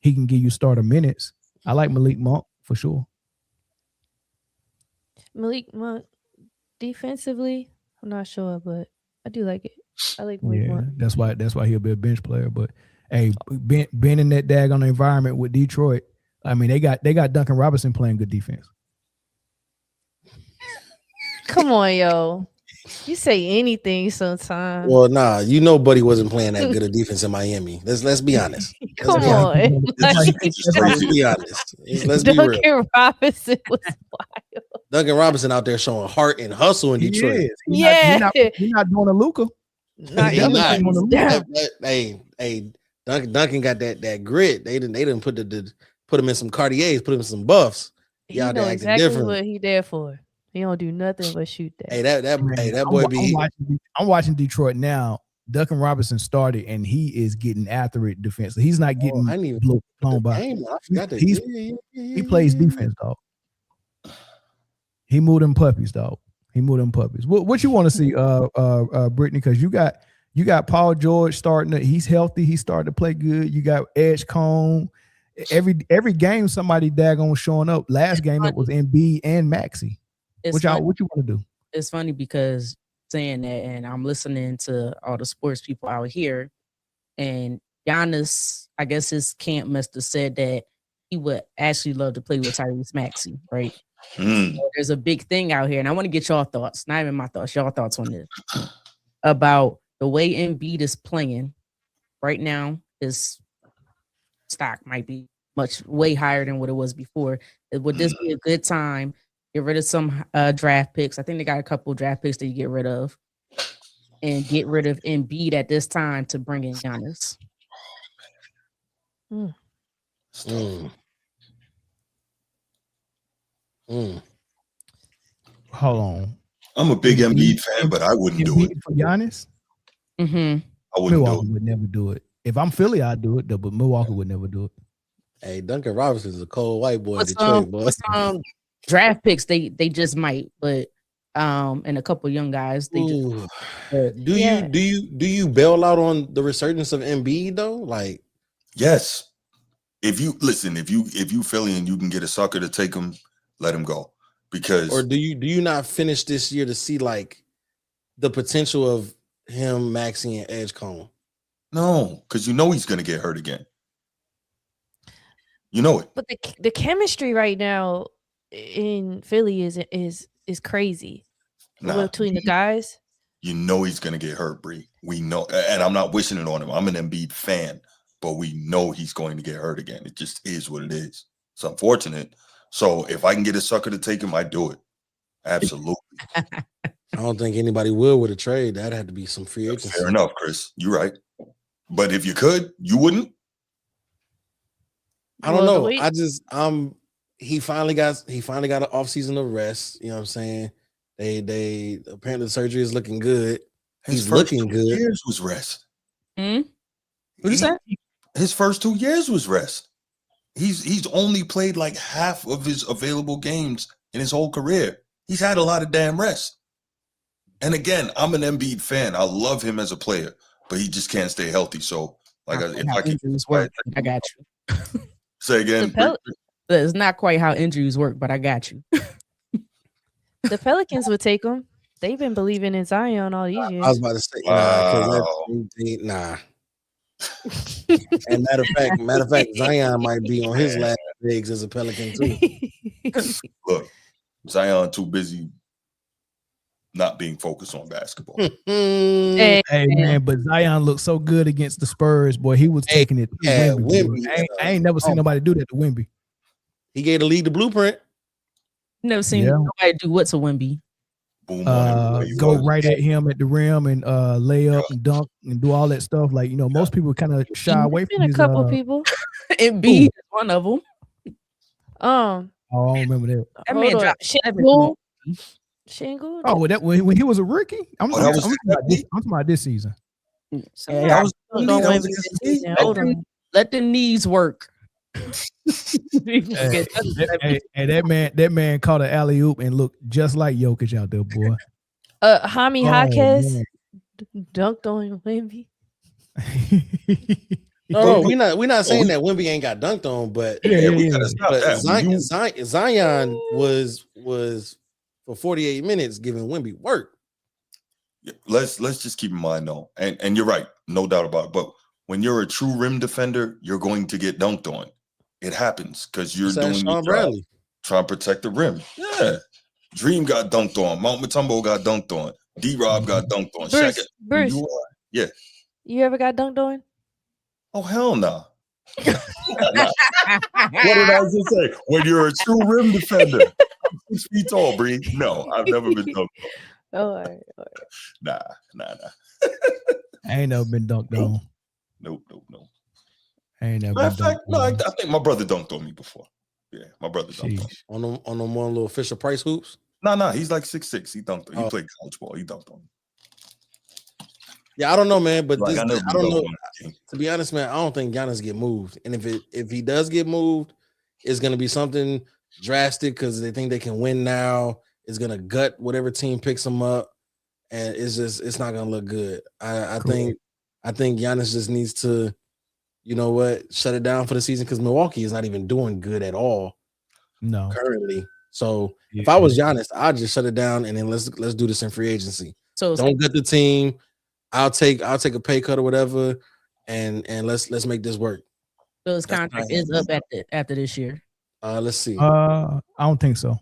he can give you starter minutes. I like Malik Monk for sure. Malik Monk defensively, I'm not sure, but I do like it. I like Malik Monk. That's why he'll be a bench player. But hey, being in that daggone environment with Detroit, I mean, they got Duncan Robinson playing good defense. Come on, yo. You say anything sometimes. Well, nah, Buddy wasn't playing that good of defense in Miami. Let's be honest. Come on. Let's be honest. Let's be real. Duncan Robinson was wild. Duncan Robinson out there showing heart and hustle in Detroit. He's not doing a Luka. Hey, Duncan got that grit. They didn't put him in some Cartiers, put him in some buffs. He know exactly what he there for. He don't do nothing but shoot that. Hey, that boy I'm watching Detroit now. Duncan Robinson started, and he is getting after it defensively. He's not getting blown by. He plays defense, dog. He moved them puppies, dog. What you want to see, Brittany? Because you got Paul George starting. He's healthy. He started to play good. You got Edgecombe. Every game, somebody daggone showing up. Last game it was Embiid and Maxey. What you want to do? It's funny because saying that, and I'm listening to all the sports people out here, and Giannis, I guess his camp must have said that he would actually love to play with Tyrese Maxey, right? So there's a big thing out here, and I want to get y'all thoughts, not even my thoughts, y'all thoughts on this, about the way Embiid is playing right now. His stock might be way higher than what it was before. Would this be a good time? Get rid of some draft picks. I think they got a couple draft picks that you get rid of, and get rid of Embiid at this time to bring in Giannis. Hold on. I'm a big Embiid fan, but I wouldn't do it for Giannis. Mm-hmm. I wouldn't Milwaukee would never do it. If I'm Philly, I'd do it, but Milwaukee would never do it. Hey, Duncan Robinson is a cold white boy in Detroit, boy. Draft picks, they just might, but and a couple young guys. They just, do you bail out on the resurgence of Embiid though? Like, yes. If you Philly and you can get a sucker to take him, let him go. Because or do you not finish this year to see like the potential of him, Maxey, and Edgecombe? No, because he's gonna get hurt again. You know it. But the chemistry right now in Philly is crazy between the guys. He's gonna get hurt, Bree. We know, and I'm not wishing it on him. I'm an Embiid fan, but we know he's going to get hurt again. It just is what it is. It's unfortunate. So if I can get a sucker to take him, I do it. Absolutely. I don't think anybody will with a trade. That'd have to be some free agency. Fair enough, Chris. You're right. But if you could, you wouldn't. I don't know. I just he finally got an offseason of rest. You know what I'm saying? They apparently the surgery is looking good. He's looking good. Years was rest. What'd you say? His first 2 years was rest. He's only played like half of his available games in his whole career. He's had a lot of damn rest. And again, I'm an Embiid fan. I love him as a player, but he just can't stay healthy. So, like, if I can work, I got you. Say again. It's not quite how injuries work, but I got you. The Pelicans would take him. They've been believing in Zion all these years. I was about to say, nah. And matter of fact, Zion might be on his last legs as a Pelican too. Look, Zion too busy not being focused on basketball. Hey man, but Zion looked so good against the Spurs, boy. He was taking it. Wemby. I ain't never seen nobody do that to Wemby. He gave the league the blueprint. Never seen nobody do what to Wemby. Go right at him at the rim and lay up and dunk and do all that stuff. Like, you know, most people kind of shy away from a couple people. And B is one of them. Oh, I don't remember that. That man dropped Shingle. Oh, when he was a rookie? I'm talking about this season. Let the knees work. that man caught an alley oop and looked just like Jokic out there, boy. Hami Jaquez dunked on Wemby. No, we're not saying that Wemby ain't got dunked on, but Zion was for 48 minutes giving Wemby work. Let's just keep in mind though, and you're right, no doubt about it. But when you're a true rim defender, you're going to get dunked on. It happens because you're doing your job, trying to protect the rim. Yeah, Dream got dunked on. Mount Mutombo got dunked on. D-Rob got dunked on. Bruce, yeah. You ever got dunked on? Oh hell no! What did I just say? When you're a true rim defender, 6 feet tall, Bree. No, I've never been dunked on. Oh, all right. Nah. I ain't never been dunked on. Nope. I ain't never Matter been of fact, dunked no, I on. think my brother dunked on me before. Yeah, my brother dunked on them one little Fisher Price hoops. No, he's like 6'6". He dunked. He played college ball. He dunked on me. Yeah, I don't know, man, but Like, I don't know. To be honest, man, I don't think Giannis get moved, and if he does get moved, it's gonna be something drastic because they think they can win now. It's gonna gut whatever team picks him up, and it's not gonna look good. I think Giannis just needs to, you know what, shut it down for the season because Milwaukee is not even doing good at all. No, currently. So if I was Giannis, I'd just shut it down and then let's do this in free agency. So don't get the team. I'll take a pay cut or whatever, and let's make this work. So his contract is up after this year. Let's see. I don't think so.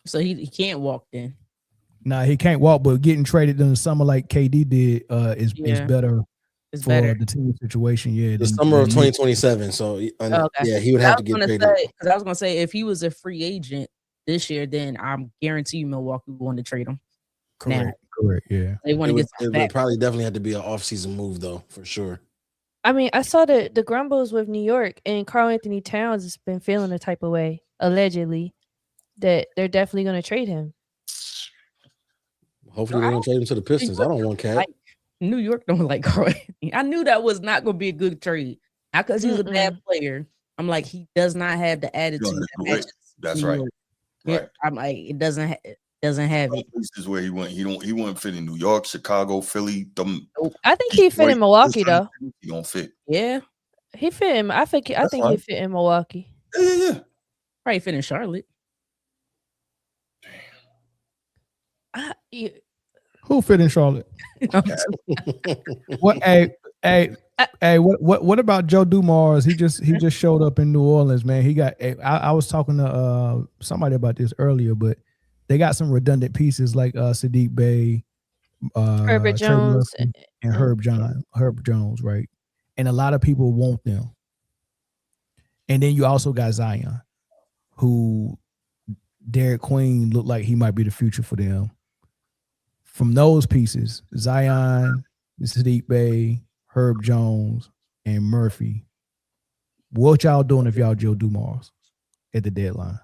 So he can't walk then. Nah, he can't walk, but getting traded in the summer like KD did is better for the team situation. Yeah, the summer of 2027. So he would have to get traded. Because I was gonna say if he was a free agent this year, then I'm guarantee you Milwaukee would want to trade him. Correct. Yeah. They want to get it would probably definitely have to be an off-season move though, for sure. I mean, I saw the grumbles with New York, and Karl Anthony Towns has been feeling a type of way, allegedly, that they're definitely going to trade him. Hopefully they don't trade him to the Pistons. I don't want Cat. Like, New York don't like Karl Anthony. I knew that was not going to be a good trade. Not because he's a bad player. I'm like, he does not have the attitude. That's right. Yeah, I'm like, it doesn't have it. This is where he went. He wouldn't fit in New York, Chicago, Philly. I think he fit in Milwaukee though. He don't fit. Yeah, he fit in. I think he fit in Milwaukee. Yeah. Probably fit in Charlotte. Who fit in Charlotte? What? What about Joe Dumars? He just showed up in New Orleans, man. He got. I was talking to somebody about this earlier, but they got some redundant pieces like Sadiq Bey, Herbert Jones, and Herb Jones, right? And a lot of people want them. And then you also got Zion, who Derek Queen looked like he might be the future for them. from those pieces, Zion, Sadiq Bey, Herb Jones, and Murphy, what y'all doing if y'all Joe Dumars at the deadline?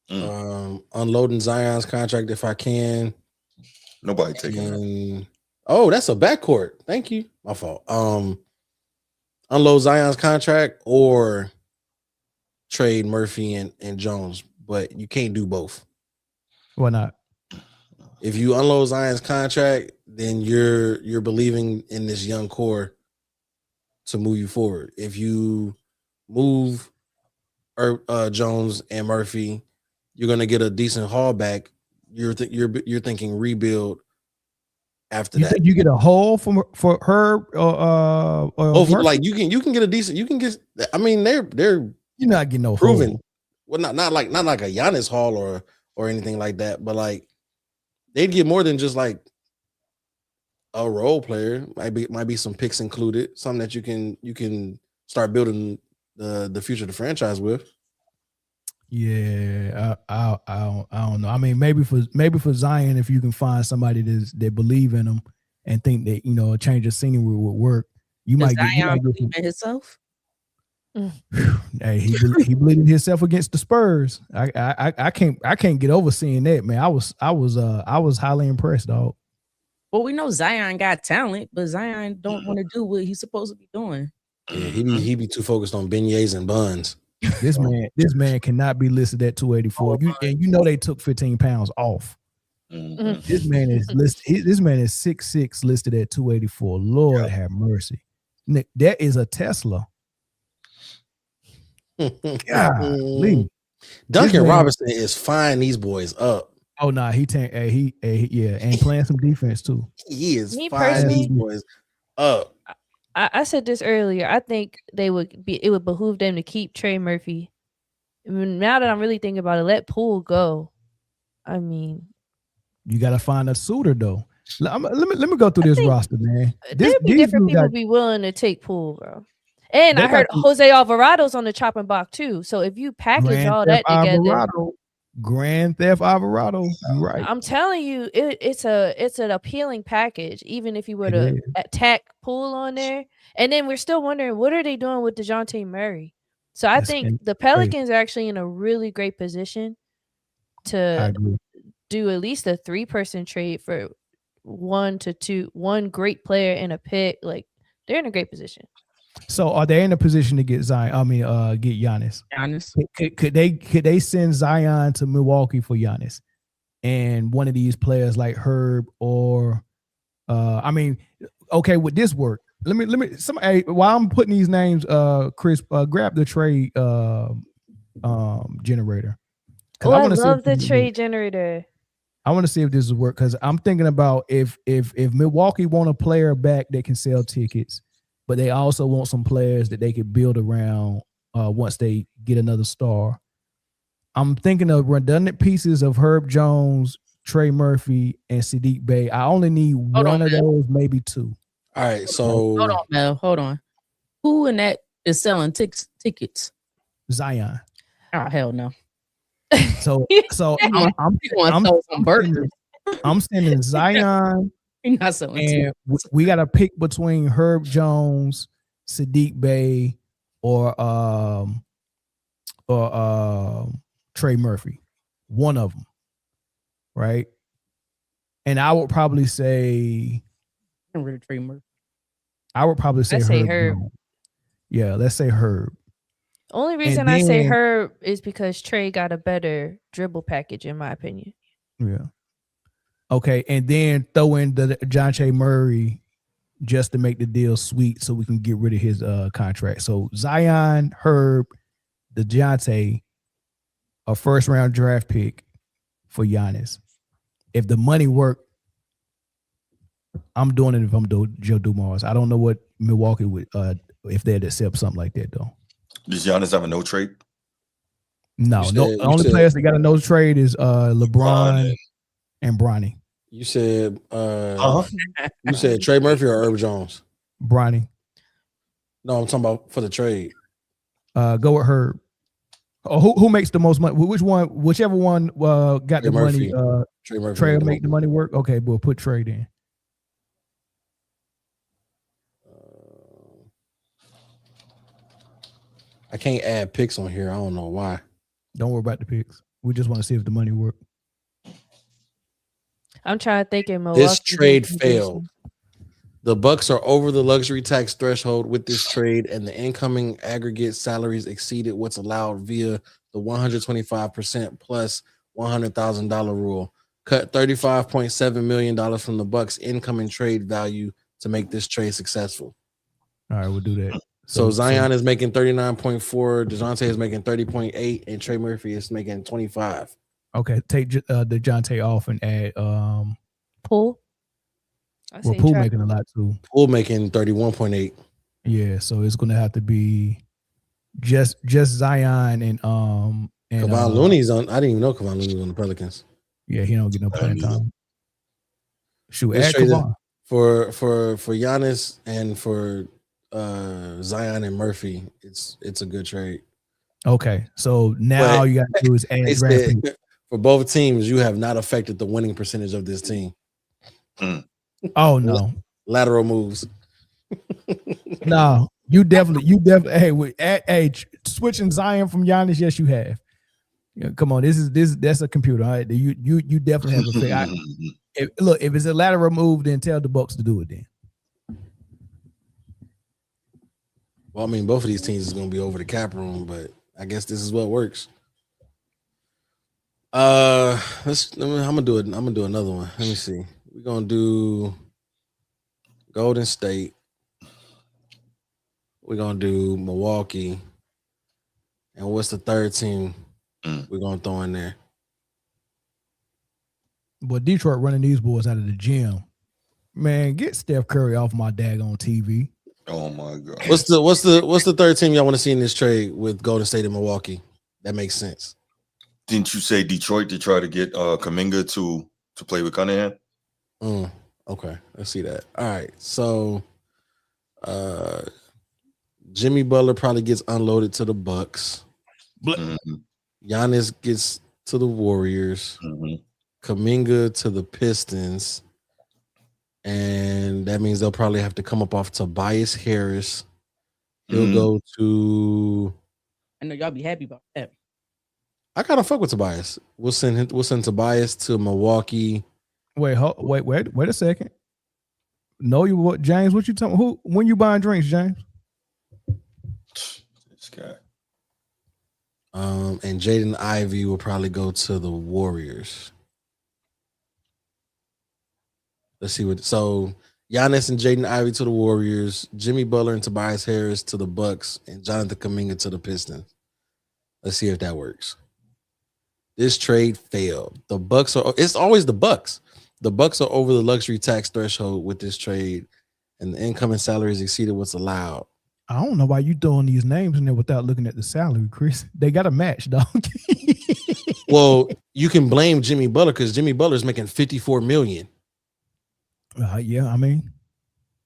Unloading Zion's contract if I can. Nobody taking that. Oh, that's a backcourt. Thank you. My fault. Unload Zion's contract or trade Murphy and Jones, but you can't do both. Why not? If you unload Zion's contract, then you're believing in this young core to move you forward. If you move Jones and Murphy, you're gonna get a decent haul back. You're thinking rebuild after you that. Think you get a haul for Herb or like you can get a decent. You can get. I mean, they're you're not getting no proven. haul. Well, not like a Giannis haul or anything like that, but like they'd get more than just like a role player. Might be some picks included, something that you can start building the future of the franchise with. Yeah, I don't know. I mean, maybe for Zion, if you can find somebody that believe in him and think that a change of scenery would work, you might get believe in himself. Hey, he believed in himself against the Spurs. I can't get over seeing that, man. I was highly impressed, dog. Well, we know Zion got talent, but Zion don't want to do what he's supposed to be doing. Yeah, he be too focused on beignets and buns. This man cannot be listed at 284. You know they took 15 pounds off. This man is listed. This man is 6'6", listed at 284. Lord have mercy. Nick, that is a Tesla. Golly. Duncan Robinson is fine these boys up. Oh no, and playing some defense too. He is fine these boys up. I said this earlier. I think it would behoove them to keep Trey Murphy. I mean, now that I'm really thinking about it, let Poole go. I mean, you got to find a suitor though. Let me go through this roster, man. There'll be different people be willing to take Poole, bro. And I heard Jose Alvarado's on the chopping block too. So if you package all that together, Grand Theft Alvarado, you're right. I'm telling you, it's an appealing package. Even if you were to attack Poole on there, and then we're still wondering what are they doing with DeJounte Murray. So I think the Pelicans are actually in a really great position to do at least a 3-person trade for 1 to 2, one great player and a pick. Like they're in a great position. So are they in a position to get Zion? I mean, get Giannis. Could they send Zion to Milwaukee for Giannis, and one of these players like Herb or, I mean, okay, would this work? Let me. Somebody, while I'm putting these names, Chris, grab the trade generator. Oh, I love the trade generator. I want to see if this will work because I'm thinking about if Milwaukee want a player back that can sell tickets, but they also want some players that they could build around once they get another star. I'm thinking of redundant pieces of Herb Jones, Trey Murphy, and Sadiq Bey. I only need one of those, maybe 2. All right, so hold on, Mel. Hold on. Who in that is selling tickets? Zion. Oh hell no. So I'm sending Zion. And we got to pick between Herb Jones, Sadiq Bey, or Trey Murphy. One of them, right? And I would probably say, Trey Murphy. I would probably say Herb. Yeah, let's say Herb. The only reason I say Herb is because Trey got a better dribble package, in my opinion. Yeah. Okay, and then throw in the DeJounte Murray just to make the deal sweet so we can get rid of his contract. So Zion, Herb, DeJounte, a first-round draft pick for Giannis. If the money worked, I'm doing it if I'm Joe Dumars. I don't know what Milwaukee would, if they'd accept something like that, though. Does Giannis have a no trade? No. The only players that got a no trade is LeBron and Bronny. You said you said Trey Murphy or Herb Jones? Bronny. No, I'm talking about for the trade. Go with Herb. Oh, who makes the most money? Whichever one got Trey the Murphy. money. Trey Murphy Trey will make the money work. Okay, we'll put Trey in. I can't add picks on here. I don't know why. Don't worry about the picks. We just want to see if the money work. I'm trying to think in Milwaukee. This trade failed. The Bucks are over the luxury tax threshold with this trade, and the incoming aggregate salaries exceeded what's allowed via the 125% plus $100,000 rule. Cut $35.7 million from the Bucks' incoming trade value to make this trade successful. All right, we'll do that. So Zion is making 39.4, DeJounte is making 30.8, and Trey Murphy is making 25. Okay, take DeJounte off and add Poole. Well, Poole making a lot too. Poole making 31.8. Yeah, so it's gonna have to be just Zion and Kevon Looney's on. I didn't even know Kevon Looney was on the Pelicans. Yeah, he don't get no playing time. Shoot, This add trade Kevon. for Giannis and for Zion and Murphy, it's a good trade. Okay, so now all you got to do is add draft picks. For both teams, you have not affected the winning percentage of this team. Oh no, lateral moves. No, you definitely. Hey, switching Zion from Giannis. Yes, you have. Yeah, come on, that's a computer. All right, you definitely have a fake. Look, if it's a lateral move, then tell the Bucks to do it. Then. Well, I mean, both of these teams is going to be over the cap room, but I guess this is what works. I'm gonna do it. I'm gonna do another one. Let me see. We're gonna do Golden State. We're gonna do Milwaukee. And what's the third team we're gonna throw in there? But Detroit running these boys out of the gym. Man, get Steph Curry off my daggone TV. Oh my God. What's the third team y'all want to see in this trade with Golden State and Milwaukee? That makes sense. Didn't you say Detroit to try to get Kuminga to play with Cunningham? Okay, let's see that. All right, so Jimmy Butler probably gets unloaded to the Bucks. Giannis gets to the Warriors. Kuminga to the Pistons. And that means they'll probably have to come up off Tobias Harris. He'll go to. I know y'all be happy about that. I kind of fuck with Tobias. We'll send Tobias to Milwaukee. Wait a second. No, James? What you talking? Who? When you buying drinks, James? This guy. And Jaden Ivey will probably go to the Warriors. Let's see so Giannis and Jaden Ivey to the Warriors, Jimmy Butler and Tobias Harris to the Bucks, and Jonathan Kuminga to the Pistons. Let's see if that works. This trade failed. It's always the Bucks. The Bucks are over the luxury tax threshold with this trade, and the incoming salaries exceeded what's allowed. I don't know why you throwing these names in there without looking at the salary, Chris. They got a match, dog. Well, you can blame Jimmy Butler because Jimmy Butler is making $54 million. Yeah, I mean,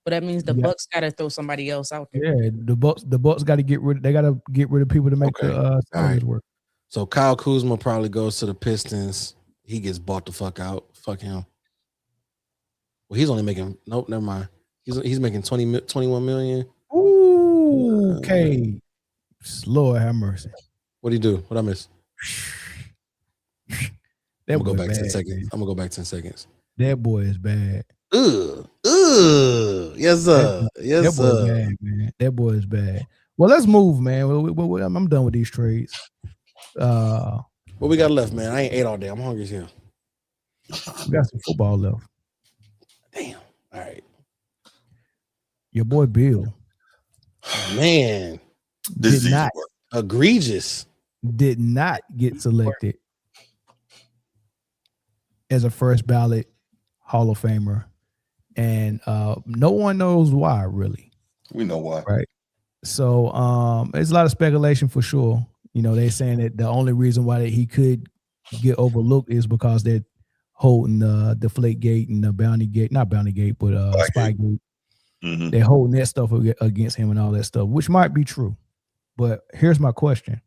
but that means the Bucks got to throw somebody else out there. Yeah, the Bucks got to get rid. They got to get rid of people to make the salaries work. So Kyle Kuzma probably goes to the Pistons. He gets bought the fuck out. Fuck him. Well, he's only making. Nope, never mind. He's making 21 million. Ooh, okay. Lord have mercy. What do you do? What I miss? I'm gonna go back 10 seconds. Man. I'm gonna go back 10 seconds. That boy is bad. Yes, sir. Yes, that boy sir. Bad, man. That boy is bad. Well, let's move, man. I'm done with these trades. What we got left, man? I ain't ate all day. I'm hungry as hell. We got some football left. Damn. All right. Your boy Bill. Man. This is not egregious. Did not get selected as a first ballot Hall of Famer. And no one knows why, really. We know why. Right. So there's a lot of speculation for sure. You know, they're saying that the only reason why that he could get overlooked is because they're holding the Deflategate and the Bounty Gate, not Bounty Gate, but Spygate. They're holding that stuff against him and all that stuff, which might be true. But here's my question.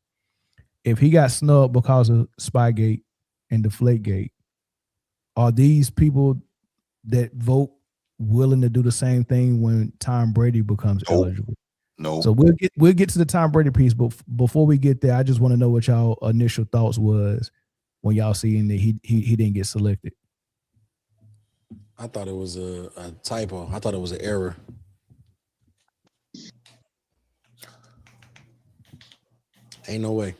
if he got snubbed because of Spygate and Deflategate, are these people that vote willing to do the same thing when Tom Brady becomes eligible? No. So we'll get to the Tom Brady piece, but before we get there, I just want to know what y'all initial thoughts was when y'all seeing that he didn't get selected. I thought it was a typo. I thought it was an error. Ain't no way.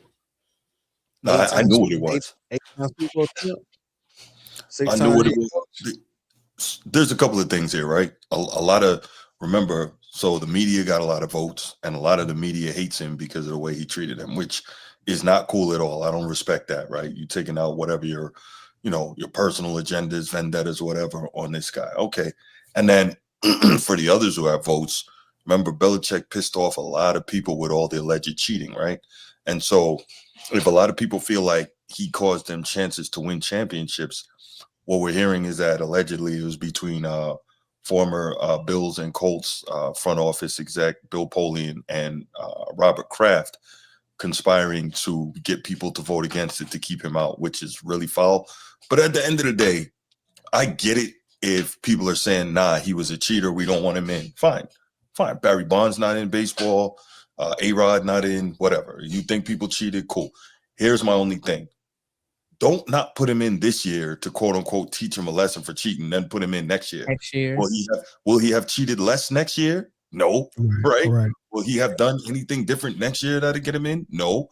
No, I knew what it was. Eight times people I knew what it was. There's a couple of things here, right? A lot of, remember, so the media got a lot of votes, and a lot of the media hates him because of the way he treated them, which is not cool at all. I don't respect that, right? You taking out whatever your personal agendas, vendettas, whatever on this guy. Okay. And then for the others who have votes, remember Belichick pissed off a lot of people with all the alleged cheating, right? And so if a lot of people feel like he caused them chances to win championships, what we're hearing is that allegedly it was between former Bills and Colts front office exec Bill Polian and Robert Kraft conspiring to get people to vote against it to keep him out, which is really foul. But at the end of the day, I get it if people are saying, nah, he was a cheater, we don't want him in. Fine. Barry Bonds not in baseball, A-Rod not in, whatever. You think people cheated? Cool. Here's my only thing. Don't not put him in this year to quote unquote teach him a lesson for cheating, then put him in next year. Will he have cheated less next year? No. Right? Will he have done anything different next year that'll get him in? No.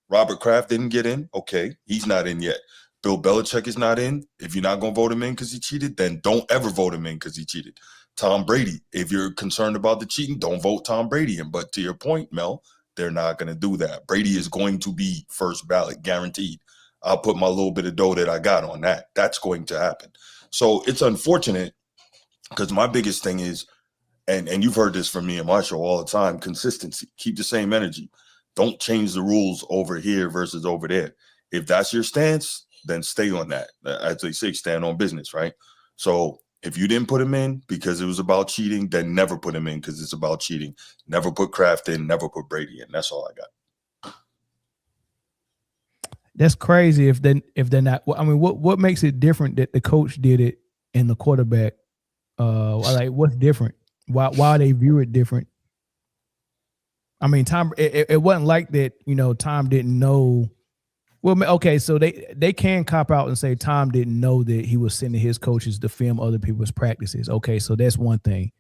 Robert Kraft didn't get in. Okay, he's not in yet. Bill Belichick is not in. If you're not going to vote him in because he cheated, then don't ever vote him in because he cheated. Tom Brady, if you're concerned about the cheating, don't vote Tom Brady in. But to your point, Mel, they're not going to do that. Brady is going to be first ballot, guaranteed. I'll put my little bit of dough that I got on that. That's going to happen. So it's unfortunate because my biggest thing is, and you've heard this from me and my show all the time, consistency. Keep the same energy. Don't change the rules over here versus over there. If that's your stance, then stay on that. As they say, stand on business, right? So if you didn't put him in because it was about cheating, then never put him in because it's about cheating. Never put Kraft in, never put Brady in. That's all I got. That's crazy if they're not. I mean, what makes it different that the coach did it and the quarterback? Like what's different? Why they view it different? I mean, Tom. It wasn't like that. Tom didn't know. Well, okay, so they can cop out and say Tom didn't know that he was sending his coaches to film other people's practices. Okay, so that's one thing.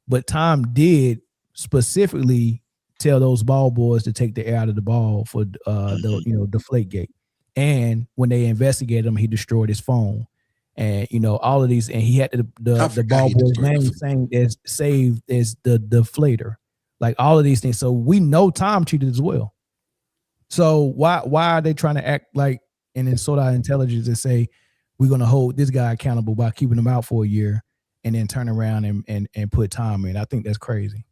But Tom did specifically tell those ball boys to take the air out of the ball for the Deflategate. And when they investigated him, he destroyed his phone. And all of these, and he had the ball boy's name saved as the deflator. Like all of these things. So we know Tom cheated as well. So why are they trying to act like and insult our intelligence and say we're gonna hold this guy accountable by keeping him out for a year and then turn around and put Tom in? I think that's crazy.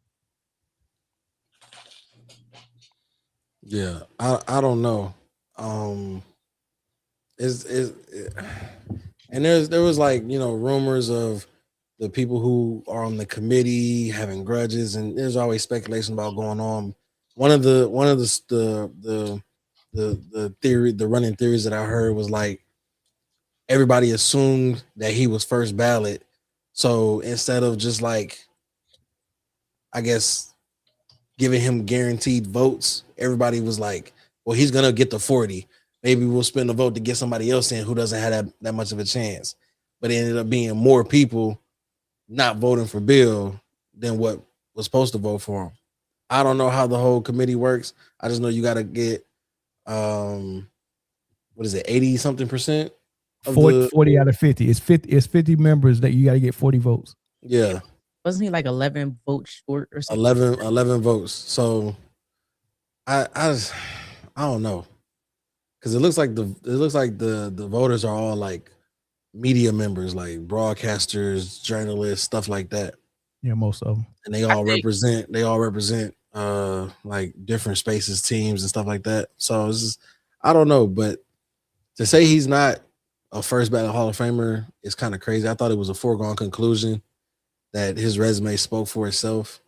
Yeah, I don't know. And there was like rumors of the people who are on the committee having grudges, and there's always speculation about going on. One of the running theories that I heard was like everybody assumed that he was first ballot, so instead of just like I guess giving him guaranteed votes, everybody was like, well, he's gonna get the 40. Maybe we'll spend a vote to get somebody else in who doesn't have that much of a chance. But it ended up being more people not voting for Bill than what was supposed to vote for him. I don't know how the whole committee works. I just know you got to get, 80-something%? 40 out of 50. It's 50 members that you got to get 40 votes. Yeah. Wasn't he like 11 votes short or something? 11 votes. So I don't know. Because it looks like the voters are all like media members, like broadcasters, journalists, stuff like that. Yeah, most of them. And they all represent like different spaces, teams, and stuff like that. So it's just, I don't know, but to say he's not a first ballot Hall of Famer is kind of crazy. I thought it was a foregone conclusion that his resume spoke for itself.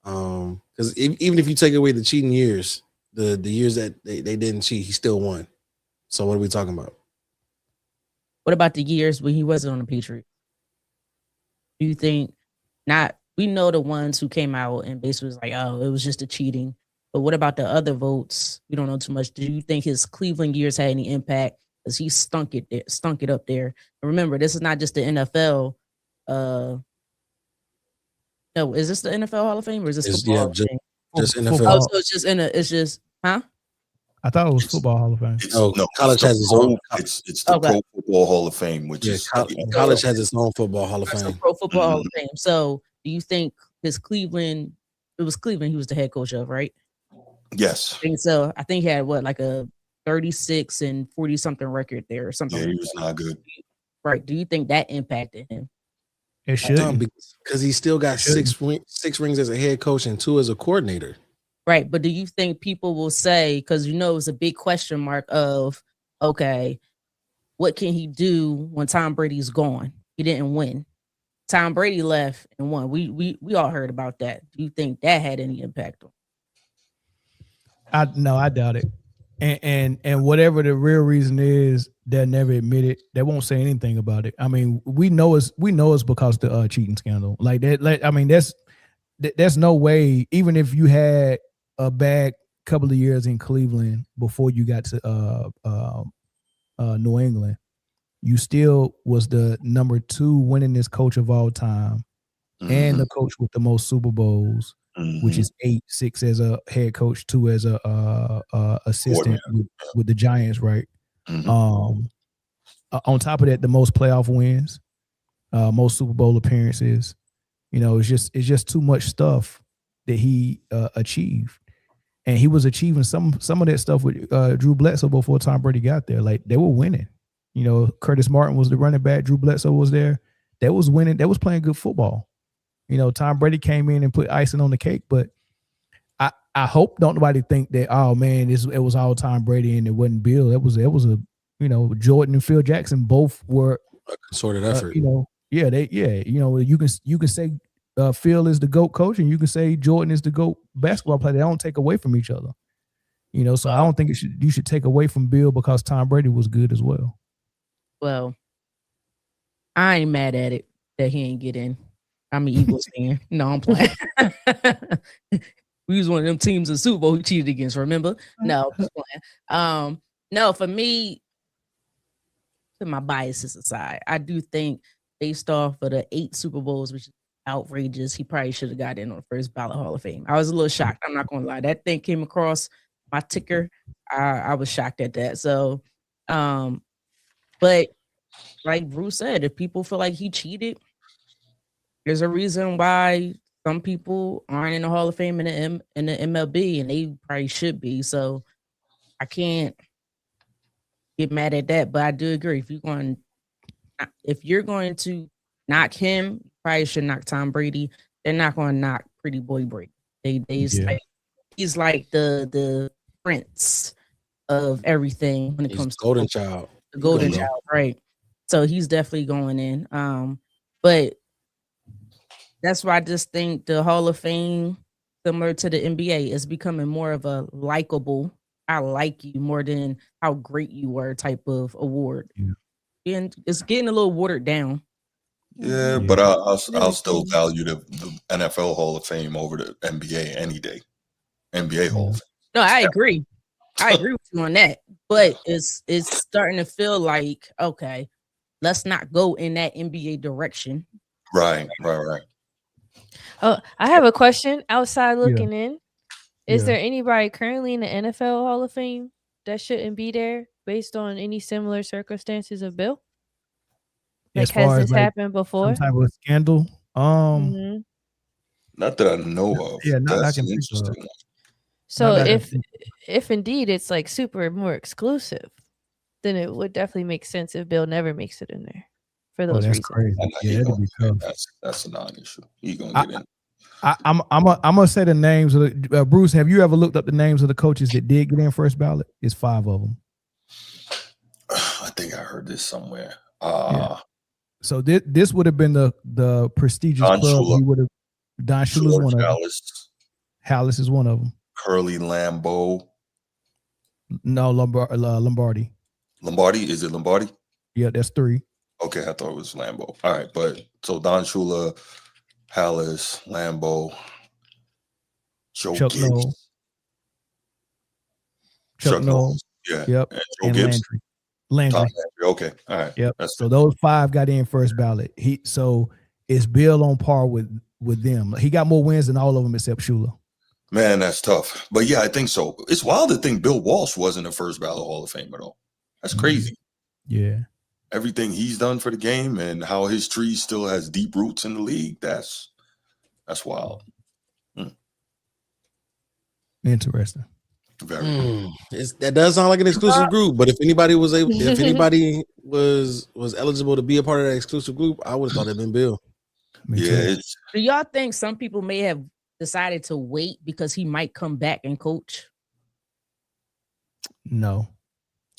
Because even if you take away the cheating years, the years that they didn't cheat, he still won. So what are we talking about? What about the years when he wasn't on the Patriots? Do you think not? We know the ones who came out and basically was like, oh, it was just a cheating. But what about the other votes? We don't know too much. Do you think his Cleveland years had any impact? Because he stunk it up there. And remember, this is not just the NFL. No, is this the NFL Hall of Fame or is this football Hall of Fame? Just NFL. Oh, so it's just huh? I thought it was football Hall of Fame. No, college has its own. It's the Pro Football Hall of Fame, which is college has its own football Hall of Fame. So Pro Football Hall of Fame. So do you think his Cleveland? It was Cleveland. He was the head coach of, right? Yes. I think so. I think he had like a 36 and 40 something record there or something. Yeah, he was not good. Right. Do you think that impacted him? It should, because he still got six rings as a head coach and 2 as a coordinator. Right. But do you think people will say, because it was a big question mark of, okay, what can he do when Tom Brady's gone? He didn't win. Tom Brady left and won. We all heard about that. Do you think that had any impact on him? No, I doubt it. And whatever the real reason is, they'll never admit it. They won't say anything about it. I mean, we know it's because the cheating scandal. Like that. I mean, there's no way. Even if you had a bad couple of years in Cleveland before you got to New England, you still was the number 2 winningest coach of all time, and the coach with the most Super Bowls, which is 8, 6 as a head coach, 2 as a assistant with the Giants, right? On top of that, the most playoff wins, most Super Bowl appearances. It's just too much stuff that he achieved. And he was achieving some of that stuff with Drew Bledsoe before Tom Brady got there. Like, they were winning. Curtis Martin was the running back. Drew Bledsoe was there. They was winning. They was playing good football. Tom Brady came in and put icing on the cake. But I hope don't nobody think that, oh man, it was all Tom Brady and it wasn't Bill. It was a Jordan and Phil Jackson both were a concerted effort. You can say Phil is the GOAT coach, and you can say Jordan is the GOAT basketball player. They don't take away from each other. So I don't think you should take away from Bill because Tom Brady was good as well. Well, I ain't mad at it that he ain't get in. I'm an Eagles fan. No, I'm playing. We was one of them teams in Super Bowl he cheated against, remember? No, I'm just playing. No, for me, put my biases aside, I do think based off of the 8 Super Bowls, which is outrageous, he probably should have got in on the first ballot Hall of Fame. I was a little shocked. I'm not going to lie. That thing came across my ticker. I was shocked at that. So, but like Bruce said, if people feel like he cheated, there's a reason why some people aren't in the Hall of Fame in the MLB, and they probably should be. So I get mad at that, but I do agree. If you're going to knock him, you probably should knock Tom Brady. They're not going to knock Pretty Boy Brady. He's like the prince of everything when it comes to golden child. The golden child, right? So he's definitely going in. But that's why I just think the Hall of Fame, similar to the NBA, is becoming more of a likable, I like you more than how great you were type of award. Yeah. And it's getting a little watered down. Yeah, but I'll still value the NFL Hall of Fame over the NBA any day. NBA Hall of Fame. No, I agree. I agree with you on that. But it's starting to feel like, okay, let's not go in that NBA direction. Right. Oh, I have a question. Outside looking in, is there anybody currently in the NFL Hall of Fame that shouldn't be there based on any similar circumstances of Bill? Like, has this happened before? Some type of scandal? Not that I know of. Yeah, that's an interesting one. So if indeed it's like super more exclusive, then it would definitely make sense if Bill never makes it in there for those reasons. Crazy. Yeah, that'd be tough. That's a non-issue. He's gonna get in. I'm gonna say the names of the Bruce. Have you ever looked up the names of the coaches that did get in first ballot? It's 5 of them. I think I heard this somewhere. So this would have been the prestigious Don club. Shula. He would have. Don Shula is one of them. Hallis. Hallis is one of them. Curly Lambeau. No, Lombardi. Lombardi? Is it Lombardi? Yeah, that's 3. Okay, I thought it was Lambeau. All right, but so Don Shula, Hallis, Lambeau, Joe Chuck Gibbs. Noll. Chuck Noll. Yeah. Yep. And Joe And Gibbs. Landry. Tom Landry. Okay. All right. Yep. So those 5 got in first ballot. So is Bill on par with them? He got more wins than all of them except Shula. Man, that's tough. But yeah, I think so. It's wild to think Bill Walsh wasn't a first ballot Hall of Famer though. That's crazy. Yeah. Everything he's done for the game and how his tree still has deep roots in the league. That's wild. Interesting. That does sound like an exclusive group, but if anybody was eligible to be a part of that exclusive group, I would have thought it'd been Bill. Yeah. Do y'all think some people may have decided to wait because he might come back and coach? No.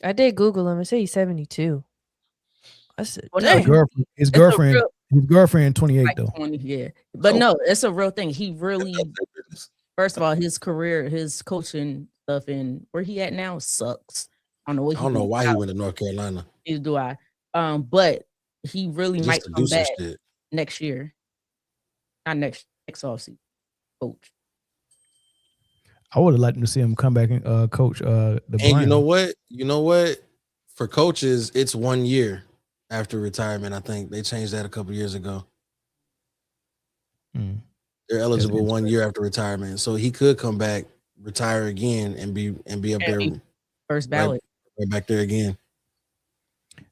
I did Google him and say he's 72. I said, his girlfriend 28 like though. 20, yeah. But no, it's a real thing. He really, first of all, his career, his coaching stuff, and where he at now sucks. I don't know why he went to North Carolina. Neither do I. But he really Just might to come do some back shit. next year. Not next offseason. Coach. I would have liked to see him come back and coach the And Browns. you know what? For coaches, it's 1 year after retirement. I think they changed that a couple years ago. They're eligible 1 year after retirement, so he could come back, retire again, and be up there first ballot, right back there again.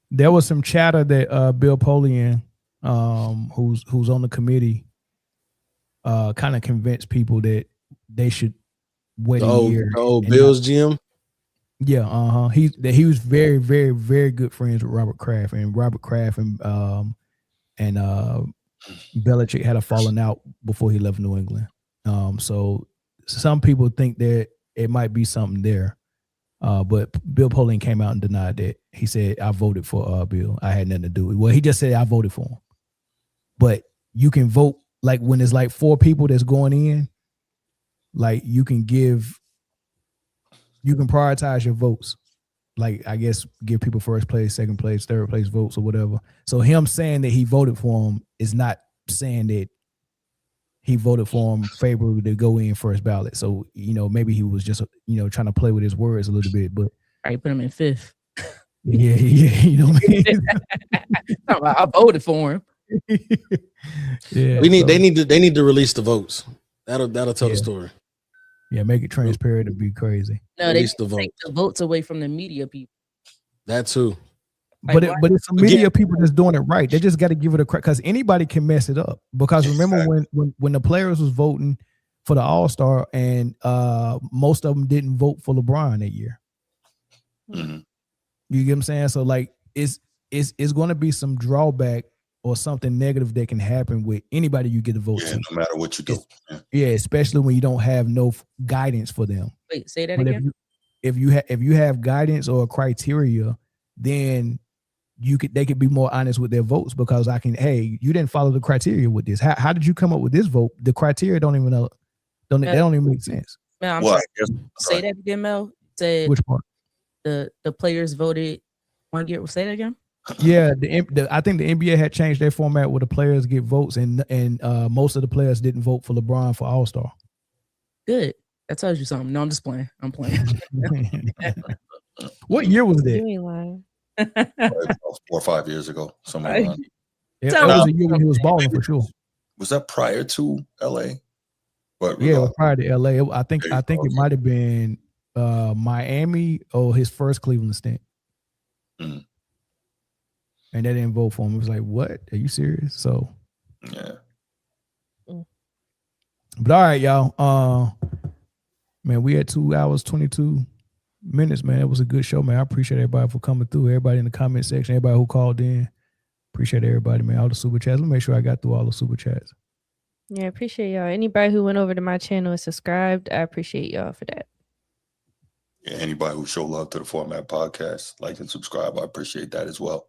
There was some chatter that Bill Polian, who's on the committee, kind of convinced people that they should wait a year. Bill's GM. Yeah, he was very, very, very good friends with Robert Kraft, and Robert Kraft and Belichick had a falling out before he left New England. So some people think that it might be something there. But Bill Polian came out and denied that. He said, I voted for Bill. I had nothing to do with it. Well, he just said I voted for him. But you can vote, like when there's like 4 people that's going in, like you can prioritize your votes. Like, I guess give people first place, second place, third place votes or whatever. So him saying that he voted for him is not saying that he voted for him favorably to go in first ballot. So, maybe he was just, trying to play with his words a little bit, but I put him in 5th. Yeah, you know what I mean? I voted for him. Yeah. They need to release the votes. That'll tell the story. Yeah, make it transparent and be crazy. No, they take the votes away from the media people. That too. But it's some media people that's doing it right. They just got to give it a crack because anybody can mess it up. Because remember when the players was voting for the All-Star and most of them didn't vote for LeBron that year. Mm-hmm. You get what I'm saying? So like it's going to be some drawback or something negative that can happen with anybody you get a vote to. No matter what you do. Yeah, especially when you don't have no guidance for them. Wait, say that again. If you have guidance or criteria, then they could be more honest with their votes because hey, you didn't follow the criteria with this. How did you come up with this vote? The criteria don't even make sense. Man, I'm sorry. Say that again, Mel. Said which part? The players voted 1 year. Say that again. Yeah, I think the NBA had changed their format where the players get votes, and most of the players didn't vote for LeBron for All-Star. Good. That tells you something. No, I'm just playing. I'm playing. What year was that? You ain't lying. 4 or 5 years ago. Somewhere around. It was a year when he was balling for sure. Was that prior to LA? But yeah, it was prior to LA. I think it might have been Miami or his first Cleveland stint. Mm. And they didn't vote for him. It was like, what? Are you serious? So yeah. But all right, y'all. Man, we had 2 hours, 22 minutes, man. It was a good show, man. I appreciate everybody for coming through. Everybody in the comment section, everybody who called in. Appreciate everybody, man. All the super chats. Let me make sure I got through all the super chats. Yeah, appreciate y'all. Anybody who went over to my channel and subscribed, I appreciate y'all for that. Yeah, anybody who show love to the Format Podcast, like and subscribe, I appreciate that as well.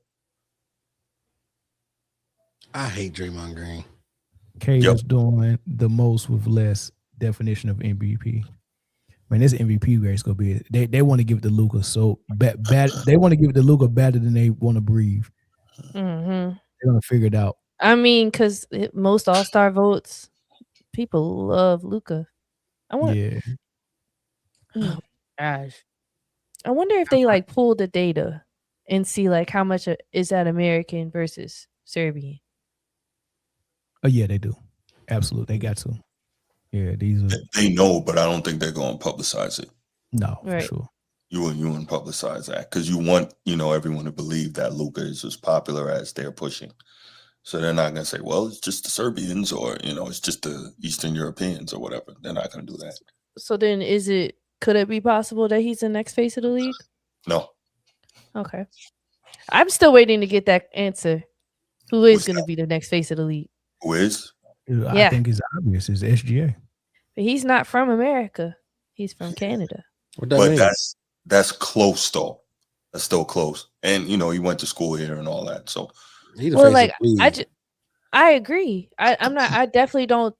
I hate Draymond Green. K is doing the most with less definition of MVP. Man, this MVP race gonna be. They want to give it to Luka so bad. They want to give it to Luka better than they want to breathe. Mm-hmm. They're gonna figure it out. I mean, because most All-Star votes, people love Luka. Yeah. Gosh. I wonder if they like pull the data and see like how much is that American versus Serbian. Oh yeah, they do. Absolutely, they got to. Yeah, these are. They know, but I don't think they're going to publicize it. No, for sure. You wouldn't publicize that because you want everyone to believe that Luka is as popular as they're pushing. So they're not going to say, well, it's just the Serbians or it's just the Eastern Europeans or whatever. They're not going to do that. So then, could it be possible that he's the next face of the league? No. Okay. I'm still waiting to get that answer. Who is going to be the next face of the league? Who is? I think it's obvious. It's SGA. But he's not from America. He's from Canada. But that's close though. That's still close. And he went to school here and all that. So he's I agree. I definitely don't.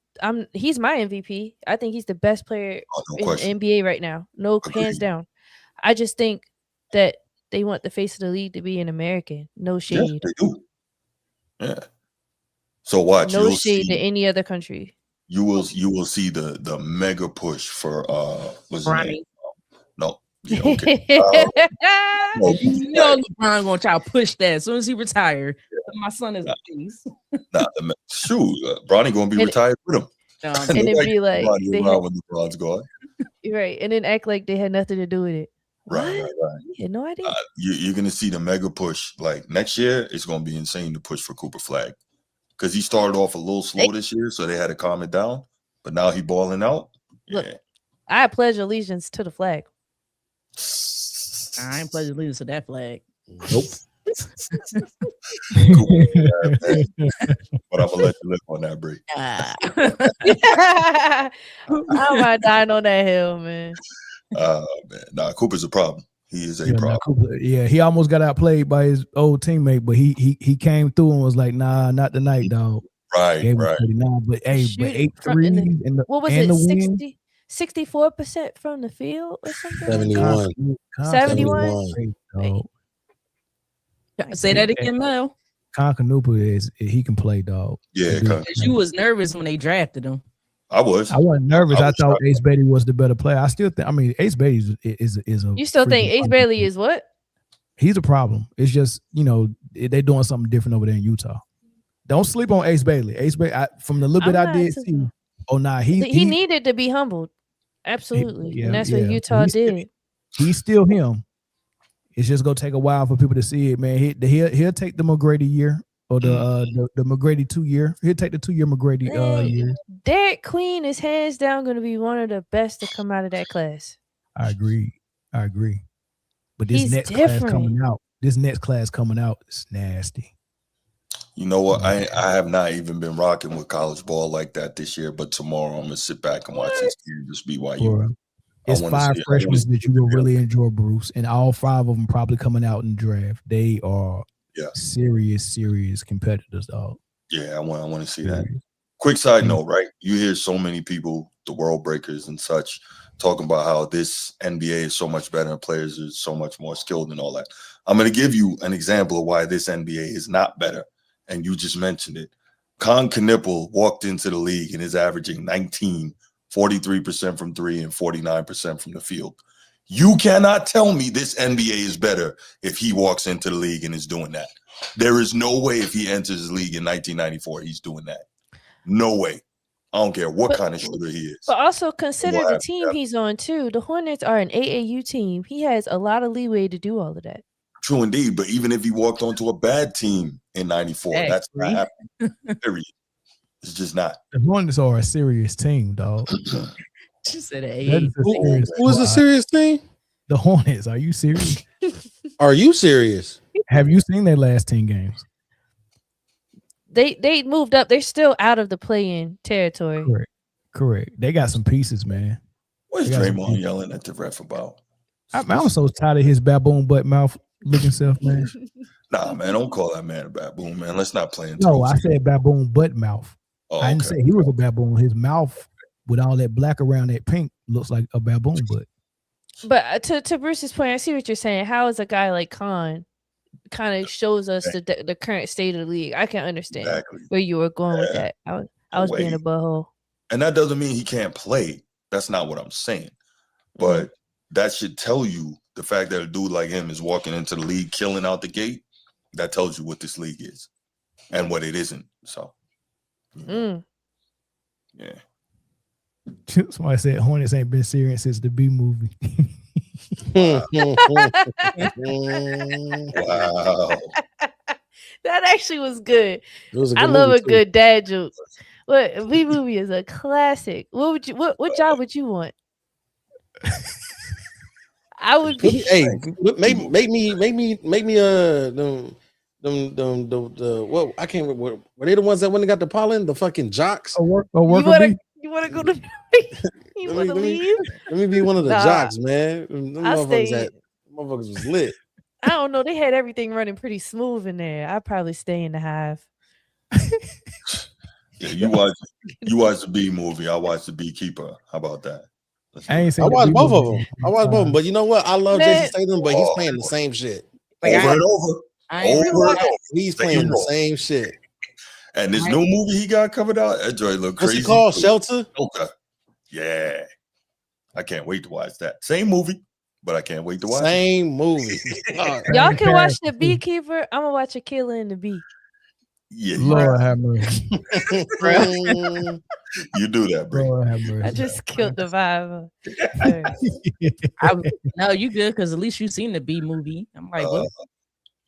He's my MVP. I think he's the best player in the NBA right now. No, hands down. I just think that they want the face of the league to be an American. No shade. Yes, they do. Yeah. So watch. No shade to any other country. You will see the mega push for what's his name? No. Yeah, okay. LeBron gonna try to push that as soon as he retired. My son is a beast. Shoot, Bronny gonna be retired with him. And it'd be like when LeBron's gone. Right, and then act like they had nothing to do with it. Right. You had no idea. You're gonna see the mega push. Like next year, it's gonna be insane to push for Cooper Flag because he started off a little slow this year, so they had to calm it down. But now he balling out. Look, I pledge allegiance to the flag. I ain't pledge allegiance to that flag. Nope. But I'm gonna let you live on that break. I'm about dying on that hill, man. Man, Cooper's a problem. He is a problem. Cooper, he almost got outplayed by his old teammate, but he came through and was like, "Nah, not tonight, dog." Right. But 8 threes and the what was and it? the 64% from the field or something? 71. Say that again, Mel. Concanupa he can play, dog. Yeah, you was nervous when they drafted him. I wasn't nervous. I thought Ace Bailey was the better player. I still think. I mean, Ace Bailey is a. You still think Ace Bailey is what? He's a problem. It's just they're doing something different over there in Utah. Don't sleep on Ace Bailey. Ace Bailey, from the little bit I did see. Oh, nah, he needed to be humbled. Absolutely, and that's what Utah did. He's still him. It's just gonna take a while for people to see it, man. He'll take the McGrady year or the McGrady 2 year. He'll take the 2 year McGrady year. Derrick Queen is hands down going to be one of the best to come out of that class. I agree. But this next class coming out is nasty. You know what? I have not even been rocking with college ball like that this year, but tomorrow I'm gonna sit back and watch this game, just BYU. It's 5 freshmen that you will really enjoy, Bruce, and all 5 of them probably coming out in the draft. They are serious competitors, dog. Yeah, I want to see that. Quick side note, right? You hear so many people, the world breakers and such, talking about how this NBA is so much better and players are so much more skilled and all that. I'm going to give you an example of why this NBA is not better, and you just mentioned it. Con Knipple walked into the league and is averaging 19, 43% from 3 and 49% from the field. You cannot tell me this NBA is better if he walks into the league and is doing that. There is no way if he enters the league in 1994, he's doing that. No way. I don't care what kind of shooter he is. But also consider the team he's on too. The Hornets are an AAU team. He has a lot of leeway to do all of that. True indeed. But even if he walked onto a bad team in 94, that's not happening. Period. It's just not. The Hornets are a serious team, dog. She said who is a serious team? The Hornets. Are you serious? Are you serious? Have you seen their last 10 games? They moved up. They're still out of the play-in territory. Correct. They got some pieces, man. What's Draymond yelling at the ref about? I'm so tired of his baboon butt mouth looking self, man. Nah, man, don't call that man a baboon, man. Let's not play into No, I said baboon butt mouth. Oh, I didn't say he was a baboon. His mouth with all that black around that pink, looks like a baboon butt. But to Bruce's point, I see what you're saying. How is a guy like Khan kind of shows us the current state of the league? I can understand where you were going with that. I was being a butthole. And that doesn't mean he can't play. That's not what I'm saying. But that should tell you the fact that a dude like him is walking into the league, killing out the gate. That tells you what this league is and what it isn't. So, yeah. Somebody said Hornets ain't been serious since the B movie. Wow. That actually was good. I love a good dad joke. What B movie is a classic. What job would you want? I would be. Hey, make me what I can't remember. Were they the ones that went and got the pollen? The fucking jocks. You want to go to? You want to leave? Let me be one of the jocks, man. I'll stay. Motherfuckers was lit. I don't know. They had everything running pretty smooth in there. I'd probably stay in the hive. Yeah, you watch the B movie. I watch the Beekeeper. How about that? I watched both of them. But you know what? I love Jason Statham, but he's playing the same shit over and over. He's playing the same shit. And this new movie he got covered out, that joy look crazy. What's it called? Shelter? Okay. Yeah. I can't wait to watch that. Same movie, but I can't wait to watch Same movie. Y'all can watch The Beekeeper. I'm gonna watch A Killer in the Bee. Yeah, Lord have mercy. You do that, bro. Lord have mercy. I just killed the vibe. No, you good because at least you seen the B movie. I'm like, what?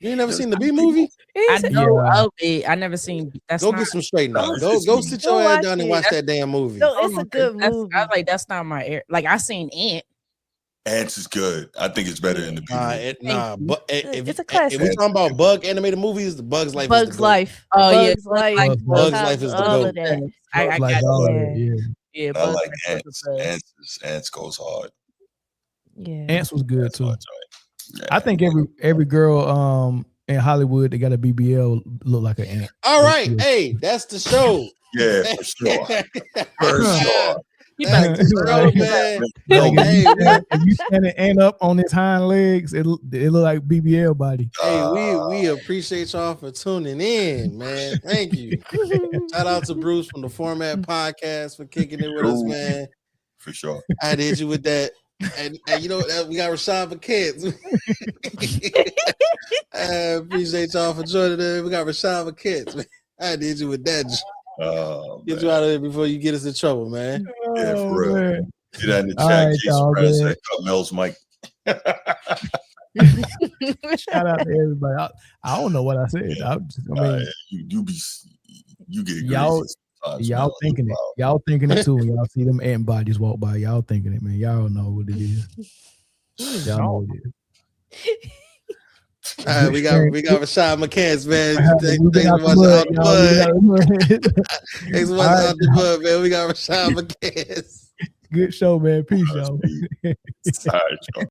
You ain't never seen the B movie? I know of it. I never seen. Go get some straight now. Go sit your ass down and watch that damn movie. No, it's a good movie. I was like, that's not my air. Like I seen Ant. Ants is good. I think it's better than the B movie. But it's a classic. If we're talking about bug animated movies, the Bug's Life. Bug's Life. Oh yeah, Bug's Life is the goat. I got it. Yeah, I like Ants. Ants goes hard. Yeah, Ants was good too. I think every girl in Hollywood that got a BBL look like an ant. All right, hey, that's the show. Yeah, for sure. For sure. That's the show, man. If you stand an ant up on his hind legs, it look like BBL body. Hey, we appreciate y'all for tuning in, man. Thank you. Shout out to Bruce from the Format Podcast for kicking it with us, man. For sure. I did you with that. And you know we got Rashad for kids. I appreciate y'all for joining us. We got Rashad for kids. I did you with that. Get you out of here before you get us in trouble, man. Yeah, for real. Man. See that in the chat. Jason Brown said, cut Mel's mic. Shout out to everybody. I don't know what I said. I mean, you get y'all thinking it. Y'all thinking it too. When y'all see them ant bodies walk by, y'all thinking it, man. Y'all know what it is. Y'all know what it is. All right, we got Rashad McCants, man. Thanks for watching Out the Bud. Thanks for watching Out the Bud, man. We got Rashad McCants. Good show, man. Peace, y'all. All right, y'all.